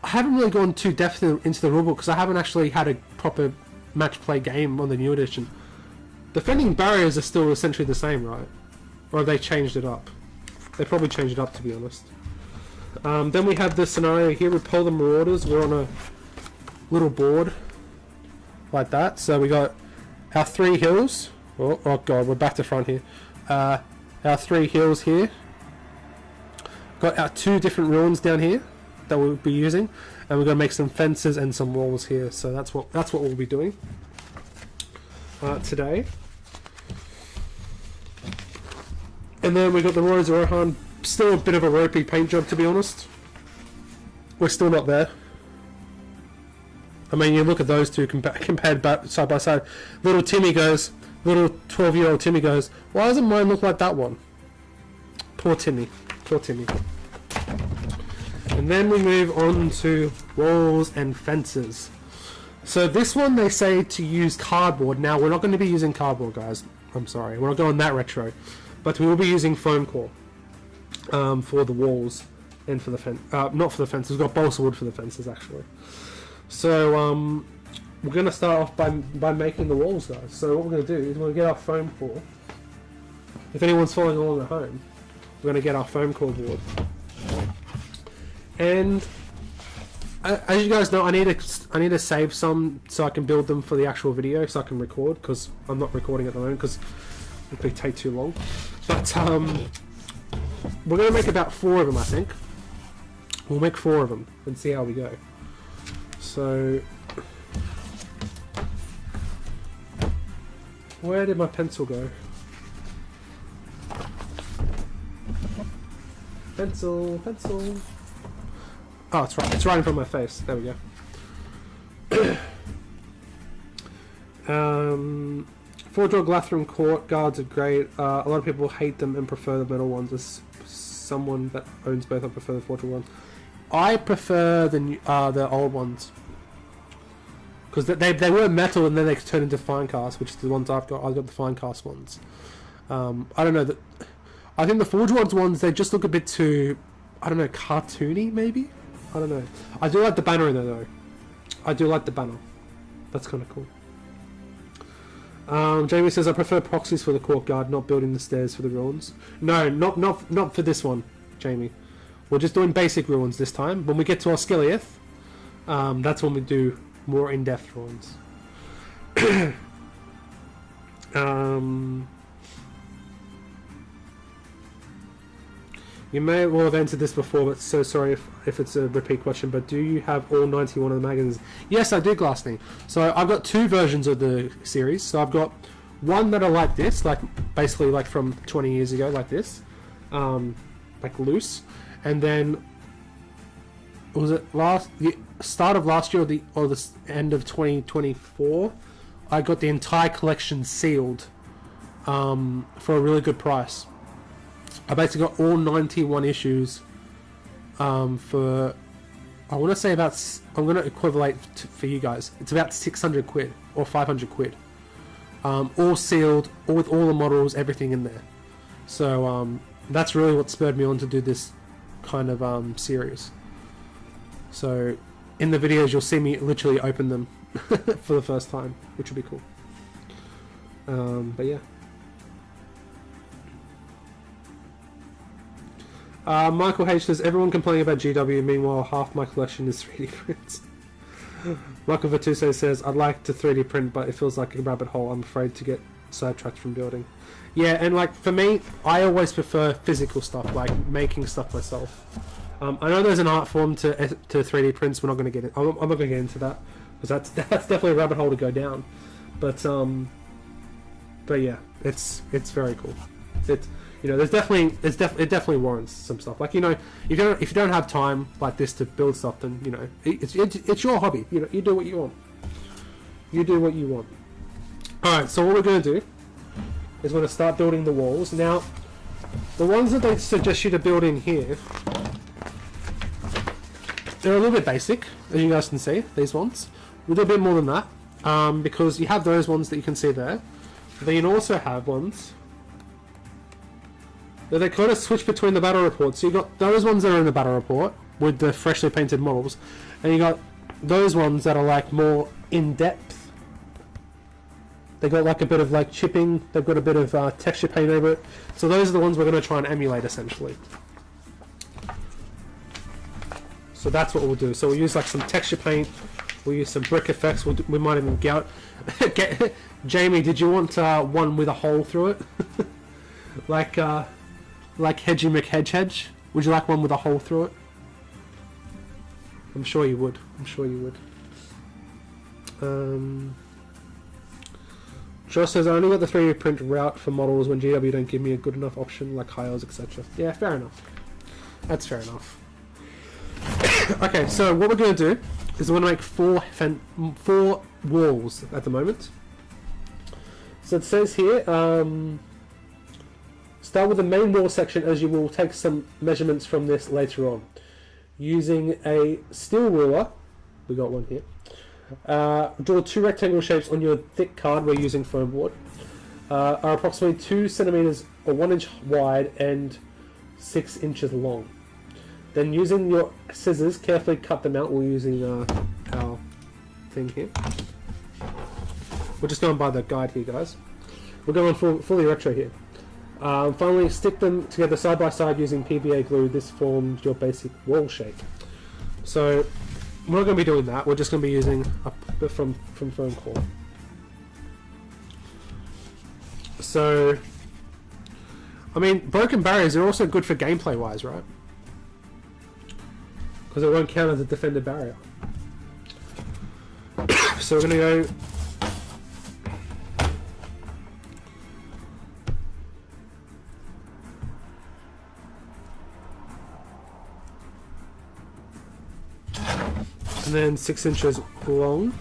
I haven't really gone too depth into the rulebook because I haven't actually had a proper match play game on the new edition. Defending barriers are still essentially the same, right? Or have they changed it up? They probably changed it up, to be honest. Then we have this scenario here with Repel the Marauders. We're on a little board like that. So we got our 3 hills. Oh god, we're back to front here. Our 3 hills here. Got our 2 different ruins down here that we'll be using, and we're going to make some fences and some walls here. So that's what we'll be doing today. And then we got the Riders of Rohan. Still a bit of a ropey paint job, to be honest. We're still not there. I mean, you look at those two compared back side by side. Little 12-year-old Timmy goes, why doesn't mine look like that one? Poor Timmy. Poor Timmy. And then we move on to walls and fences. So this one they say to use cardboard. Now we're not going to be using cardboard, guys. I'm sorry, we're not going that retro. But we will be using foam core for the walls and for the fence. Not for the fences. We've got balsa wood for the fences, actually. So we're going to start off by making the walls, guys. So what we're going to do is we're going to get our foam core. If anyone's following along at home, we're going to get our foam core board. And as you guys know, I need to save some so I can build them for the actual video, so I can record, because I'm not recording at the moment because it would take too long. But we're going to make about 4 of them, I think. We'll make 4 of them and see how we go. So where did my pencil go? Pencil. Oh, it's right in front of my face. There we go. Four draw Glathram Court guards are great. A lot of people hate them and prefer the metal ones. As someone that owns both, I prefer the four draw ones. I prefer the old ones because they were metal and then they turned into fine cast, which is the ones I've got. I've got the fine cast ones. I don't know that. I think the Forge Worlds ones, they just look a bit too, I don't know, cartoony maybe? I don't know. I do like the banner in there though. I do like the banner. That's kind of cool. Jamie says, I prefer proxies for the court guard, not building the stairs for the ruins. No, not for this one, Jamie. We're just doing basic ruins this time. When we get to Osgiliath, that's when we do more in-depth ruins. You may well have answered this before, but so sorry if it's a repeat question, but do you have all 91 of the magazines? Yes, I do, Glassney. So I've got two versions of the series. So I've got one that are like this, like basically like from 20 years ago, like this, like loose. And then, was it the start of last year or the end of 2024, I got the entire collection sealed for a really good price. I basically got all 91 issues for, I want to say about, I'm going to equivalent for you guys, it's about 600 quid or 500 quid. All sealed, all with all the models, everything in there. So that's really what spurred me on to do this kind of series. So in the videos you'll see me literally open them for the first time, which will be cool. But yeah. Michael H says, everyone complaining about GW, meanwhile half my collection is 3D prints. Michael Vertuse says, I'd like to 3D print, but it feels like a rabbit hole. I'm afraid to get sidetracked from building. Yeah, and like for me, I always prefer physical stuff, like making stuff myself. I know there's an art form to 3D prints. We're not going to get it. I'm not going to get into that because that's definitely a rabbit hole to go down. But yeah, it's very cool. You know, it definitely warrants some stuff. Like, you know, if you don't have time like this to build stuff, then you know it's your hobby. You know, you do what you want. You do what you want. All right. So what we're going to do is we're going to start building the walls. Now, the ones that they suggest you to build in here, they're a little bit basic, as you guys can see. These ones, a little bit more than that, because you have those ones that you can see there. But then you also have ones. They kind of switch between the battle reports. So you got those ones that are in the battle report with the freshly painted models, and you got those ones that are like more in depth. They got like a bit of like chipping. They've got a bit of texture paint over it. So those are the ones we're going to try and emulate essentially. So that's what we'll do. So we'll use like some texture paint. We'll use some brick effects. We might even get Jamie, did you want one with a hole through it? Like Hedgy McHedge? Would you like one with a hole through it? I'm sure you would. I'm sure you would. Josh says, I only got the 3D print route for models when GW don't give me a good enough option like high-els, etc. Yeah, fair enough. That's fair enough. Okay, so what we're going to do is we're going to make four walls at the moment. So it says here, start with the main wall section, as you will take some measurements from this later on. Using a steel ruler, we got one here, draw two rectangle shapes on your thick card we're using foam board. Are approximately 2 centimeters or 1 inch wide and 6 inches long. Then using your scissors, carefully cut them out. We're using our thing here. We're just going by the guide here, guys. We're going fully retro here. Finally, stick them together side by side using PVA glue. This forms your basic wall shape. So we're not going to be doing that. We're just going to be using a bit from foam core. So, I mean, broken barriers are also good for gameplay wise, right? Because it won't count as a defended barrier. So we're going to go. And then 6 inches long.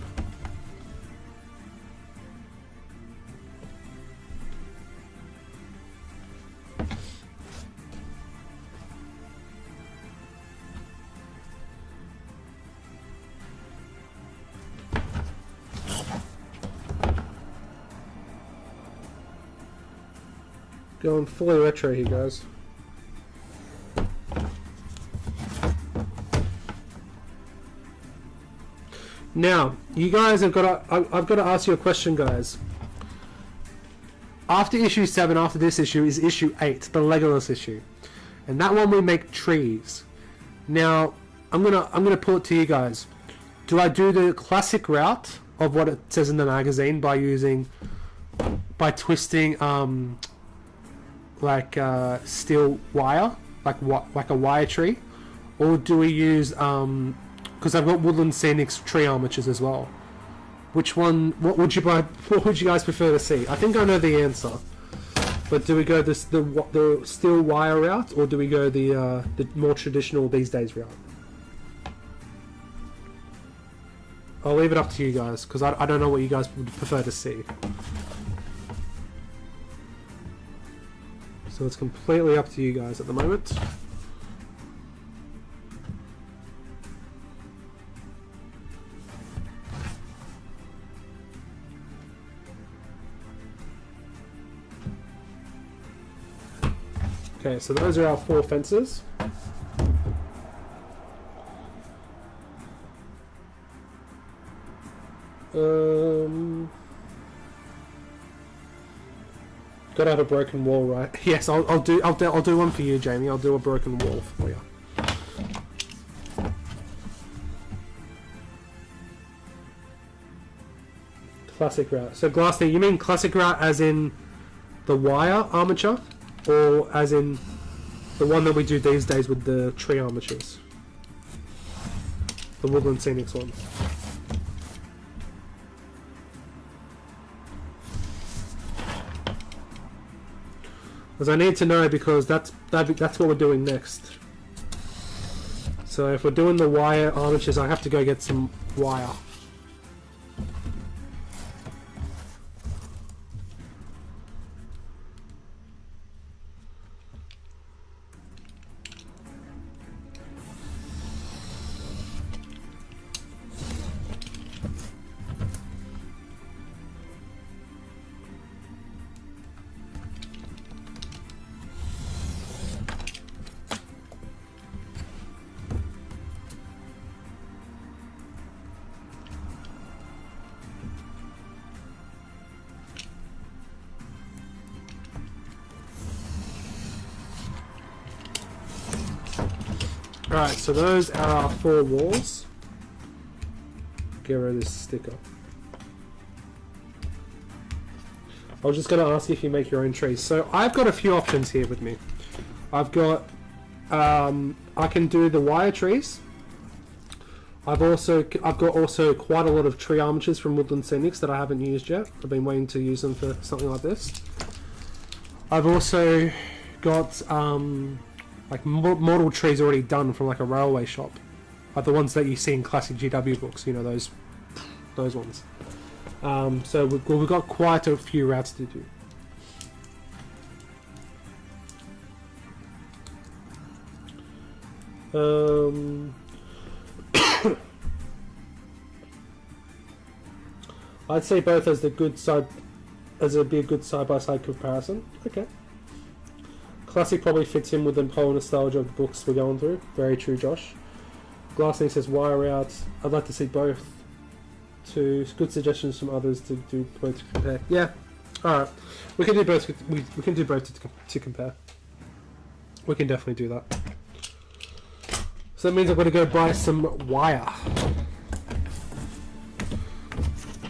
Going fully retro here, guys. Now, you guys have got to... I've got to ask you a question, guys. After issue 7, after this issue, is issue 8, the Legolas issue. And that one we make trees. Now, I'm gonna pull it to you guys. Do I do the classic route of what it says in the magazine by twisting steel wire, like a wire tree, or do we use because I've got Woodland Scenics tree armatures as well. Which one? What would you guys prefer to see? I think I know the answer. But do we go the steel wire route, or do we go the more traditional these days route? I'll leave it up to you guys, because I don't know what you guys would prefer to see. So it's completely up to you guys at the moment. Okay, so those are our 4 fences. Gotta have a broken wall, right? Yes, I'll do one for you, Jamie. I'll do a broken wall for you. Classic route. So Glassy, you mean classic route as in the wire armature? Or as in the one that we do these days with the tree armatures? The Woodland Scenics one. Because I need to know, because that's what we're doing next. So if we're doing the wire armatures, I have to go get some wire. Alright, so those are our 4 walls. Get rid of this sticker. I was just going to ask you if you make your own trees. So I've got a few options here with me. I've got, I can do the wire trees. I've got also quite a lot of tree armatures from Woodland Scenics that I haven't used yet. I've been waiting to use them for something like this. I've also got like model trees already done from like a railway shop, like the ones that you see in classic GW books. You know, those ones. So we've got quite a few routes to do. I'd say both as it'd be a good side-by-side comparison. Okay. Classic probably fits in with the whole nostalgia of the books we're going through. Very true, Josh. Glassing says wire routes. I'd like to see both. 2 good suggestions from others to do both to compare. Yeah. All right. We can do both. We can do both to compare. We can definitely do that. So that means I've got to go buy some wire.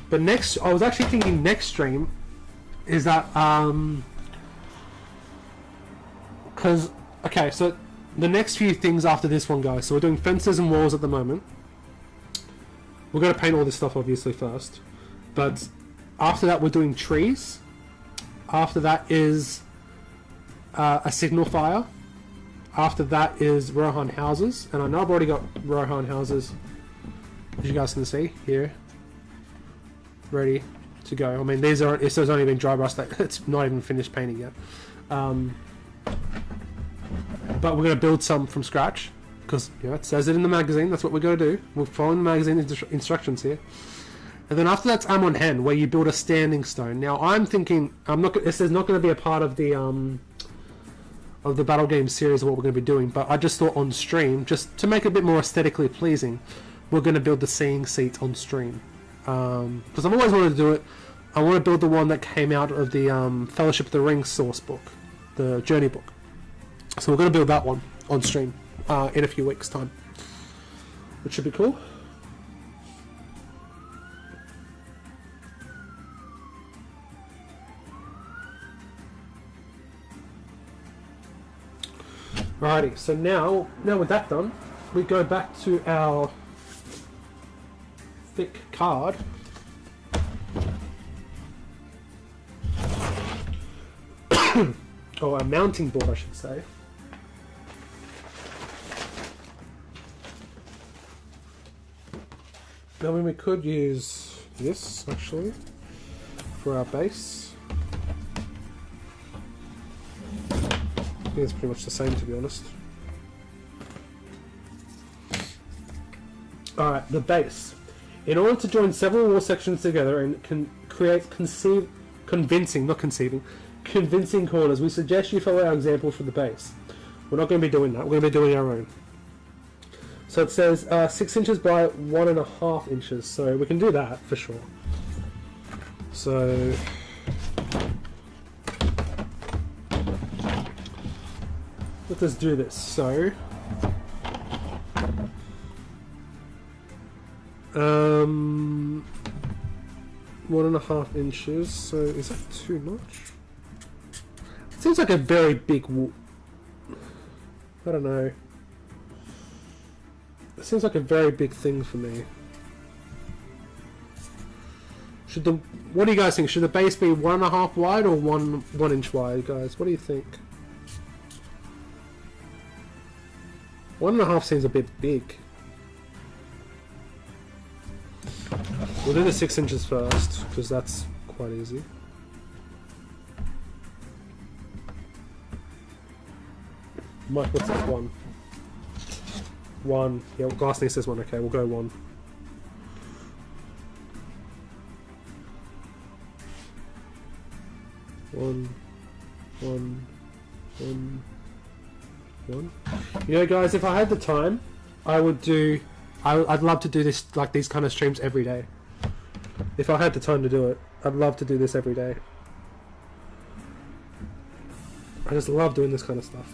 But next, I was actually thinking next stream is that because okay, so the next few things after this one, guys. So we're doing fences and walls at the moment. We're going to paint all this stuff obviously first, but after that we're doing trees. After that is a signal fire. After that is Rohan houses, and I know I've already got Rohan houses, as you guys can see here, ready to go. I mean, these aren't. It's only been dry brushed. It's not even finished painting yet. But we're going to build some from scratch because it says it in the magazine. That's what we're going to do. We're following the magazine instructions here. And then after that's Amon Hen, where you build a standing stone. Now I'm thinking this is not going to be a part of the battle game series of what we're going to be doing, but I just thought on stream, just to make it a bit more aesthetically pleasing, we're going to build the seeing seat on stream. Because I've always wanted to do it. I want to build the one that came out of the Fellowship of the Ring source book, the journey book. So we're going to build that one on stream in a few weeks' time, which should be cool. Alrighty, so now with that done, we go back to our thick card. Or a mounting board, I should say. Now, we could use this actually for our base. I think it's pretty much the same, to be honest. Alright, the base. In order to join several wall sections together and create convincing corners, we suggest you follow our example for the base. We're not going to be doing that, we're going to be doing our own. So it says 6 inches by 1.5 inches, so we can do that for sure. So let's just do this. So 1.5 inches. So is that too much? It seems like a very big I don't know. It seems like a very big thing for me. What do you guys think? Should the base be 1.5 wide or 1 inch wide, guys? What do you think? 1.5 seems a bit big. We'll do the 6 inches first, because that's quite easy. Mike, what's this one? 1. Yeah, Glassney says 1. Okay, we'll go 1. One. You know, guys, if I had the time, I'd love to do this, like these kind of streams every day. If I had the time to do it, I'd love to do this every day. I just love doing this kind of stuff.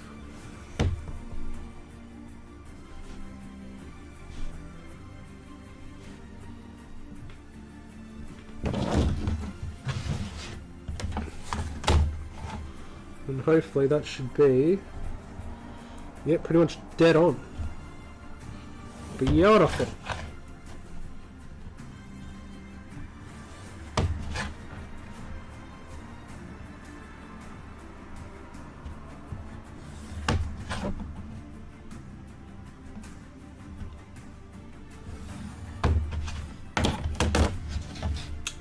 And hopefully that should be, yeah, pretty much dead on. Beautiful.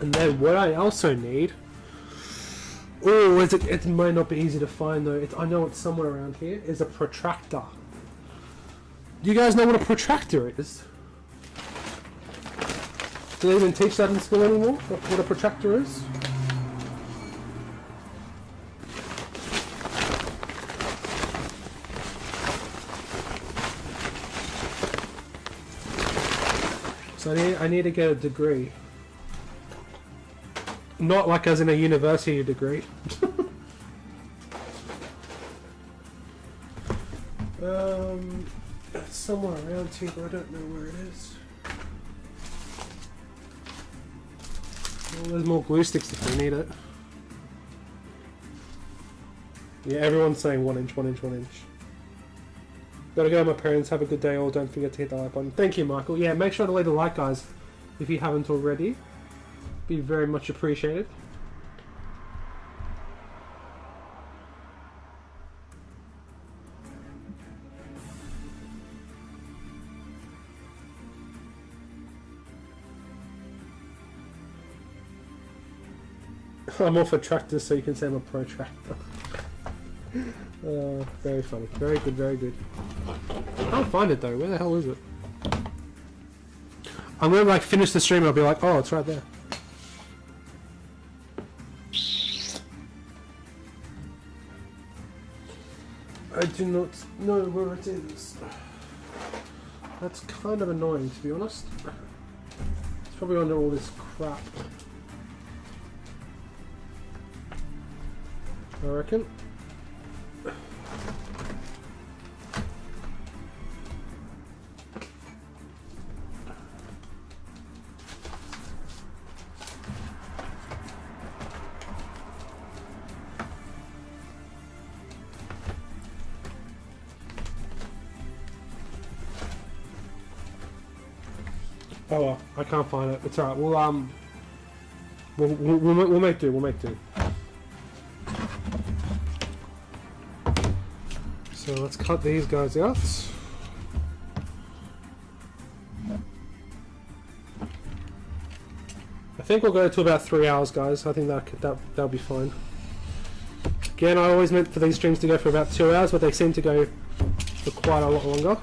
And then what I also need, oh, it might not be easy to find though. I know it's somewhere around here. Is a protractor. Do you guys know what a protractor is? Do they even teach that in school anymore? What a protractor is? So I need to get a degree. Not like as in a university degree. It's somewhere around here, but I don't know where it is. Well, there's more glue sticks if we need it. Yeah, everyone's saying 1 inch, 1 inch, 1 inch. Gotta go, my parents. Have a good day, all. Don't forget to hit the like button. Thank you, Michael. Yeah, make sure to leave a like, guys, if you haven't already. Be very much appreciated. I'm off a tractor, so you can say I'm a protractor. Very funny. Very good, very good. I can't find it though. Where the hell is it? I'm gonna like finish the stream and I'll be like, oh, it's right there. I do not know where it is. That's kind of annoying, to be honest. It's probably under all this crap. I reckon. Oh well, I can't find it. It's alright. We'll make do. We'll make do. So let's cut these guys out. I think we'll go to about 3 hours, guys. I think that'll be fine. Again, I always meant for these streams to go for about 2 hours, but they seem to go for quite a lot longer.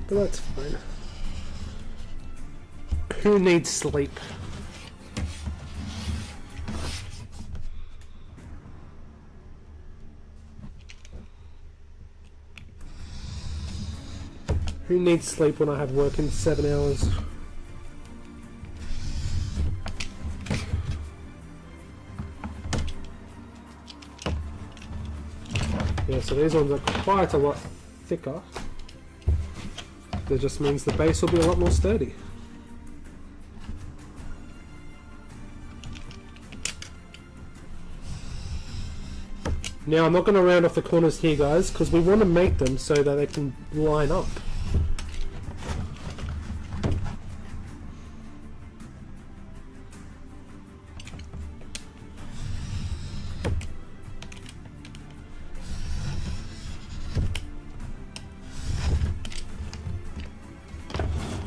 But that's fine. Who needs sleep? Who needs sleep when I have work in 7 hours? Yeah, so these ones are quite a lot thicker. That just means the base will be a lot more sturdy. Now I'm not going to round off the corners here, guys, because we want to make them so that they can line up.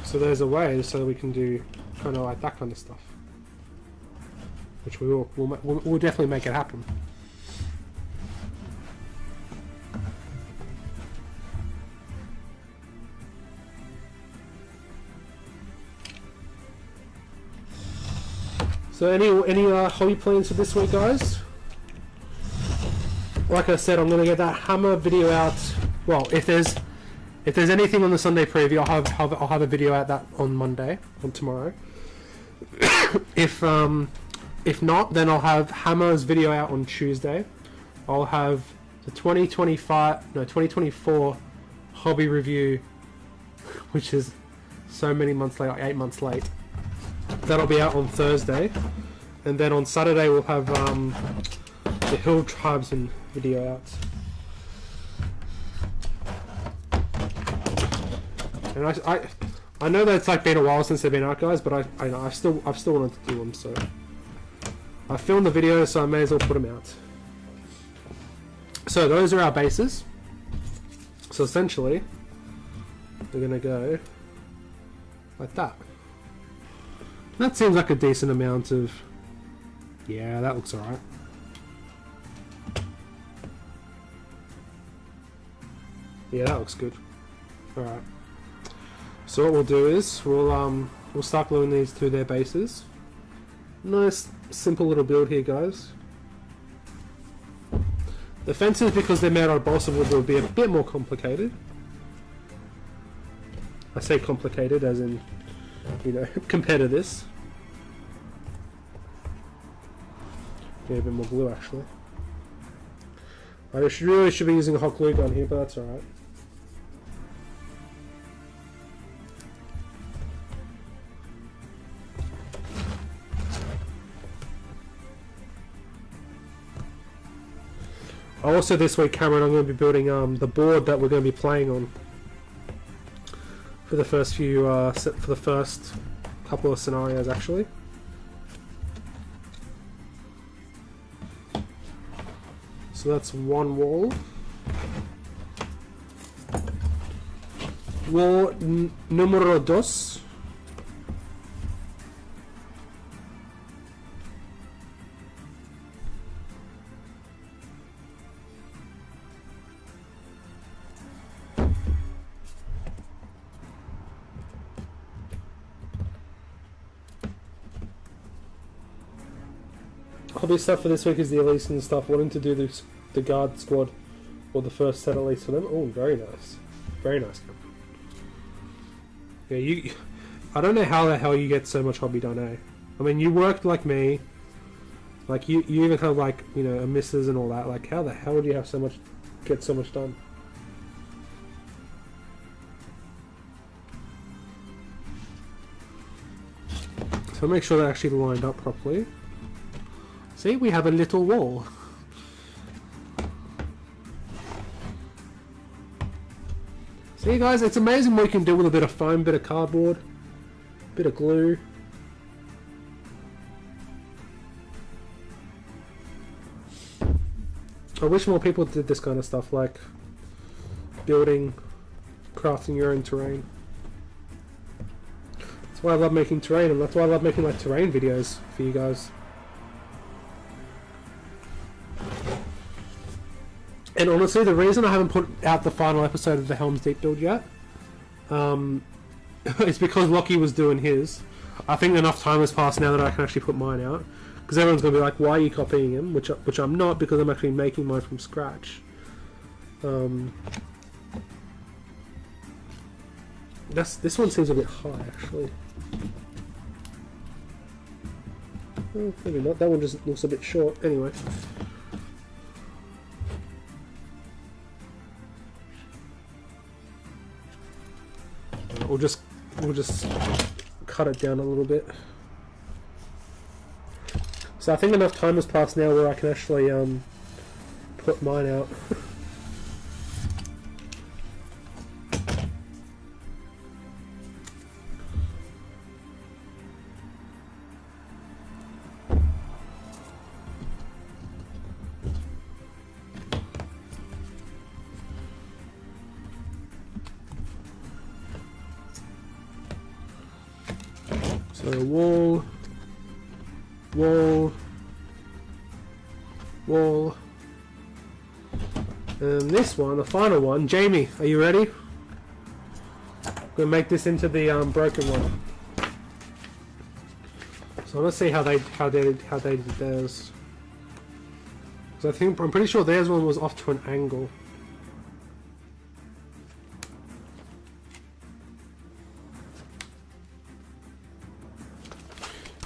So there's a way so we can do kind of like that kind of stuff, which we'll definitely make it happen. So any hobby plans for this week, guys? Like I said, I'm gonna get that hammer video out. Well, if there's anything on the Sunday preview, I'll have a video out that on Monday, on tomorrow. If not, then I'll have Hammer's video out on Tuesday. I'll have the 2024 hobby review, which is so many months late, like 8 months late. That'll be out on Thursday, and then on Saturday we'll have the Hill Tribesman video out. And I know that it's like been a while since they've been out, guys, but I've still wanted to do them, so I filmed the video, so I may as well put them out. So those are our bases. So essentially, we're gonna go like that. That seems like a decent amount of. Yeah, that looks alright. Yeah, that looks good. Alright. So what we'll do is we'll start gluing these to their bases. Nice simple little build here, guys. The fences, because they're made out of balsa wood, will be a bit more complicated. I say complicated as in, you know, compared to this. Yeah, a bit more glue actually. I really should be using a hot glue gun here, but that's alright. Also this week, Cameron, I'm going to be building the board that we're going to be playing on for the first few for the first couple of scenarios actually. So that's one wall. Wall número dos. hobby stuff for this week is the Elise and stuff. Wanting to do the guard squad or the first set at least for them. Oh, very nice. Very nice. Yeah, I don't know how the hell you get so much hobby done, eh? I mean, you worked like me. Like, you even have, like, you know, a missus and all that. Like, how the hell do you have get so much done? So make sure they're actually lined up properly. See, we have a little wall. See, guys, it's amazing what you can do with a bit of foam, bit of cardboard, bit of glue. I wish more people did this kind of stuff, like building, crafting your own terrain. That's why I love making terrain, and that's why I love making like terrain videos for you guys. And honestly, the reason I haven't put out the final episode of the Helm's Deep build yet is because Lockie was doing his. I think enough time has passed now that I can actually put mine out. Because everyone's going to be like, why are you copying him? Which I'm not, because I'm actually making mine from scratch. This one seems a bit high, actually. Oh, maybe not. That one just looks a bit short. Anyway. We'll just cut it down a little bit. So I think enough time has passed now where I can actually put mine out. So wall, and this one, the final one. Jamie, are you ready? I'm gonna make this into the broken one. So let's see how they did theirs. Because I'm pretty sure theirs one was off to an angle.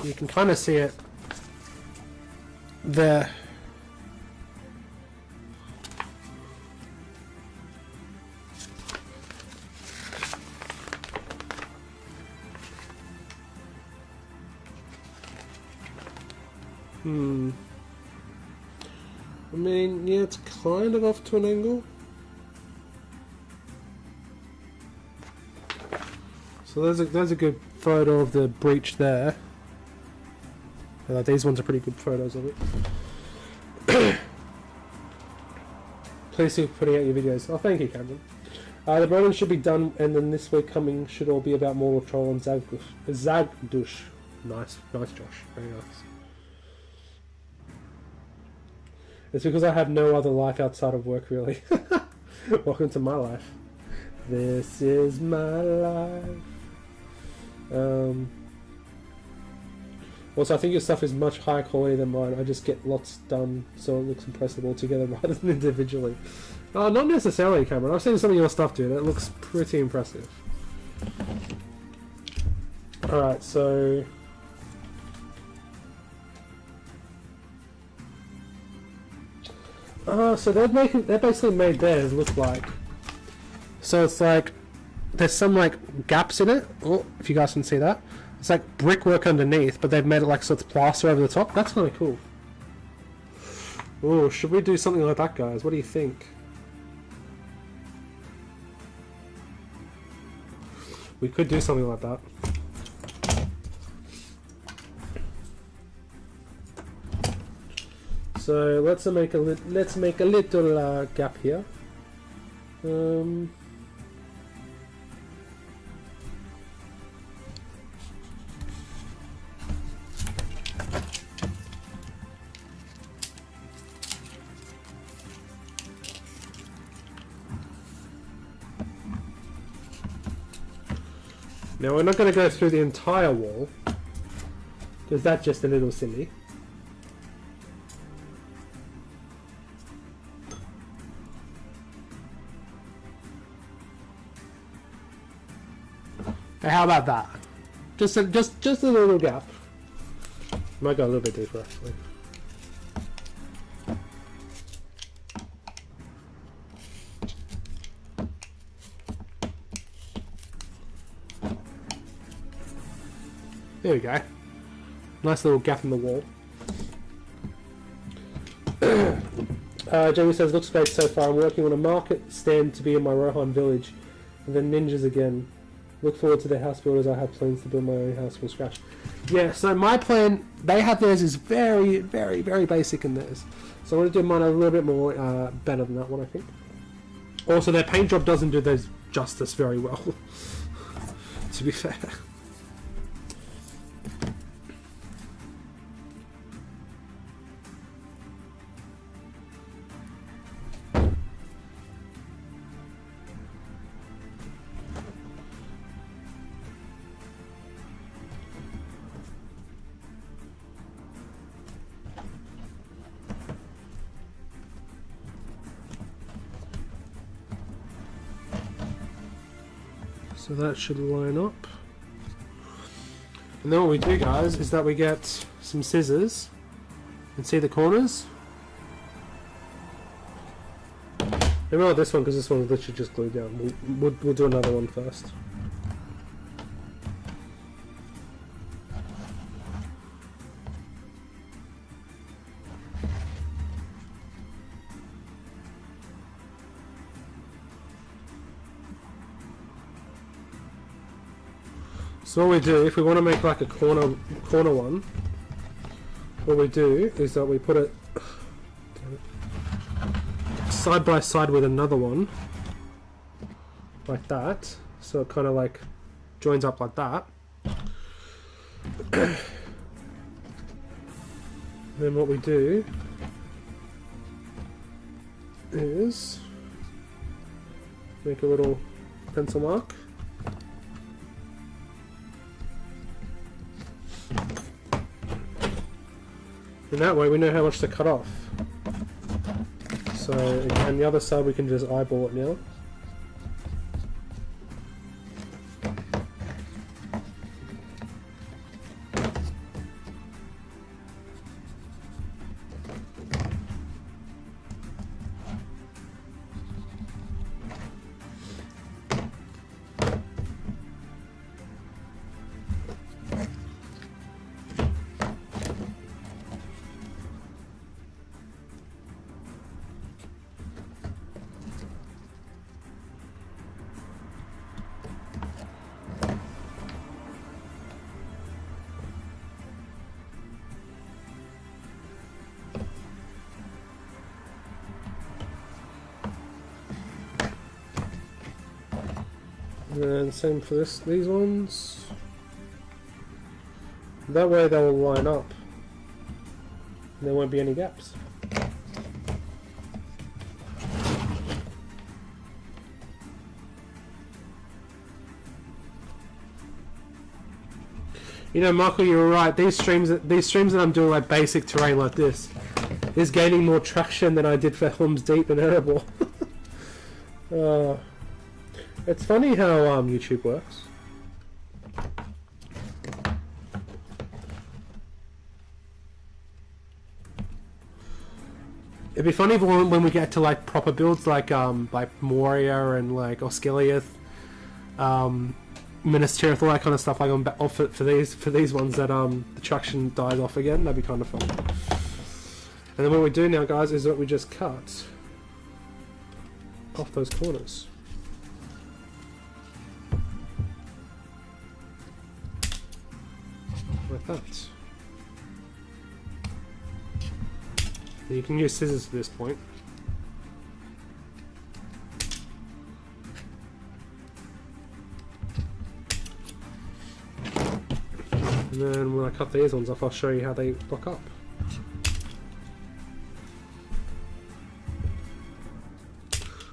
You can kind of see it there. I mean, yeah, it's kind of off to an angle. So there's a good photo of the breach there. These ones are pretty good photos of it. Please keep putting out your videos. Oh, thank you, Cameron. The Bronin should be done, and then this week coming should all be about Mortal Troll and Zagdush. Nice, Josh. Very nice. It's because I have no other life outside of work, really. Welcome to my life. This is my life. Also, I think your stuff is much higher quality than mine. I just get lots done so it looks impressive all together rather than individually. Not necessarily, Cameron. I've seen some of your stuff, dude. It looks pretty impressive. Alright, so... so they basically made theirs look like... So it's like... There's some like gaps in it. Oh, if you guys can see that. It's like brickwork underneath, but they've made it like so it's plaster over the top. That's kind of cool. Oh, should we do something like that, guys? What do you think? We could do something like that. So let's make a little gap here. Now we're not going to go through the entire wall, because that's just a little silly. Hey, how about that? Just a little gap. Might go a little bit deeper actually. There we go. Nice little gap in the wall. Jamie says, looks great so far. I'm working on a market stand to be in my Rohan village. And then ninjas again. Look forward to the house builders. I have plans to build my own house from scratch. Yeah, so my plan, they have theirs is very, very, very basic in theirs. So I want to do mine a little bit more better than that one, I think. Also, their paint job doesn't do those justice very well, to be fair. So that should line up. And then what we do, guys, is that we get some scissors and see the corners. Maybe not this one because this one's literally just glued down. We'll do another one first. So what we do, if we want to make like a corner one, what we do is that we put it side by side with another one, like that, so it kind of like joins up like that. Then what we do is make a little pencil mark. And that way we know how much to cut off. So again, the other side we can just eyeball it now. And same for these ones. That way they will line up. And there won't be any gaps. You know, Michael, you were right. These streams that I'm doing like basic terrain like this is gaining more traction than I did for Helm's Deep and Erebor. It's funny how YouTube works. It'd be funny when we get to like proper builds like Moria and like Osgiliath, Minas Tirith, all that kind of stuff. Like for these ones that the traction dies off again. That'd be kind of fun. And then what we do now, guys, is that we just cut off those corners. Like that. You can use scissors at this point. And then when I cut these ones off, I'll show you how they lock up.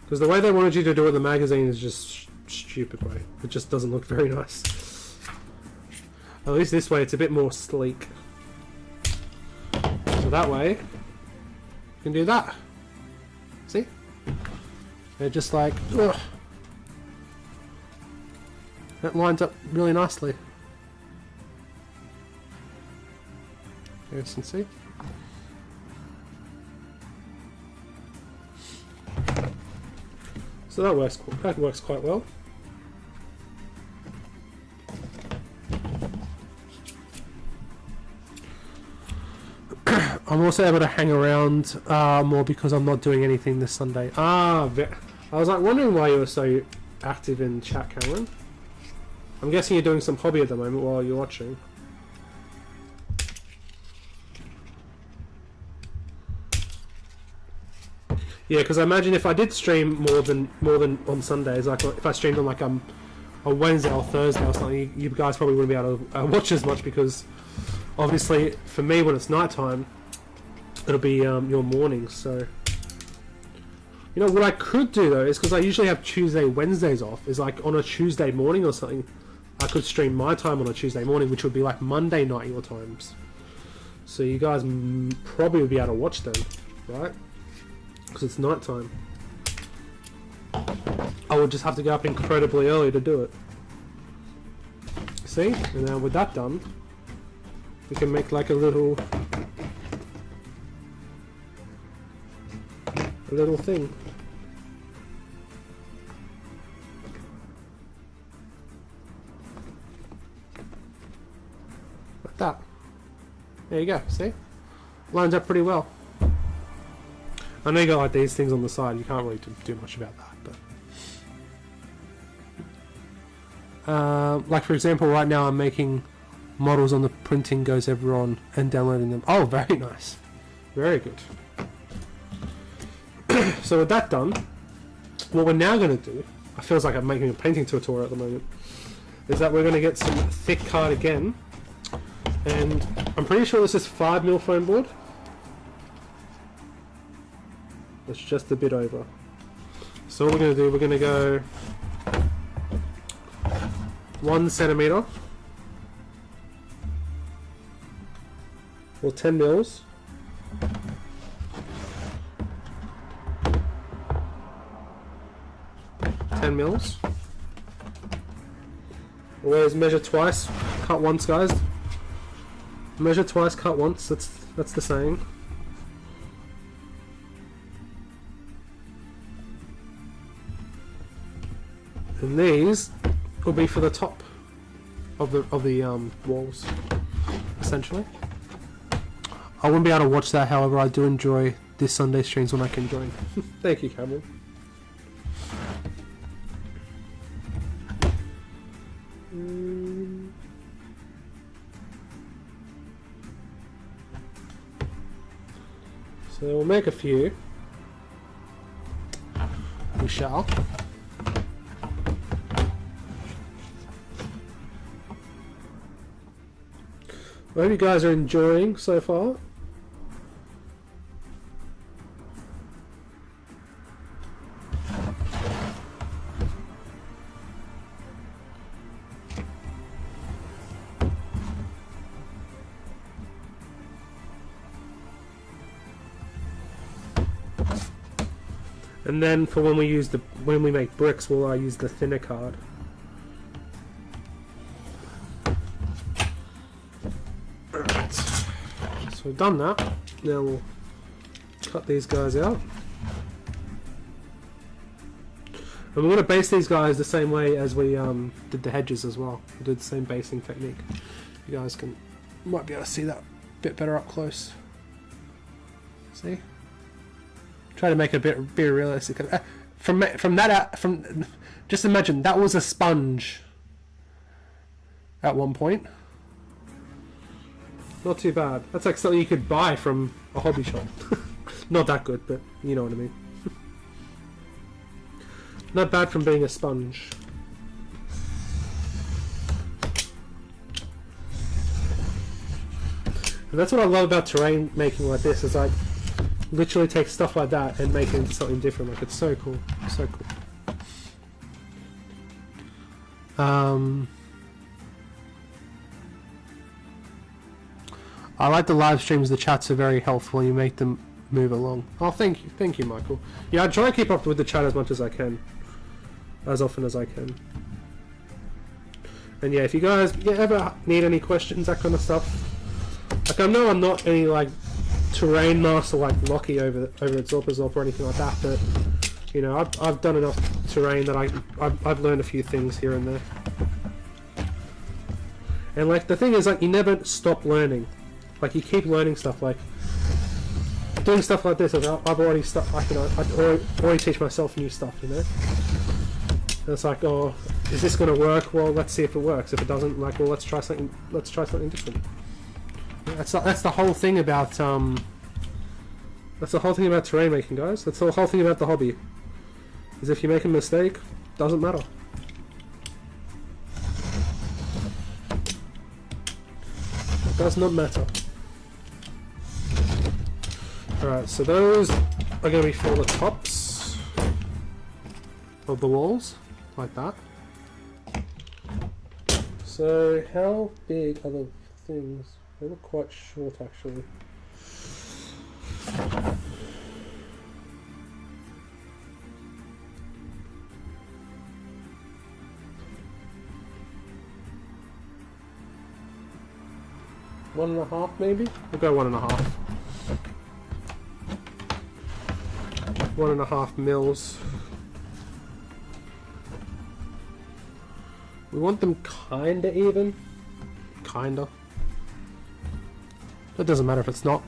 Because the way they wanted you to do it in the magazine is just stupid way. It just doesn't look very nice. At least this way it's a bit more sleek. So that way, you can do that. See? They're just like, ugh. That lines up really nicely. As you can see. So that works quite well. I'm also able to hang around more because I'm not doing anything this Sunday. I was like wondering why you were so active in chat, Cameron. I'm guessing you're doing some hobby at the moment while you're watching. Yeah, because I imagine if I did stream more than on Sundays, like if I streamed on like a Wednesday or Thursday or something, you guys probably wouldn't be able to watch as much because obviously for me when it's nighttime, it'll be your mornings. So you know what I could do though is because I usually have Tuesday, Wednesdays off. Is like on a Tuesday morning or something, I could stream my time on a Tuesday morning, which would be like Monday night your times. So you guys probably would be able to watch them, right? Because it's night time. I would just have to go up incredibly early to do it. See? And now with that done, we can make like a little thing. Like that. There you go, see? Lines up pretty well. I know you got like these things on the side, you can't really do much about that, but like for example right now I'm making models on the printing goes ever on and downloading them. Oh, very nice. Very good. So with that done, what we're now going to do, it feels like I'm making a painting tutorial at the moment, is that we're going to get some thick card again, and I'm pretty sure this is 5mm foam board. It's just a bit over. So what we're going to do, we're going to go 1 centimeter or 10 mils. Always measure twice, cut once, guys. Measure twice, cut once. That's the saying. And these will be for the top of the walls, essentially. I wouldn't be able to watch that, however, I do enjoy this Sunday streams when I can join. Thank you, Cameron. So we'll make a few. We shall. I hope you guys are enjoying so far. And then for when we make bricks, we'll use the thinner card. Alright, so we've done that. Now we'll cut these guys out. And we're going to base these guys the same way as we did the hedges as well. We did the same basing technique. You guys might be able to see that a bit better up close. See? Try to make it a bit realistic. Just imagine that was a sponge at one point. Not too bad. That's like something you could buy from a hobby shop. Not that good, but you know what I mean. Not bad from being a sponge. And that's what I love about terrain making like this, is like literally take stuff like that and make it into something different. Like, it's so cool. So cool. I like the live streams. The chats are very helpful. You make them move along. Oh, thank you, Michael. Yeah, I try to keep up with the chat as much as I can, as often as I can. And yeah, if you guys ever need any questions, that kind of stuff, like I know I'm not any like terrain master like Lockie over at Zorpazorp or anything like that, but you know, I've done enough terrain that I've learned a few things here and there. And like the thing is, like you never stop learning, like you keep learning stuff. Like doing stuff like this, I've already I already teach myself new stuff, you know. And it's like, oh, is this going to work? Well, let's see if it works. If it doesn't, like, well, let's try something different. That's the whole thing about terrain making, guys. That's the whole thing about the hobby. Is if you make a mistake, doesn't matter. It does not matter. Alright, so those are going to be for the tops of the walls, like that. So how big are the things? They look quite short, actually. One and a half, maybe? We'll go 1.5. 1.5 mils. We want them kinda even. Kinda. It doesn't matter if it's not.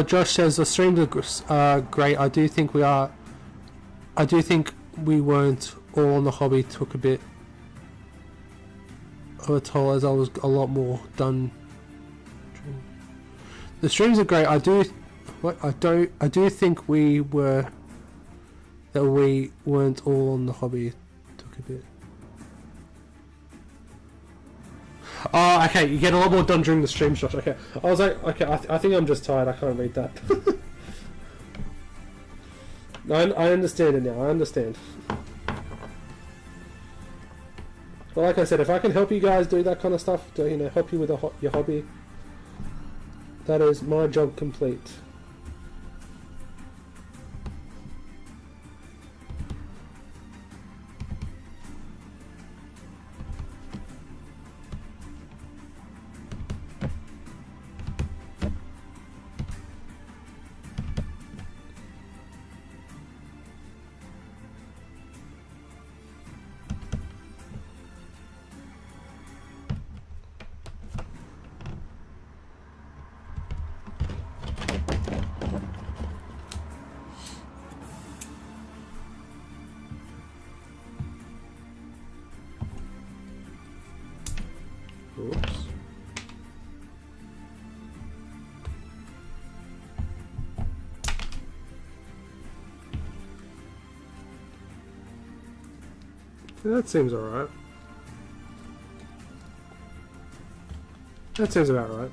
Josh says the streams are great. I do think we weren't all on the hobby. Took a bit of a toll as I was a lot more done. The streams are great. I do think we weren't all on the hobby. Took a bit. Oh, okay, you get a lot more done during the stream, Josh. Okay, I was like, okay, I think I'm just tired. I can't read that. I understand it now. I understand. But like I said, if I can help you guys do that kind of stuff, to, you know, help you with your hobby, that is my job complete. Oops. That seems alright. That seems about right.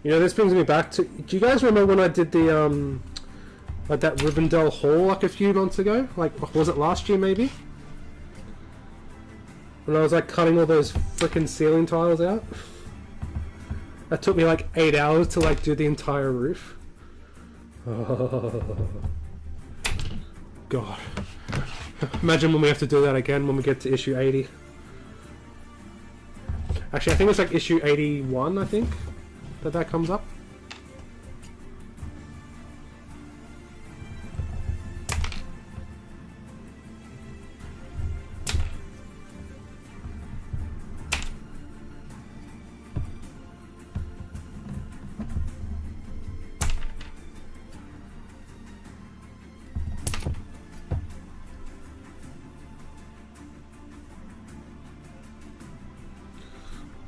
You know, this brings me back to... Do you guys remember when I did the, like that Rivendell haul like a few months ago? Like, was it last year maybe? When I was like cutting all those frickin' ceiling tiles out? That took me like 8 hours to like do the entire roof. Oh. God. Imagine when we have to do that again when we get to issue 80. Actually, I think it's like issue 81, I think, that comes up.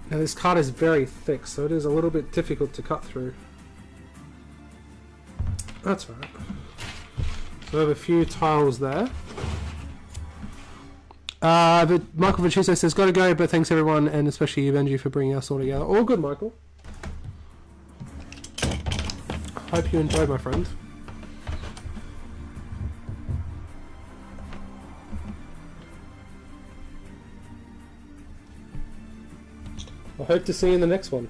Now this card is very thick, so it is a little bit difficult to cut through. That's right. So we have a few tiles there. But Michael Vachisa says, gotta go, but thanks everyone, and especially you, Benji, for bringing us all together. All good, Michael. Hope you enjoyed, my friend. I hope to see you in the next one.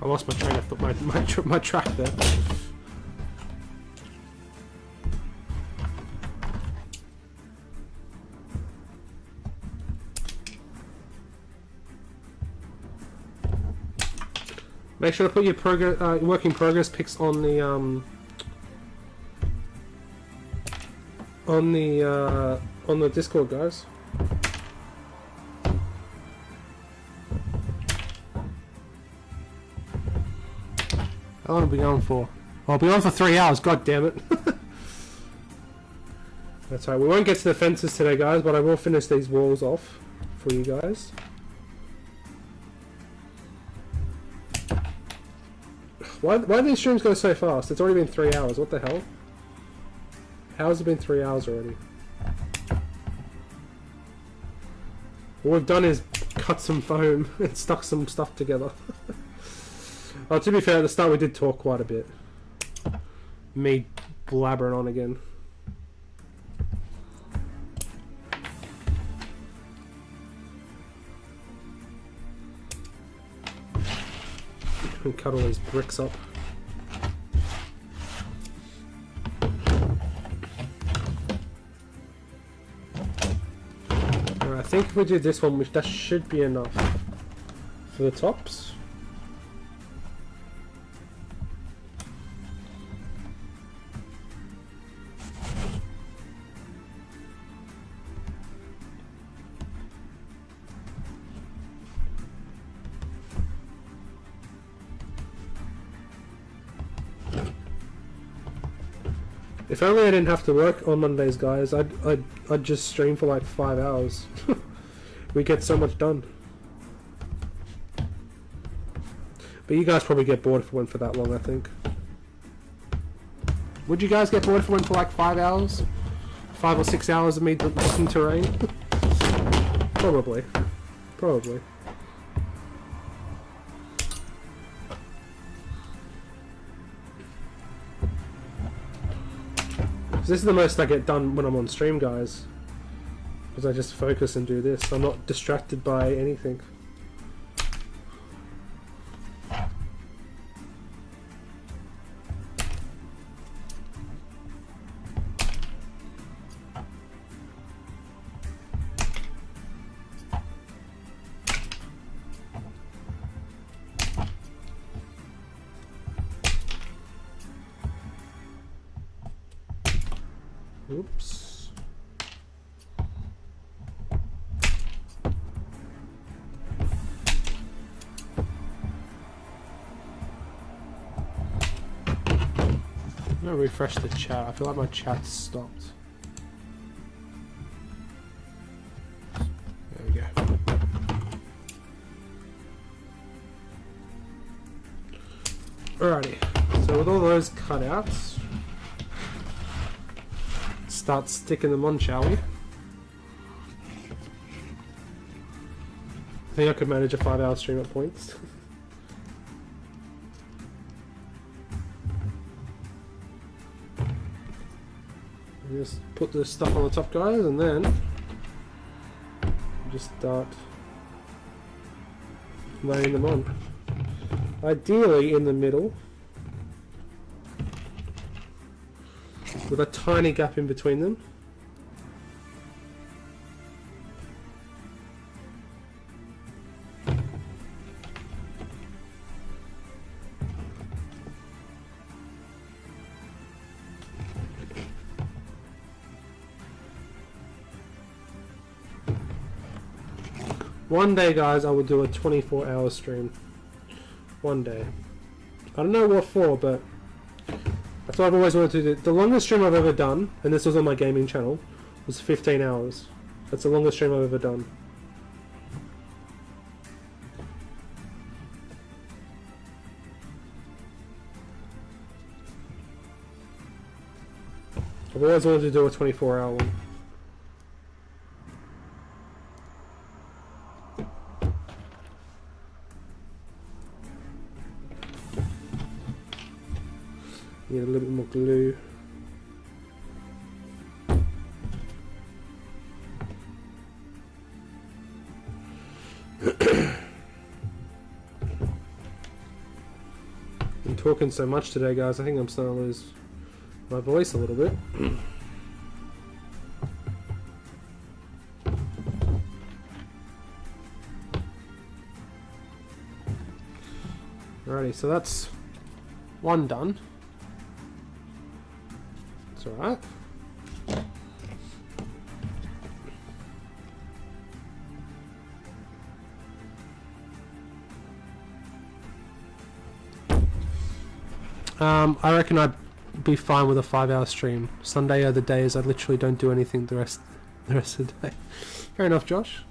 I lost my train of thought, my track there. Make sure to put your work in progress pics on the Discord, guys. How long have we been going for? Oh, I'll be on for 3 hours. God damn it! That's right. We won't get to the fences today, guys, but I will finish these walls off for you guys. Why do these streams go so fast? It's already been 3 hours. What the hell? How has it been 3 hours already? What we've done is cut some foam and stuck some stuff together. Oh, to be fair, at the start we did talk quite a bit. Me blabbering on again. And cut all these bricks up. Alright, I think if we do this one, that should be enough for the tops. If only I didn't have to work on Mondays, guys, I'd just stream for like 5 hours. We get so much done. But you guys probably get bored if it went for that long, I think. Would you guys get bored if it went for like 5 hours? 5 or 6 hours of me looking terrain? Probably. Probably. This is the most I get done when I'm on stream, guys. Because I just focus and do this. I'm not distracted by anything. Oops. I'm gonna refresh the chat. I feel like my chat's stopped. There we go. Alrighty. So with all those cutouts, start sticking them on, shall we? I think I could manage a 5-hour stream at points. Just put this stuff on the top, guys, and then just start laying them on. Ideally in the middle, with a tiny gap in between them. One day, guys, I will do a 24-hour stream. One day. I don't know what for, but that's what I've always wanted to do. The longest stream I've ever done, and this was on my gaming channel, was 15 hours. That's the longest stream I've ever done. I've always wanted to do a 24-hour one. Need a little bit more glue. I'm talking so much today, guys. I think I'm starting to lose my voice a little bit. Alrighty, so that's one done. It's alright. I reckon I'd be fine with a 5-hour stream. Sunday are the days I literally don't do anything the rest of the day. Fair enough, Josh.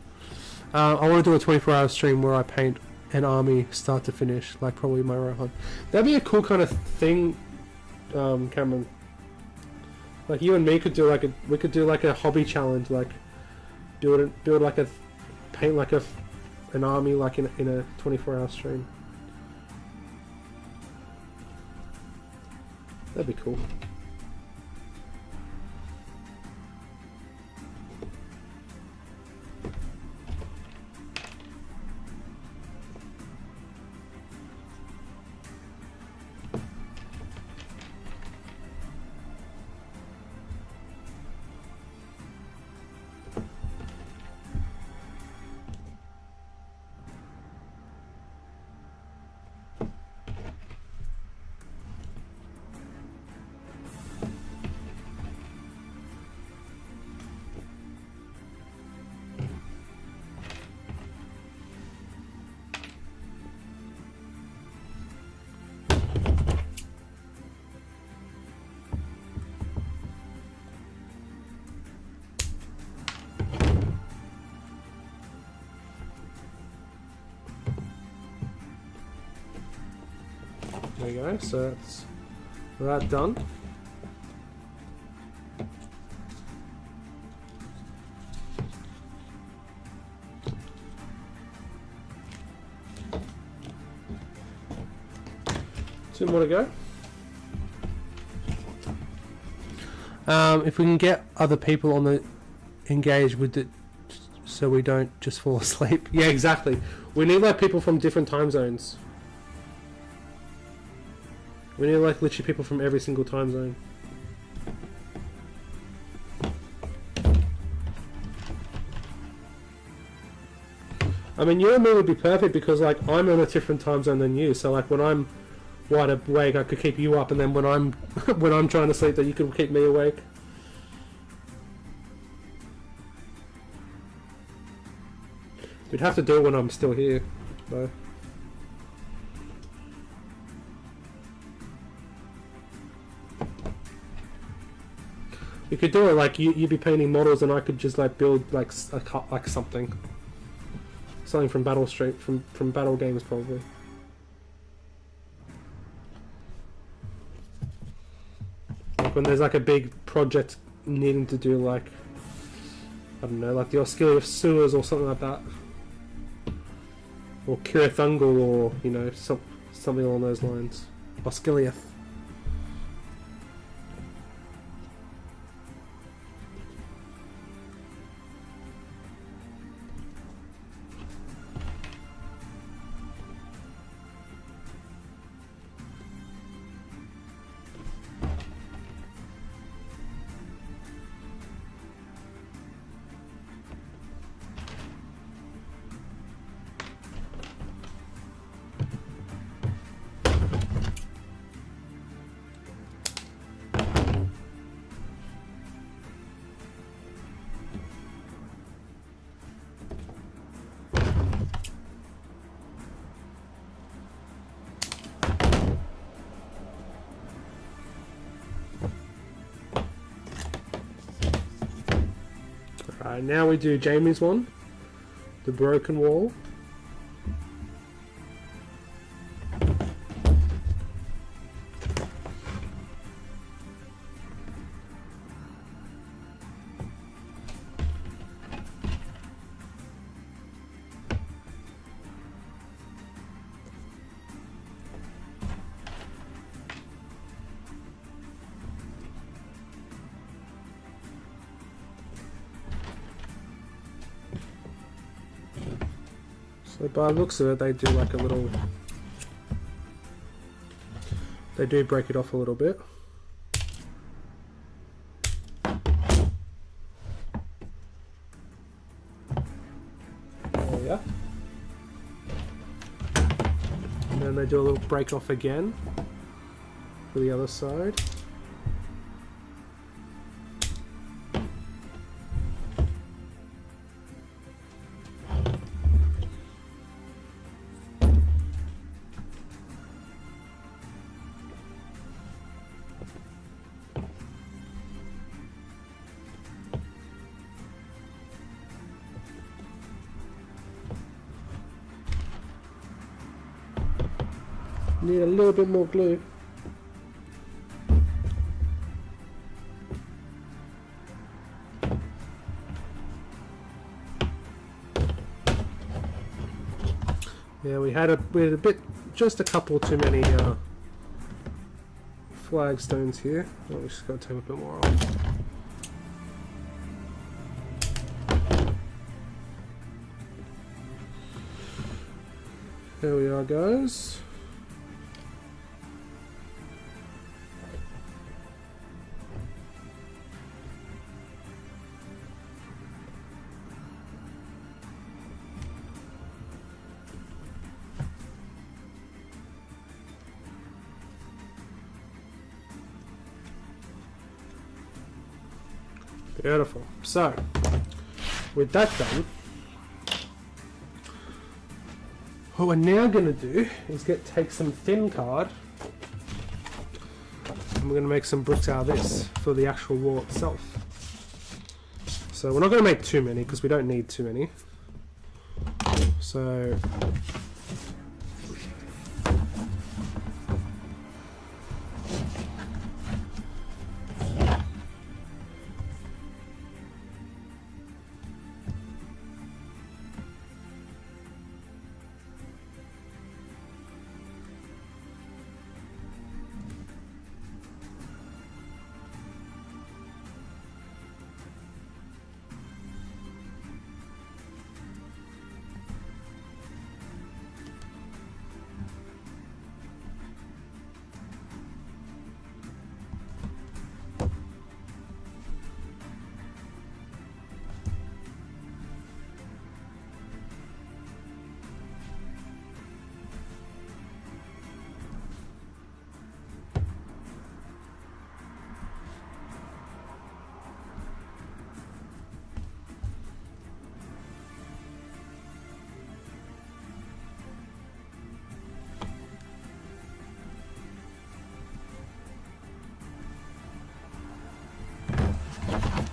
I want to do a 24-hour stream where I paint an army start to finish, like probably my Rohan. That'd be a cool kind of thing, Cameron. Like you and me could do like we could do like a hobby challenge, like build like paint like an army like in a 24-hour stream. That'd be cool. There you go, so that's that done. Two more to go. If we can get other people on the engaged with it, so we don't just fall asleep. Yeah, exactly. We need like people from different time zones. We need like literally people from every single time zone. I mean, you and me would be perfect because like I'm on a different time zone than you. So like when I'm wide awake, I could keep you up, and then when I'm when I'm trying to sleep, that you could keep me awake. We'd have to do it when I'm still here, though. You could do it like you'd be painting models, and I could just like build like something from Battle Street from Battle Games probably. Like when there's like a big project needing to do like I don't know, like the Oscilia sewers or something like that, or Kirathungal, or you know something along those lines. Oscilia. Alright, now we do Jamie's one, the broken wall. So by the looks of it, they do like a little They do break it off a little bit. There we go. And then they do a little break off again for the other side. Need a little bit more glue. Yeah, we had a bit, just a couple too many flagstones here. Oh, we just got to take a bit more off. Here we are, guys. Beautiful. So, with that done, what we're now going to do is take some thin card and we're going to make some bricks out of this for the actual wall itself. So we're not going to make too many because we don't need too many. So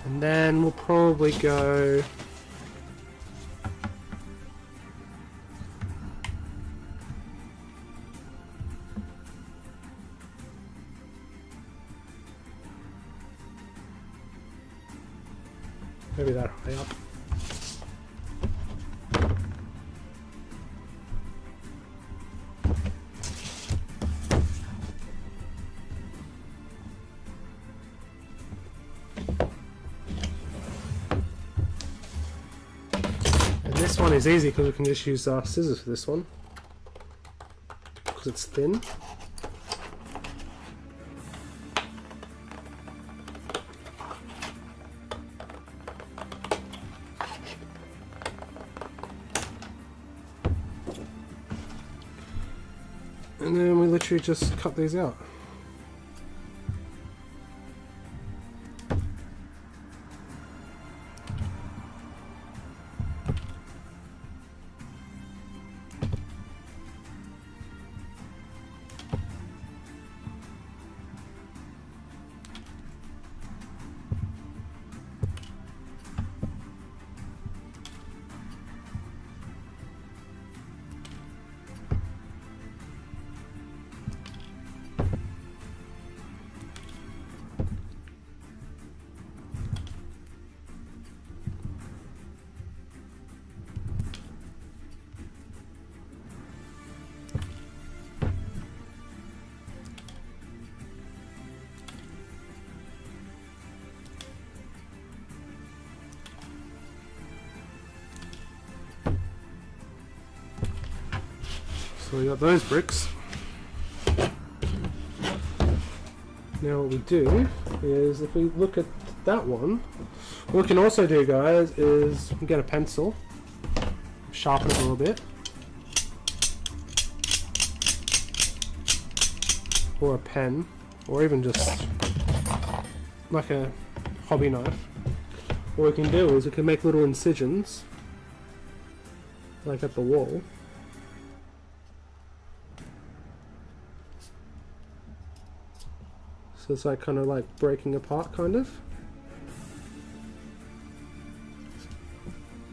and then we'll probably go maybe that high up. This one is easy because we can just use scissors for this one because it's thin. And then we literally just cut these out. So we got those bricks. Now what we do is, if we look at that one, what we can also do, guys, is get a pencil, sharpen it a little bit, or a pen, or even just like a hobby knife. What we can do is we can make little incisions, like at the wall. So it's like kind of like breaking apart, kind of.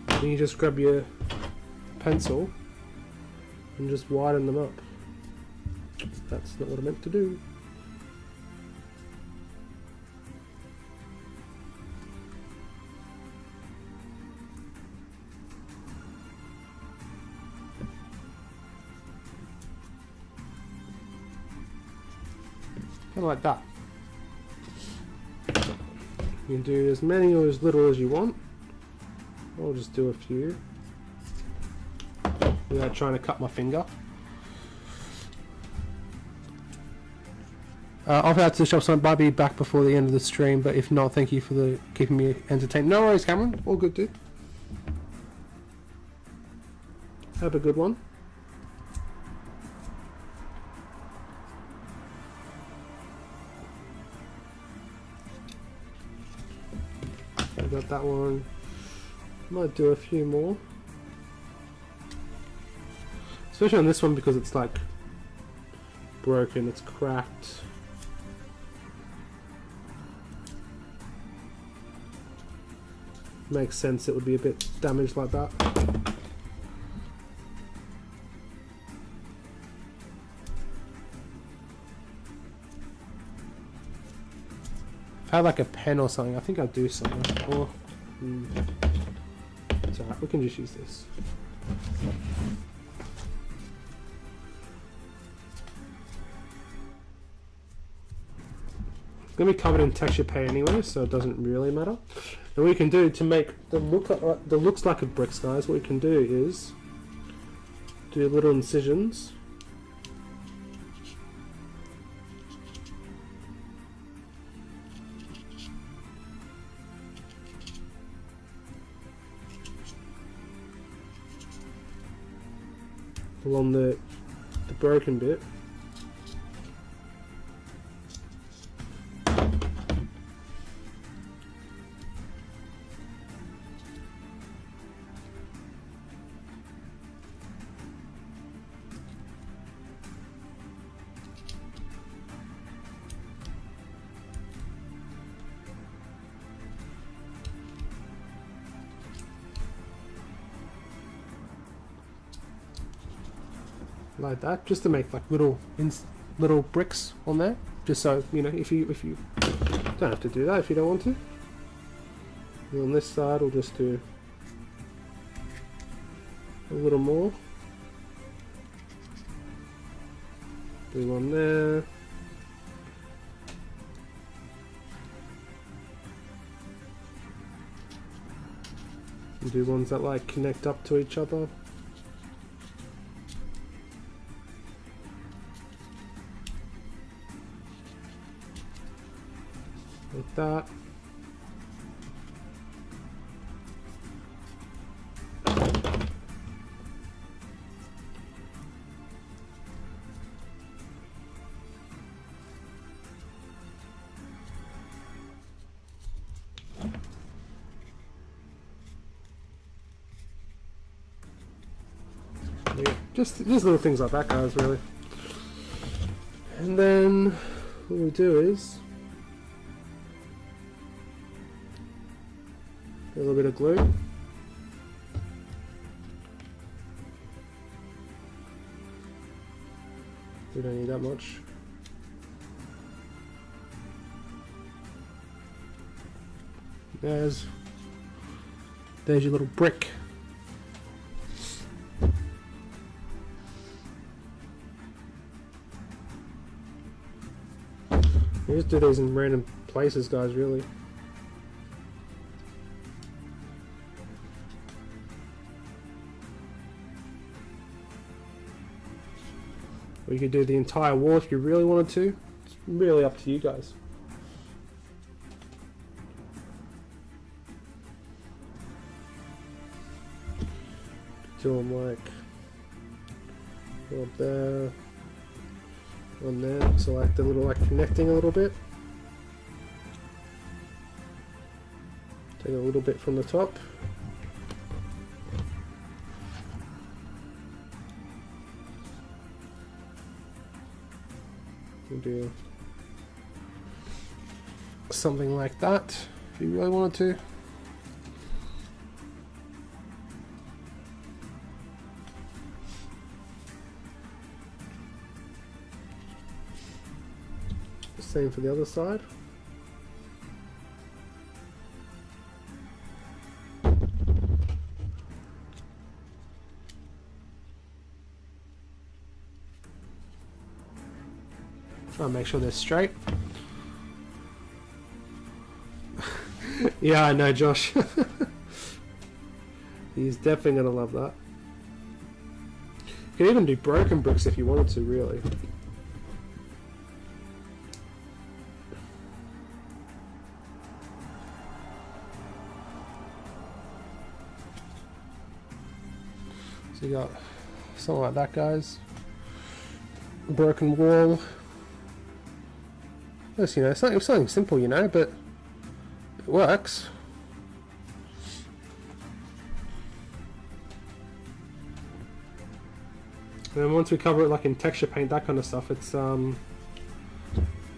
And you just grab your pencil and just widen them up. That's not what I meant to do. Kind of like that. You can do as many or as little as you want. I'll just do a few without trying to cut my finger. I'll have to shop some. Might be back before the end of the stream, but if not, thank you for keeping me entertained. No worries, Cameron. All good, dude. Have a good one. I got that one. Might do a few more. Especially on this one because it's like broken, it's cracked. Makes sense it would be a bit damaged like that. If I had like a pen or something, I think I'd do something. Or, it's alright, we can just use this. It's going to be covered in texture paint anyway, so it doesn't really matter. And what we can do to make the looks like a bricks, guys, what we can do is do little incisions. Along the broken bit. Like that, just to make like little bricks on there, just so you know, if you don't have to do that if you don't want to. And on this side we'll just do a little more, do one there, and do ones that like connect up to each other. Like that. Yeah, just little things like that, guys, really. And then what we do is a little bit of glue. We don't need that much. There's your little brick. You just do these in random places, guys, really. Or you could do the entire wall if you really wanted to. It's really up to you guys. Do them like up there, on there, so like the little like connecting a little bit. Take a little bit from the top. We'll do something like that if you really wanted to. Same for the other side. Try and make sure they're straight. Yeah, I know, Josh. He's definitely gonna love that. You could even do broken bricks if you wanted to, really. So you got something like that, guys. Broken wall. Yes, you know, it's something simple, you know, but it works. And then once we cover it like in texture paint, that kind of stuff, it's it'll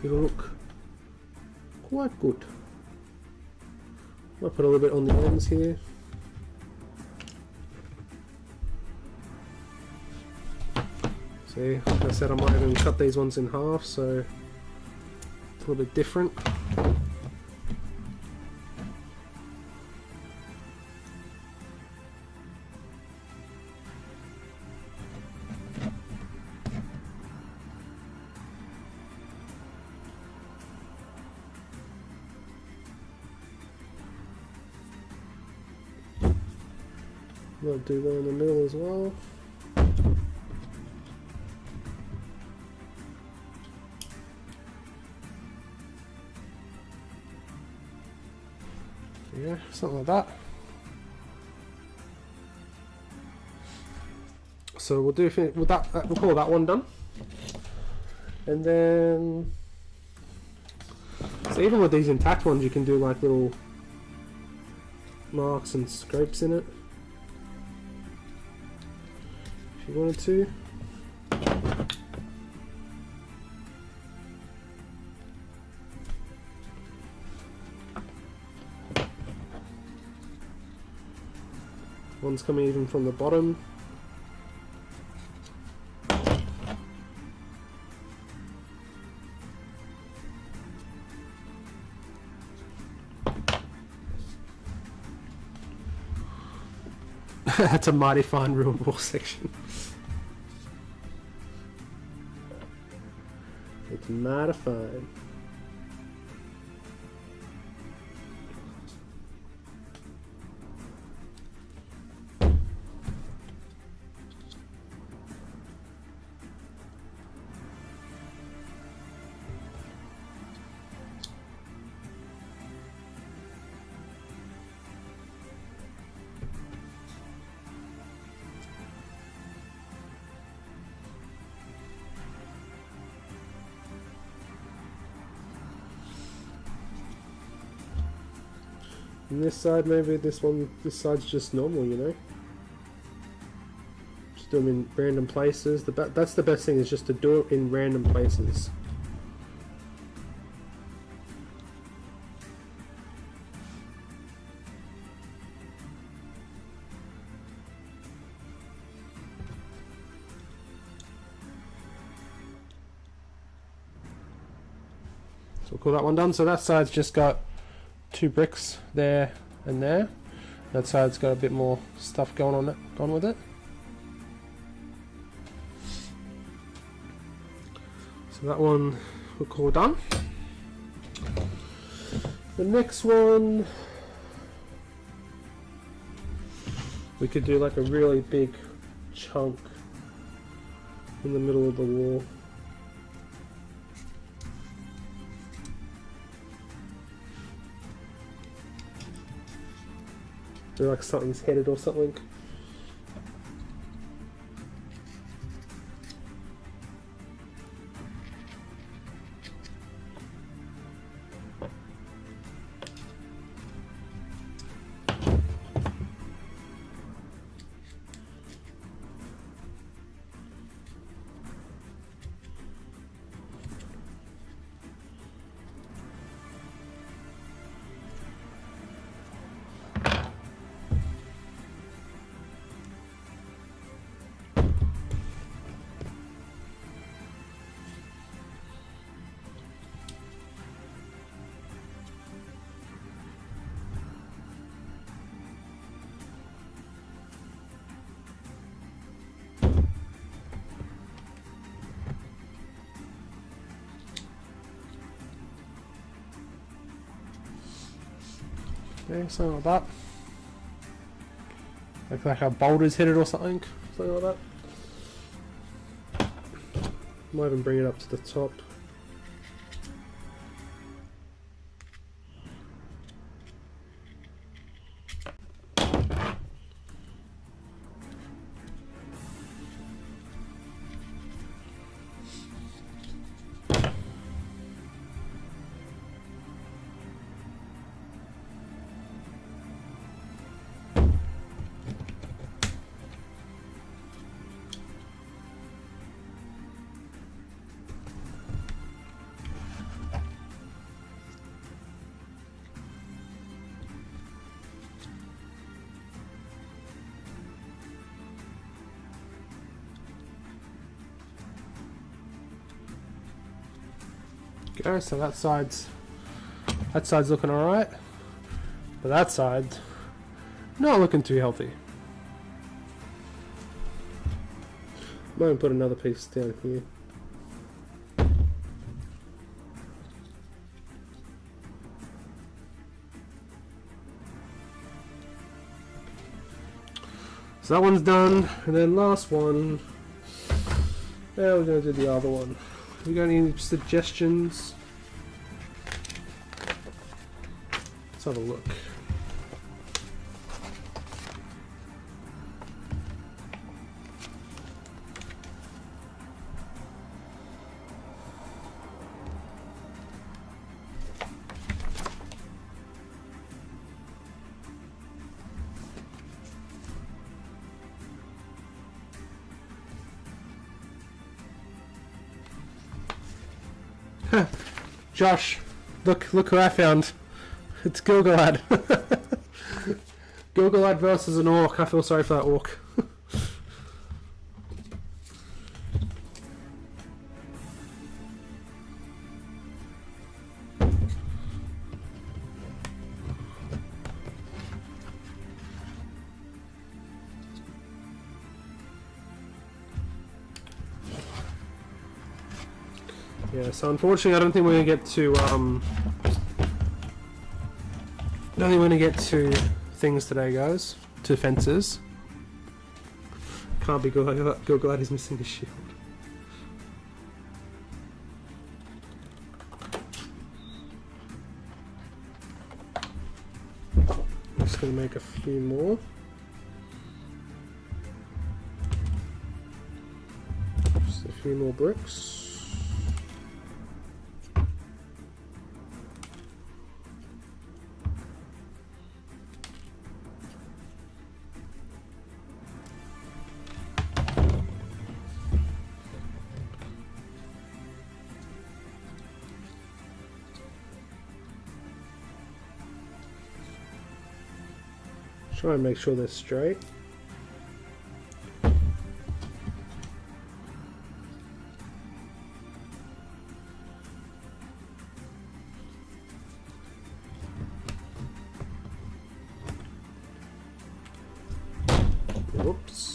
look quite good. I'll put a little bit on the ends here. See, like I said, I might even cut these ones in half, so it's a little bit different. I'll do one in the middle as well. Yeah, something like that. So we'll do with that. We'll call that one done. And then, so even with these intact ones, you can do like little marks and scrapes in it if you wanted to. One's coming even from the bottom. That's a mighty fine real wall section. It's mighty fine. And this side, maybe this side's just normal, you know. Just do them in random places. That's the best thing, is just to do it in random places. So we'll call that one done. So that side's just got 2 bricks there and there. That side's got a bit more stuff going with it. So that one we'll call done. The next one, we could do like a really big chunk in the middle of the wall. Like something's headed or something. Okay, something like that. Like a boulder's hit it or something. Something like that. Might even bring it up to the top. Okay, so that side's looking alright, but that side not looking too healthy. Might even put another piece down here. So that one's done, and then last one. Now we're going to do the other one. Have you got any suggestions? Let's have a look. Josh, look who I found. It's Gilgalad. Gilgalad versus an orc. I feel sorry for that orc. Yeah, so unfortunately I don't think we're gonna get to things today, guys. To fences. Can't be Gilgalad is missing his shield. I'm just gonna make a few more. Just a few more bricks. Try and make sure they're straight. Whoops.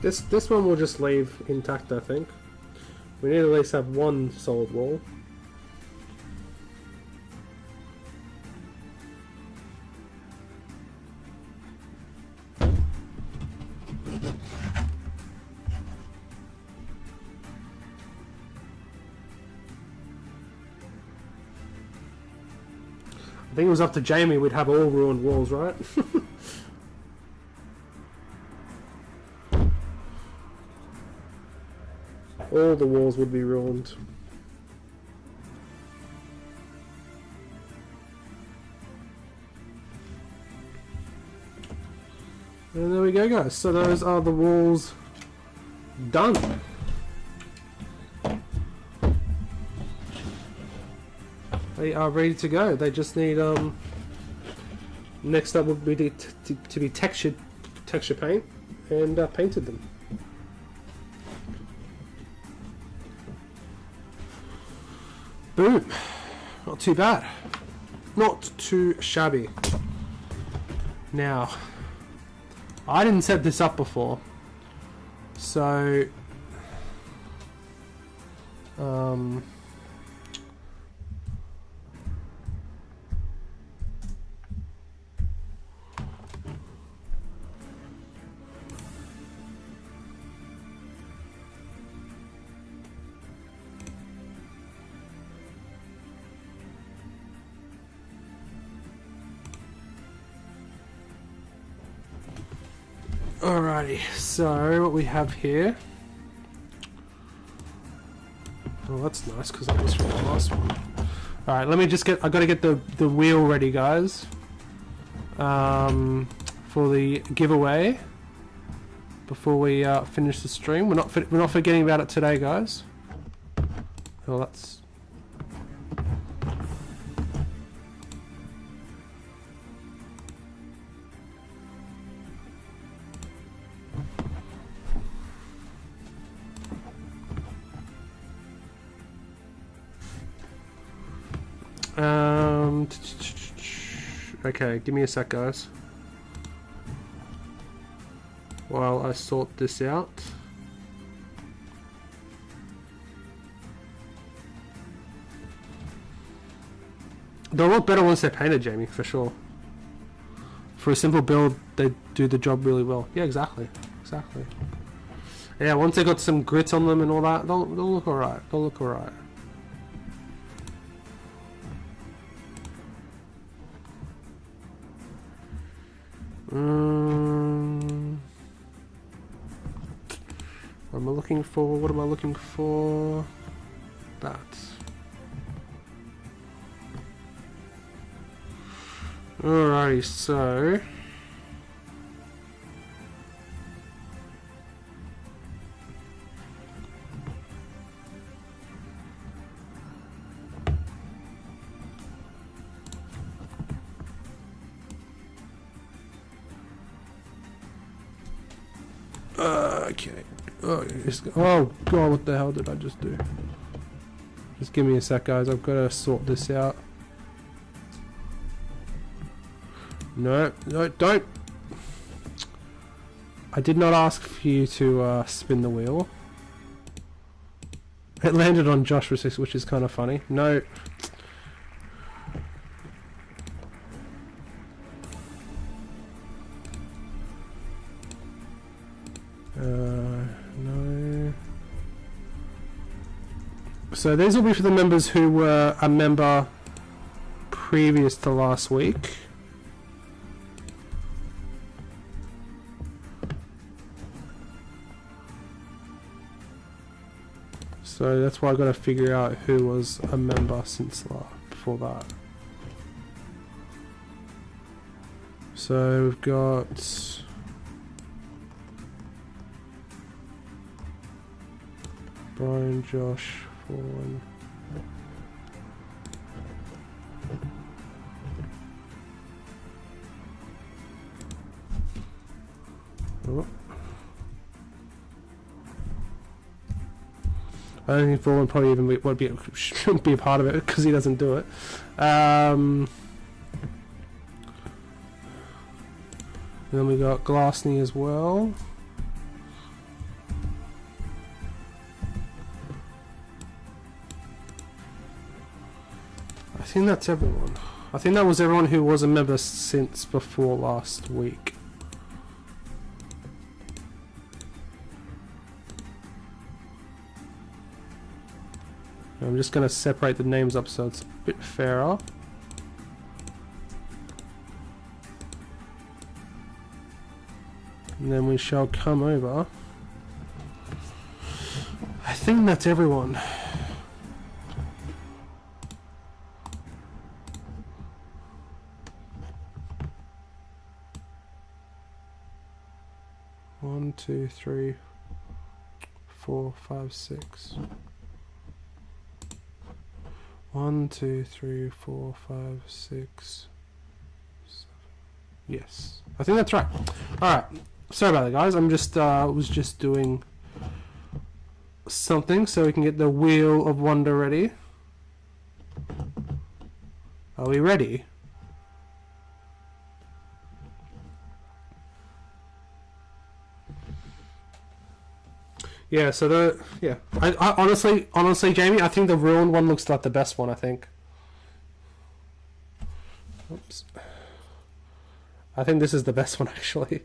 This one we'll just leave intact, I think. We need to at least have one solid wall. I think it was up to Jamie, we'd have all ruined walls, right? All the walls would be ruined. And there we go, guys. So those are the walls done. They are ready to go. They just need next up would be to be texture paint and painted them. Boom. Not too bad. Not too shabby. Now, I didn't set this up before, so alrighty, so what we have here. Oh, that's nice because that was from the last one. Alright, let me just I gotta get the wheel ready, guys. For the giveaway before we finish the stream. We're not forgetting about it today, guys. Oh, that's. Okay, give me a sec, guys, while I sort this out. They're a lot better once they're painted, Jamie, for sure. For a simple build, they do the job really well. Yeah, exactly. Exactly. Yeah, once they got some grit on them and all that, they'll look alright. They'll look alright. What am I looking for? What am I looking for? That. Alrighty, so okay. Oh god, what the hell did I just do? Just give me a sec, guys. I've got to sort this out. No, don't. I did not ask for you to spin the wheel. It landed on Josh, which is kind of funny. No. No. So these will be for the members who were a member previous to last week. So that's why I've got to figure out who was a member since before that. So we've got Brian, Josh, Fawn. Oh. I don't think Fawn probably even shouldn't be a part of it because he doesn't do it. And then we got Glassney as well. think that's everyone. I think that was everyone who was a member since before last week. I'm just going to separate the names up so it's a bit fairer. And then we shall come over. I think that's everyone. One, two, three, 4, 5, 6. 1, 2, 3, 4, 5, 6, 7. Yes, I think that's right. All right. Sorry about that, guys. I'm just was just doing something so we can get the Wheel of Wonder ready. Are we ready? Yeah, so I honestly, Jamie, I think the ruined one looks like the best one, I think. Oops. I think this is the best one, actually.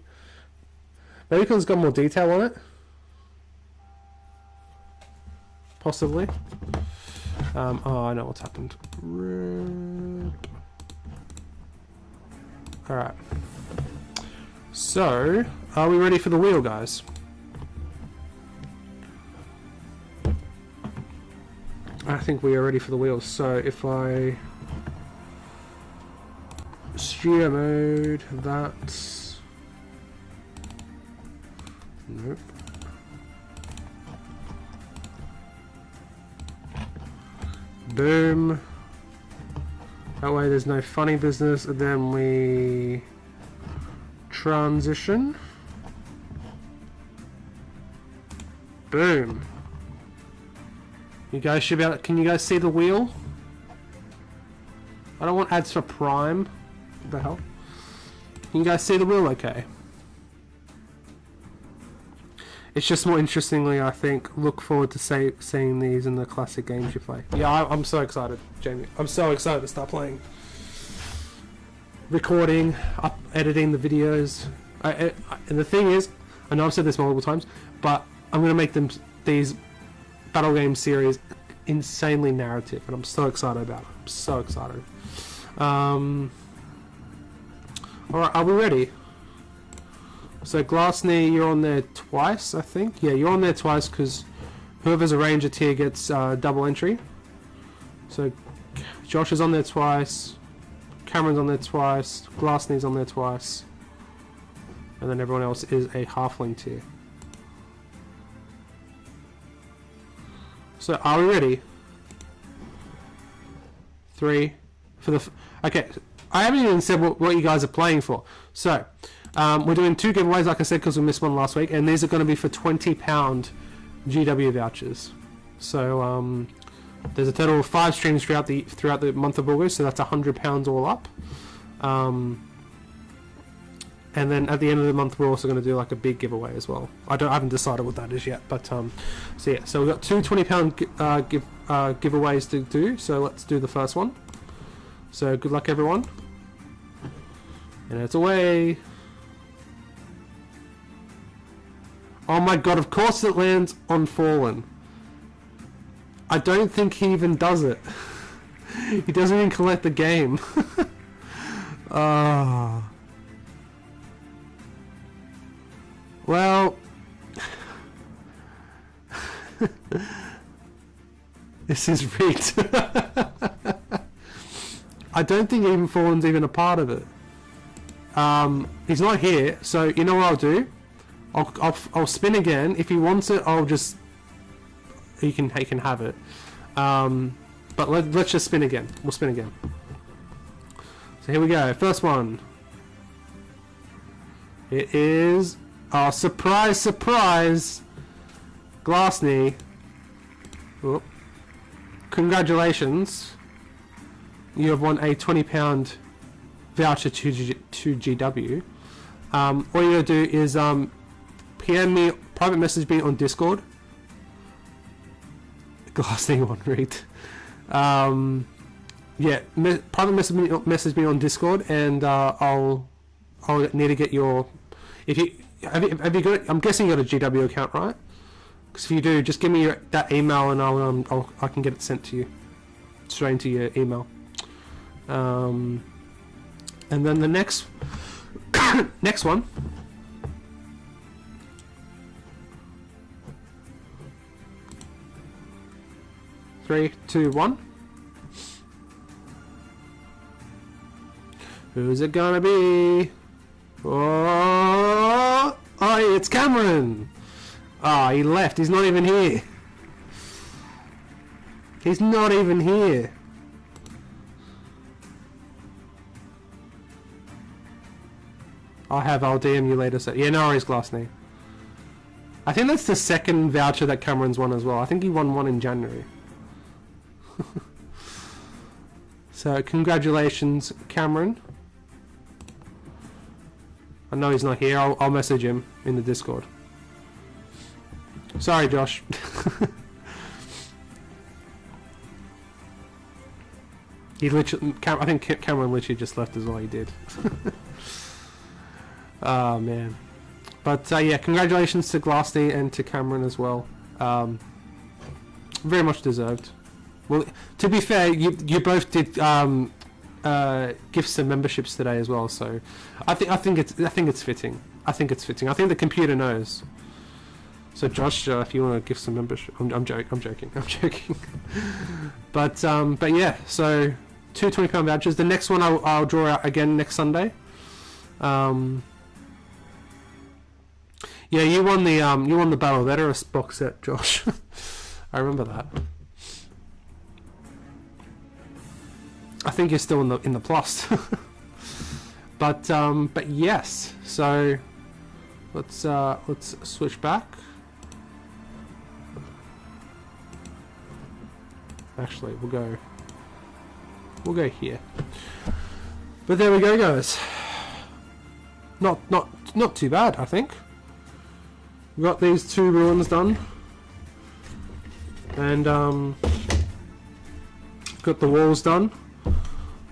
Maybe because it's got more detail on it. Possibly. Oh, I know what's happened. Alright. So, are we ready for the wheel, guys? I think we are ready for the wheels. So if I studio mode that, nope. Boom. That way there's no funny business. And then we transition. Boom. You guys should be able to, can you guys see the wheel? I don't want ads for Prime. What the hell? Can you guys see the wheel okay? It's just more interestingly, I think, look forward to seeing these in the classic games you play. Yeah, I'm so excited, Jamie. I'm so excited to start playing. Recording, editing the videos. And the thing is, I know I've said this multiple times, but I'm going to make these battle game series insanely narrative, and I'm so excited about it. I'm so excited. Alright, are we ready? So Glassney, you're on there twice, I think. Yeah, you're on there twice because whoever's a ranger tier gets double entry. So Josh is on there twice, Cameron's on there twice, Glassney's on there twice, and then everyone else is a halfling tier. So are we ready? 3 for the okay. I haven't even said what you guys are playing for. So we're doing 2 giveaways, like I said, because we missed one last week, and these are going to be for £20 GW vouchers. So there's a total of 5 streams throughout the month of August, so that's £100 all up. And then at the end of the month, we're also going to do like a big giveaway as well. I haven't decided what that is yet, but so yeah. So we've got 2 £20 giveaways to do. So let's do the first one. So good luck, everyone. And it's away. Oh my god! Of course it lands on Fallen. I don't think he even does it. He doesn't even collect the game. Ah. Well, this is rigged. I don't think even Fallen's even a part of it. He's not here, so you know what I'll do? I'll spin again. If he wants it, I'll just he can have it. But let's just spin again. We'll spin again. So here we go. First one. It is. Oh, surprise, surprise! Glassney. Oh. Congratulations. You have won a £20 voucher to GW. All you gotta do is PM me, private message me on Discord. Glassney one rigged. Yeah, private message me on Discord, and I'll need to get your. If you have you got? I'm guessing you got a GW account, right? Because if you do, just give me that email, and I can get it sent to you straight into your email. And then the next next one. 3, 2, 1. Who's it gonna be? Oh, it's Cameron. Oh, he left. He's not even here. He's not even here. I'll DM you later. So yeah, no worries, Glassney. I think that's the second voucher that Cameron's won as well. I think he won one in January. So congratulations, Cameron. I know he's not here. I'll message him in the Discord. Sorry, Josh. He literally, I think Cameron literally just left as well. He did. Oh man. But yeah, congratulations to Glassney and to Cameron as well. Very much deserved. Well, to be fair, you both did gifts and memberships today as well. So I think it's fitting. I think it's fitting. I think the computer knows. So Josh, if you want to give some membership, I'm joking. But yeah, so 2 £20 vouchers. The next one I'll draw out again next Sunday. Yeah, you won the Battle of Edoras box set, Josh. I remember that. I think you're still in the plus. but yes. So let's switch back. Actually, we'll go here. But there we go, guys. Not too bad, I think. We got these 2 ruins done, and got the walls done.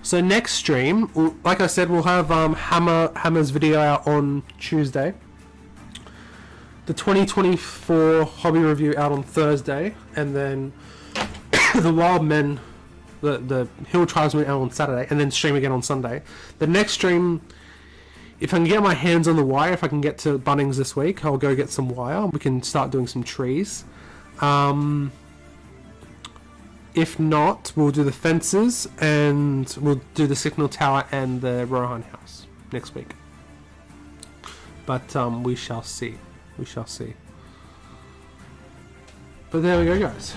So next stream, like I said, we'll have Hammer's video out on Tuesday. The 2024 hobby review out on Thursday, and then the Wild Men, the Hill Tribesmen out on Saturday, and then stream again on Sunday. The next stream, if I can get my hands on the wire, if I can get to Bunnings this week, I'll go get some wire. We can start doing some trees. If not, we'll do the fences, and we'll do the signal tower and the Rohan house next week. But we shall see. We shall see. But there we go, guys.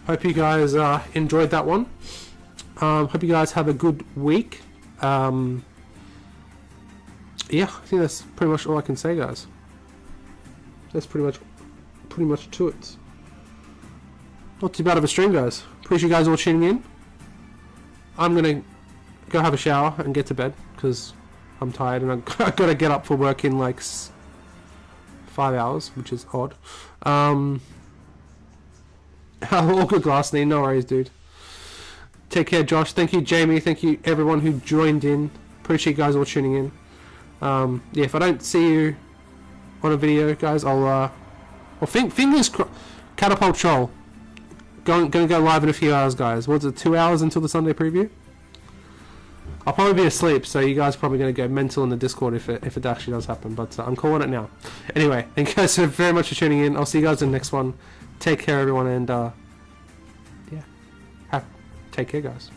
Hope you guys enjoyed that one. Hope you guys have a good week. Yeah, I think that's pretty much all I can say, guys. That's pretty much to it. Not too bad of a stream, guys. Appreciate you guys all tuning in. I'm gonna go have a shower and get to bed because I'm tired and I've got to get up for work in like 5 hours, which is odd. All good, Glassney. No worries, dude. Take care, Josh. Thank you, Jamie. Thank you, everyone who joined in. Appreciate you guys all tuning in. Yeah, if I don't see you on a video, guys, I'll fingers crossed. Catapult Troll. Gonna go live in a few hours, guys. What's it, 2 hours until the Sunday preview? I'll probably be asleep, so you guys are probably going to go mental in the Discord if it actually does happen, but I'm calling it now. Anyway, thank you guys so very much for tuning in. I'll see you guys in the next one. Take care, everyone, and yeah, take care, guys.